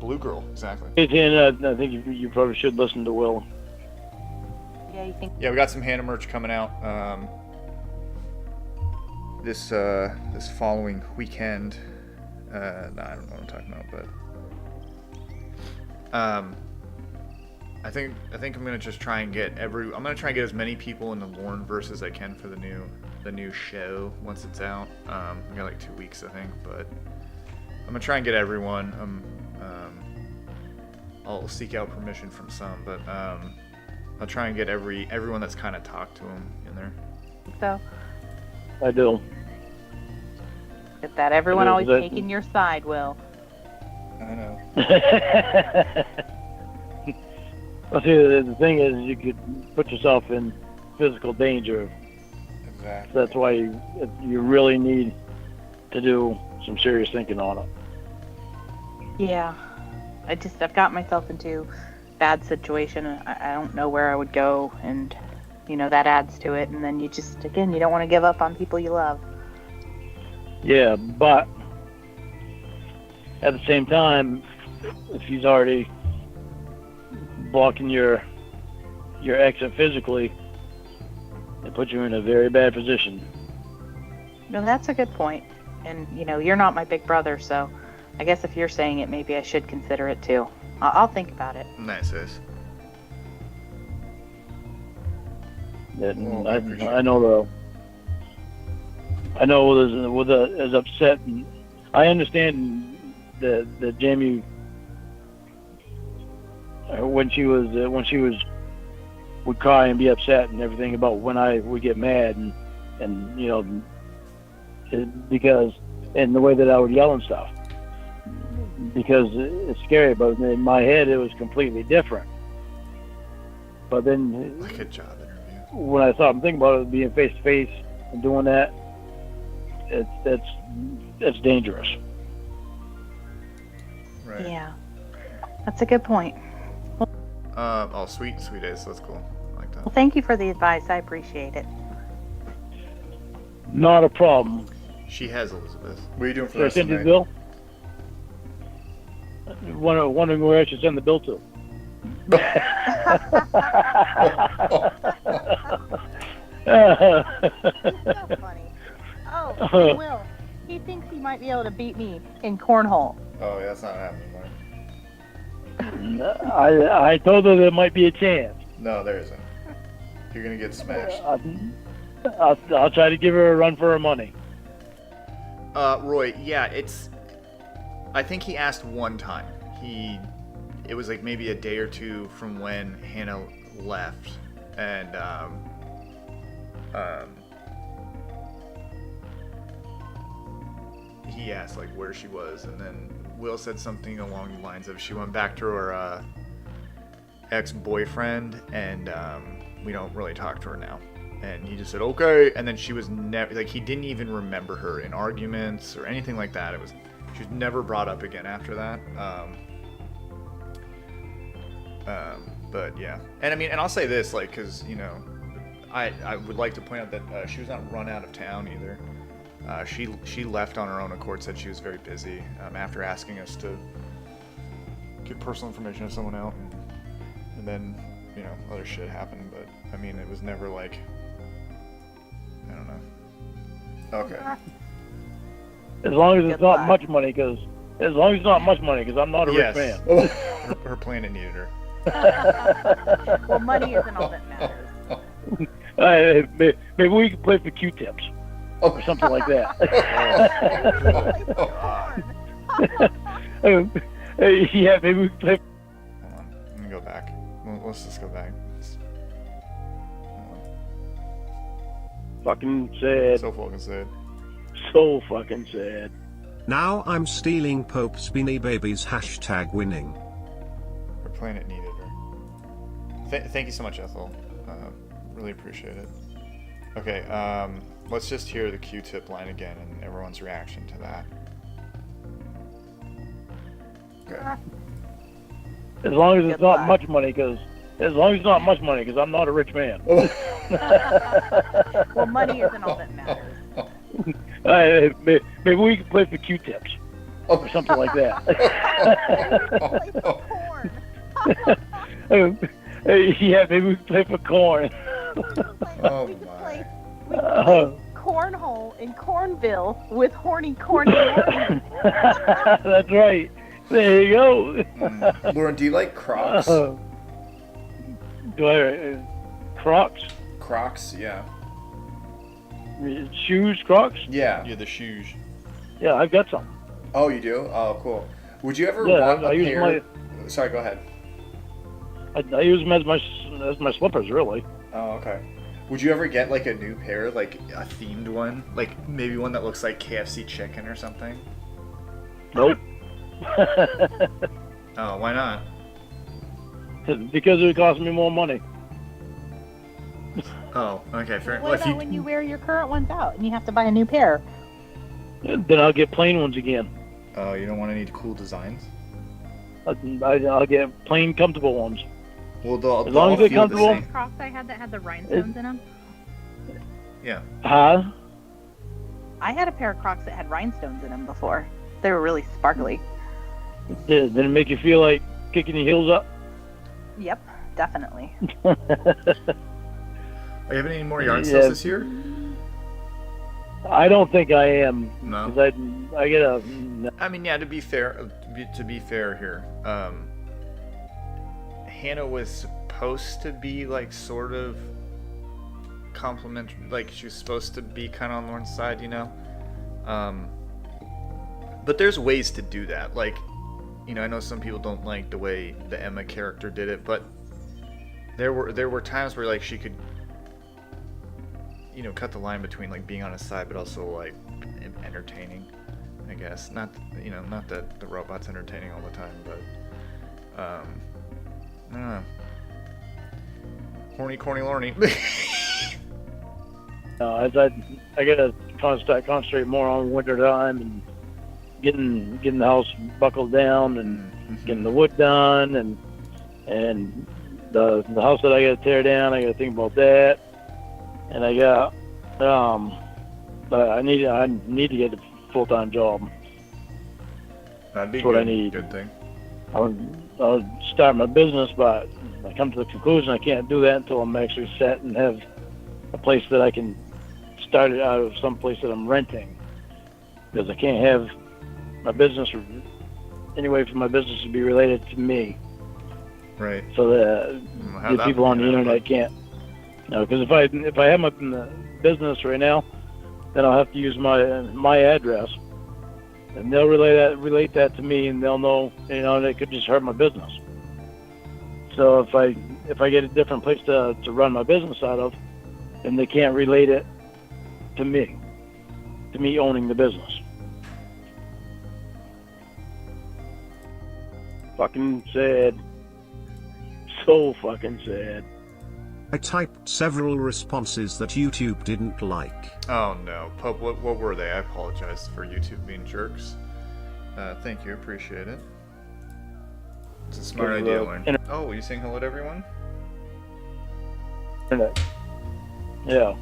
Blue girl, exactly. and I think you probably should listen to Will. Yeah, you think? Yeah, we got some Hannah merch coming out this following weekend. No, I don't know what I'm talking about, but I think I'm gonna just try and get I'm gonna try and get as many people in the Laurenverse as I can for the new show once it's out. We got like 2 weeks, I think, but I'm gonna try and get everyone. I'll seek out permission from some, but I'll try and get everyone that's kind of talked to him in there. So, I do. get that. Everyone Yeah, always that- taking your side, Will. I know. Well, see, the thing is, you could put yourself in physical danger. Exactly. That's why you really need to do some serious thinking on it. Yeah. I've got myself into a bad situation. I don't know where I would go, and you know that adds to it. And then you don't want to give up on people you love. Yeah, but at the same time, if he's already blocking your exit physically, it puts you in a very bad position. No, that's a good point. And you know, you're not my big brother, so I guess if you're saying it, maybe I should consider it too. I'll think about it. Nice, sis. And Well, I appreciate I know with as upset, and I understand that Jamie when she would cry and be upset and everything about when I would get mad and you know because and the way that I would yell and stuff. Because it's scary, but in my head it was completely different. But then, Like a job interview. when I thought and think about it, being face to face and doing that, that's dangerous. Right. Yeah. That's a good point. Oh, sweet days. That's cool. I like that. Well, thank you for the advice. I appreciate it. Not a problem. She has Elizabeth. What are you doing for Should the I rest of send the you the night? bill? Wondering where I should send the bill to. That's funny. Oh, and Will. He thinks he might be able to beat me in cornhole. Oh, yeah, that's not happening, Mike. I told her there might be a chance. No, there isn't. You're gonna get smashed. I'll try to give her a run for her money. Roy, yeah, I think he asked one time. It was like maybe a day or two from when Hannah left, and he asked like where she was, and then Will said something along the lines of she went back to her ex-boyfriend, and we don't really talk to her now. And he just said okay, and then she was never like he didn't even remember her in arguments or anything like that. She was never brought up again after that. But yeah, and I mean, and I'll say this, like, because you know, I would like to point out that she was not run out of town either. She left on her own accord, said she was very busy after asking us to get personal information of someone out, and then, you know, other shit happened. But I mean, it was never like, I don't know. Okay. As long as it's not much money, because I'm not a rich man. her planet needed her. Well, money isn't all that matters. Maybe we can play for Q-tips or something like that. Yeah, maybe we can play. Hold on, let me go back. Let's just go back. Hold Fucking sad. on. So fucking sad. So fucking sad. Now I'm stealing Pope's Beanie Babies #winning. Her planet needed her. Thank you so much, Ethel. Really appreciate it. Okay, let's just hear the Q-tip line again and everyone's reaction to that. Okay. As long as it's not much money, because I'm not a rich man. Well, money isn't all that matters. Maybe we can play for Q-tips or something like that. Yeah, maybe we can play for corn. Oh We could my. play cornhole in Cornville with horny corny Lauren. That's right. There you go. Lauren, do you like Crocs? Do I Crocs? Crocs, yeah. Shoes, Crocs? Yeah. Yeah, the shoes. Yeah, I've got some. Oh, you do? Oh, cool. Would you ever Yeah, want I a use pair? Sorry, go ahead. I use them as my slippers, really. Oh, okay. Would you ever get like a new pair, like a themed one? Like maybe one that looks like KFC chicken or something? Nope. Oh, why not? Because it would cost me more money. Oh, okay, fair. What about when you wear your current ones out and you have to buy a new pair? Then I'll get plain ones again. Oh, you don't want any cool designs? I'll get plain, comfortable ones. Well, they'll As long as all they're feel the comfortable. same. Crocs I had that had the rhinestones in them. Yeah. Huh? I had a pair of Crocs that had rhinestones in them before. They were really sparkly. Did it make you feel like kicking your heels up? Yep, definitely. Are you having any more yard sales this year? I don't think I am. No. 'Cause I get a. I mean, yeah. To be fair here, Hannah was supposed to be like sort of complimentary, like she was supposed to be kind of on Lauren's side, you know. But there's ways to do that. Like, you know, I know some people don't like the way the Emma character did it, but there were times where like she could, you know, cut the line between like being on his side, but also like entertaining. I guess not that the robot's entertaining all the time, but I don't know. Horny, corny, Lorny. As I gotta concentrate more on winter time and getting the house buckled down and getting the wood done and the house that I gotta tear down. I gotta think about that, and I got I need to get a full-time job. That'd be That's what I good. need. Good thing. I'll start my business, but I come to the conclusion I can't do that until I'm actually set and have a place that I can start it out of some place that I'm renting, because I can't have my business, any way for my business to be related to me, Right. so that How'd the that people on the work out? internet can't. No, because if I have my business right now, then I'll have to use my address, and they'll relate that to me, and they'll know, you know, they could just hurt my business. So if I get a different place to run my business out of, then they can't relate it to me owning the business. Fucking sad. So fucking sad. I typed several responses that YouTube didn't like. Oh no, Pope. What were they? I apologize for YouTube being jerks. Thank you, appreciate it. It's a smart idea, Lauren. Oh, you saying hello to everyone? Internet. Yeah.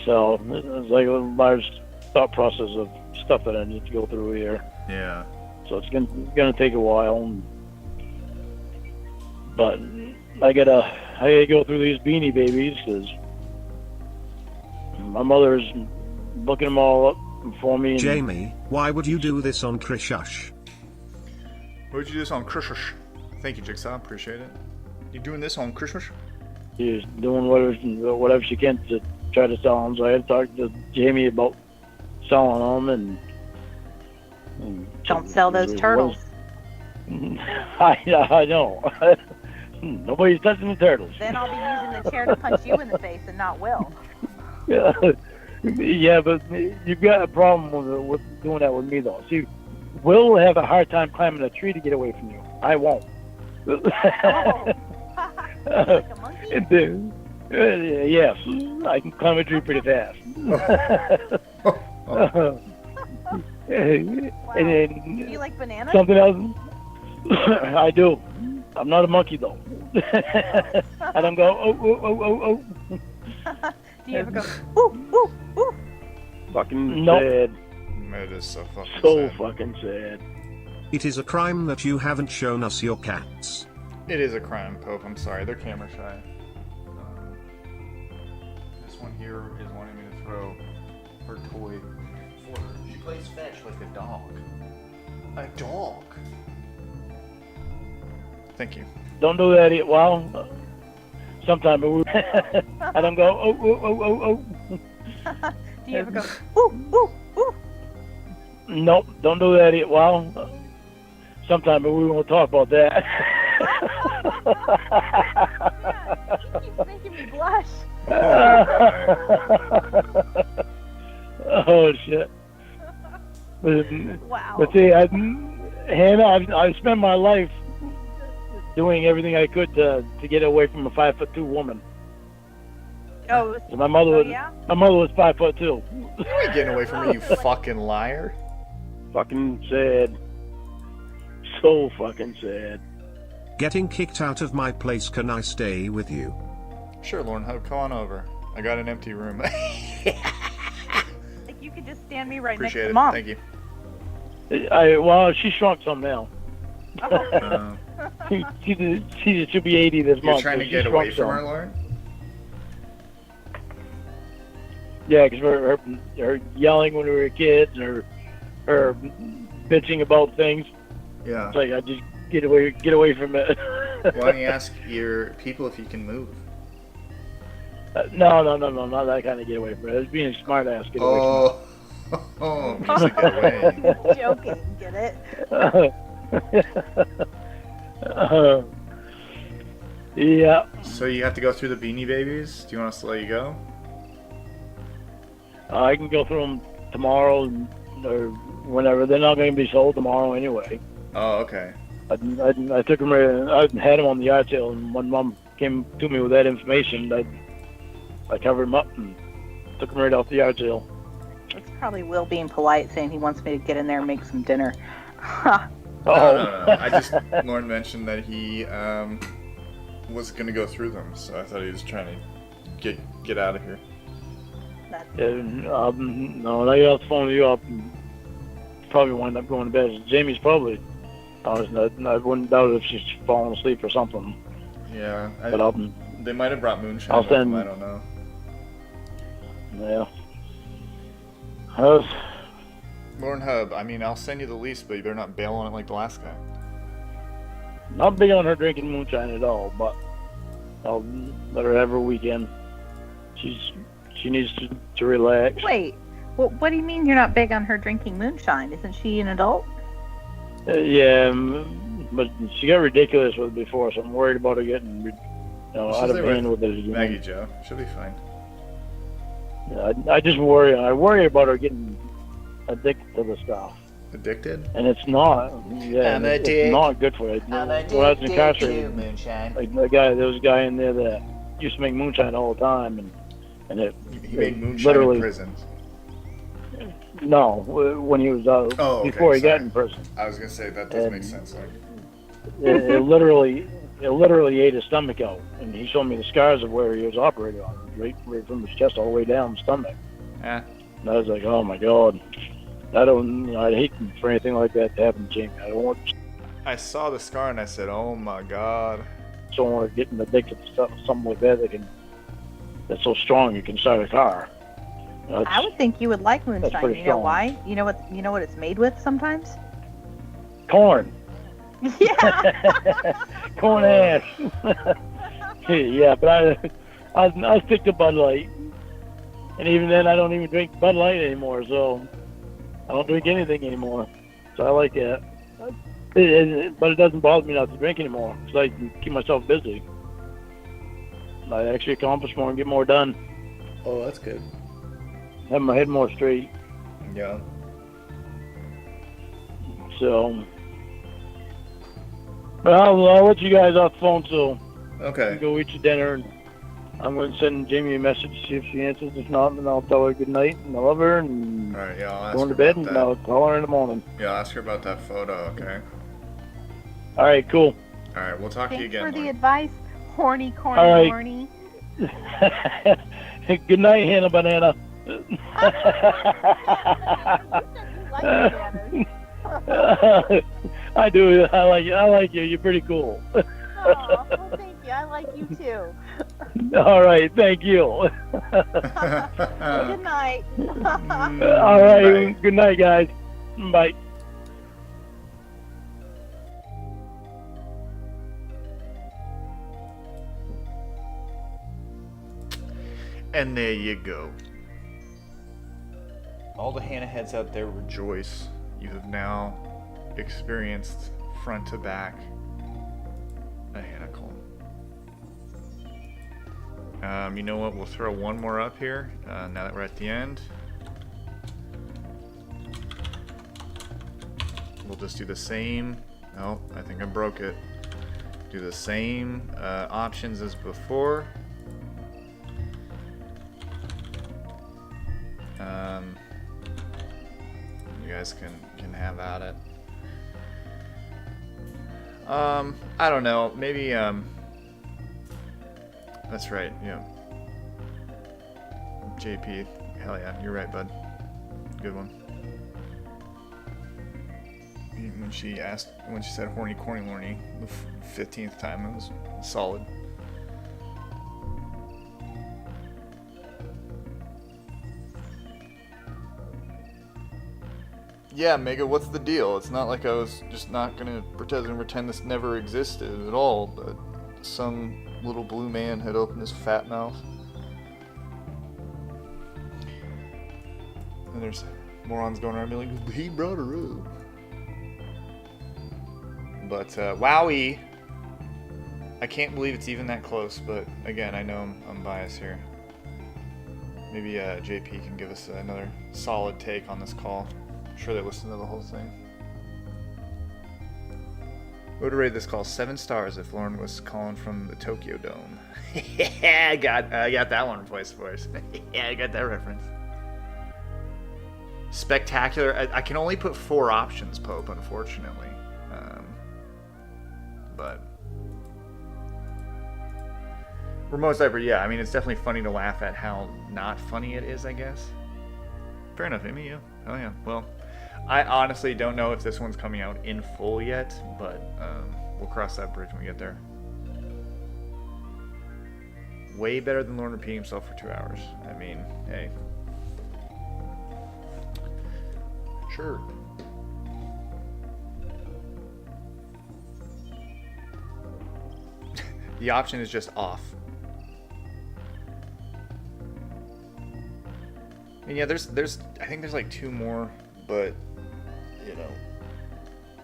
So it's like a large thought process of stuff that I need to go through here. Yeah. So it's gonna take a while, but I gotta go through these Beanie Babies because my mother's looking them all up for me. And Jamie, why would you do this on Krishush? What would you do this on Christmas? Thank you, Jigsaw. Appreciate it. You doing this on Christmas? she's doing whatever she can to try to sell them. So I had to talk to Jamie about selling them and Don't sell those turtles. I know. Nobody's touching the turtles. Then I'll be using the chair to punch you in the face and not Will. Yeah, but you've got a problem with doing that with me, though. See, Will have a hard time climbing a tree to get away from you. I won't. Oh. Like a monkey? Yes, I can climb a tree pretty fast. Wow. And Do then you like bananas? something else. I do. I'm not a monkey, though. I don't go, oh. Do you ever go, ooh, ooh, ooh? Fucking Nope. sad. It is so fucking So sad. fucking sad. It is a crime that you haven't shown us your cats. It is a crime, Pope. I'm sorry. They're camera shy. This one here is wanting me to throw her toy for her. She plays fetch like a dog. A dog. Thank you. Don't do that. Well, sometimes I don't go, oh. Do you ever go, ooh, ooh, ooh? Nope, don't do that. Well, sometime, but we won't talk about that. You keep making me blush. Oh shit! Wow. But see, Hannah, I've spent my life doing everything I could to get away from a 5'2" woman. Oh, So my mother yeah? my mother was 5'2". You ain't getting away from me, you fucking liar. Fucking sad. So fucking sad. Getting kicked out of my place, can I stay with you? Sure, Lauren Hub, come on over. I got an empty room. Like you could just stand me right Appreciate next it. to Mom. Thank you. Well, she shrunk some now. Oh. She should be 80 this You're month. trying so to she get shrunk away from some. her, Lauren? Yeah, because her yelling when we were kids, and her bitching about things. Yeah. It's like I just get away from it. Why don't you ask your people if you can move? No, not that kind of get away from it. It's being a smart ass get away Oh, music get away. Joking, get it? from it. Yeah. So you have to go through the Beanie Babies? Do you want us to let you go? I can go through them tomorrow or whenever. They're not going to be sold tomorrow anyway. Oh, okay. I took them. I had them on the yard sale, and when Mom came to me with that information, I covered them up and took them right off the yard sale. It's probably Will being polite, saying he wants me to get in there and make some dinner. No. I just, Lauren mentioned that he was going to go through them, so I thought he was trying to get out of here. No, now you have to phone you up. And probably wind up going to bed. Jamie's probably. I wouldn't doubt it if she's falling asleep or something. Yeah. But they might have brought moonshine I'll with them, send- I don't know. Yeah. Lauren Hub, I mean, I'll send you the lease, but you better not bail on it like the last guy. Not big on her drinking moonshine at all, but I'll let her have her weekend. She needs to relax. Wait, what do you mean you're not big on her drinking moonshine? Isn't she an adult? Yeah, but she got ridiculous with it before, so I'm worried about her getting out of hand with it again. Maggie Joe. She'll be fine. Yeah, I just worry. I worry about her getting addicted to the stuff, Addicted? and it's not. Yeah, I'm it's addicted. not good for you. When I was incarcerated, moonshine. like there was a guy in there that used to make moonshine all the time, and it He made moonshine literally in prison. no when he was out before he got sorry. in prison. I was going to say, that doesn't make And- sense. Like, It literally ate his stomach out, and he showed me the scars of where he was operated on. right from his chest all the way down his stomach. Yeah. And I was like, oh my God. I'd hate for anything like that to happen to Jamie. I don't want I saw the scar and I said, oh my God. someone getting addicted to something like that that's so strong you can start a car. I would think you would like moonshine. pretty You know strong. why? You know what it's made with sometimes? Corn. Yeah. Corn ash. Yeah, but I'll stick to Bud Light. And even then, I don't even drink Bud Light anymore, so I don't drink anything anymore. So I like that. But it doesn't bother me not to drink anymore, because I can keep myself busy. I actually accomplish more and get more done. Oh, that's good. Have my head more straight. Yeah. So, but I'll let you guys off the phone, so you Okay. can go eat your dinner. And I'm going to send Jamie a message to see if she answers. If not, then I'll tell her good night and I love her and All right, yeah, I'll ask going her to bed about and that. I'll call her in the morning. Yeah, I'll ask her about that photo, okay? All right, cool. All right, we'll talk to you Thanks again. for the Lauren. advice, horny, corny, All right. horny. Good night, Hannah Banana. I do. I like you. You're pretty cool. Oh, well, thank you. I like you too. All right. Thank you. Good night. All right. Bye. Good night, guys. Bye. And there you go. All the Hannah heads out there rejoice. You have now experienced front to back a Hannah Cole. You know what? We'll throw one more up here now that we're at the end. We'll just do the same. Oh, I think I broke it. Do the same options as before. You guys can have at it. I don't know. Maybe that's right. Yeah. JP. Hell yeah, you're right, bud. Good one. When she said horny, corny, lorny, the 15th time, it was solid. Yeah, Mega, what's the deal? It's not like I was just not gonna pretend this never existed at all, but some little blue man had opened his fat mouth. And there's morons going around being like, he brought her up. But, wowie! I can't believe it's even that close, but again, I know I'm biased here. Maybe JP can give us another solid take on this call. I'm sure they listened to the whole thing. I would rate this call 7 stars if Lauren was calling from the Tokyo Dome. Yeah, I got that one voice for us. Yeah, I got that reference. Spectacular. I can only put 4 options, Pope, unfortunately. But remote sniper, yeah. I mean, it's definitely funny to laugh at how not funny it is, I guess. Fair enough, Amy. Yeah. Oh yeah. Well, I honestly don't know if this one's coming out in full yet, but we'll cross that bridge when we get there. Way better than Lauren repeating himself for 2 hours. I mean, hey. Sure. The option is just off. And yeah, there's I think there's like 2 more, but you know,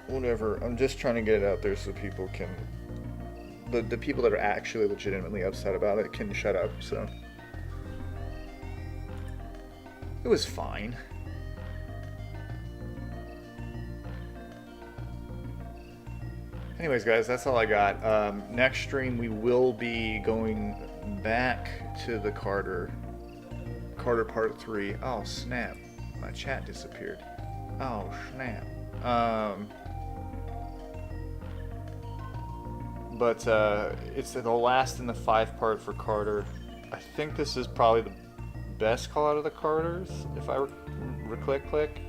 whatever. I'm just trying to get it out there so people can, the people that are actually legitimately upset about it can shut up. So it was fine. Anyways, guys, that's all I got. Next stream, we will be going back to the Carter Part 3. Oh, snap. My chat disappeared. Oh, snap. But it's the last in the 5-part for Carter. I think this is probably the best call out of the Carters, if I click.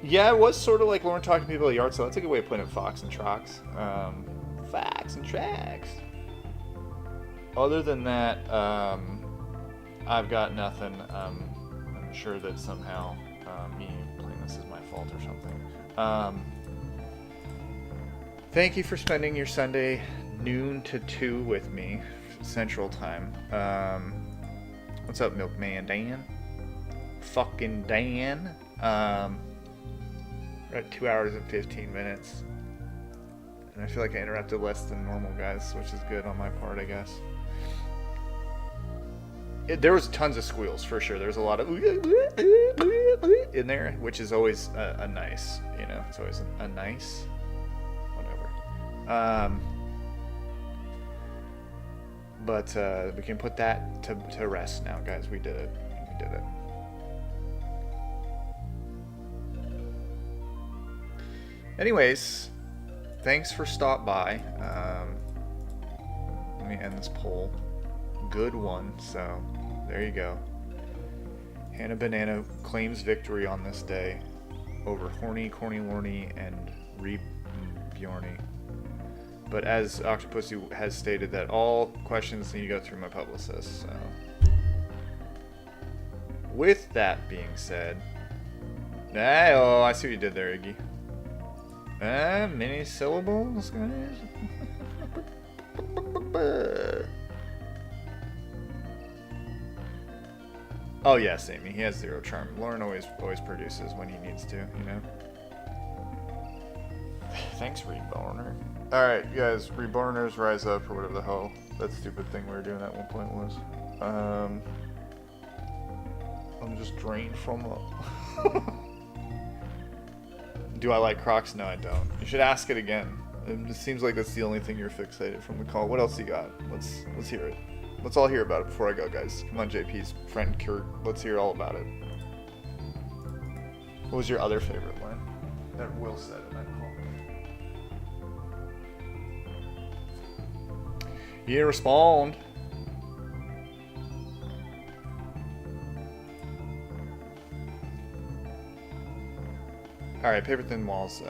Yeah, it was sort of like Lauren talking to people at yard sale. That's a good way of putting it, Fox and Trocks. Facts and tracks. Other than that, I've got nothing. I'm sure that somehow me playing this is my fault or something. Thank you for spending your Sunday noon to 2 with me, Central Time. What's up, Milkman Dan? Fucking Dan. We're at 2 hours and 15 minutes. And I feel like I interrupted less than normal, guys, which is good on my part, I guess. There was tons of squeals, for sure. There was a lot of in there, which is always a nice, you know, it's always a nice, whatever. But we can put that to rest now, guys. We did it. We did it. Anyways, thanks for stop by. Let me end this poll. Good one. So there you go. Hannah Banana claims victory on this day over Horny, Corny, Lorny, and Reap Bjorny. But as Octopussy has stated, that all questions need to go through my publicist. So, with that being said, oh, I see what you did there, Iggy. Many syllables, guys. Oh yes, Amy. He has 0 charm. Lauren always produces when he needs to, you know. Thanks, Reborner. All right, guys. Reborners rise up, or whatever the hell that stupid thing we were doing at one point was. I'm just drained from the. Do I like Crocs? No, I don't. You should ask it again. It just seems like that's the only thing you're fixated from the call. What else you got? Let's hear it. Let's all hear about it before I go, guys. Come on, JP's friend Kurt. Let's hear all about it. What was your other favorite line that Will said in that call? You didn't respond. All right, paper thin walls.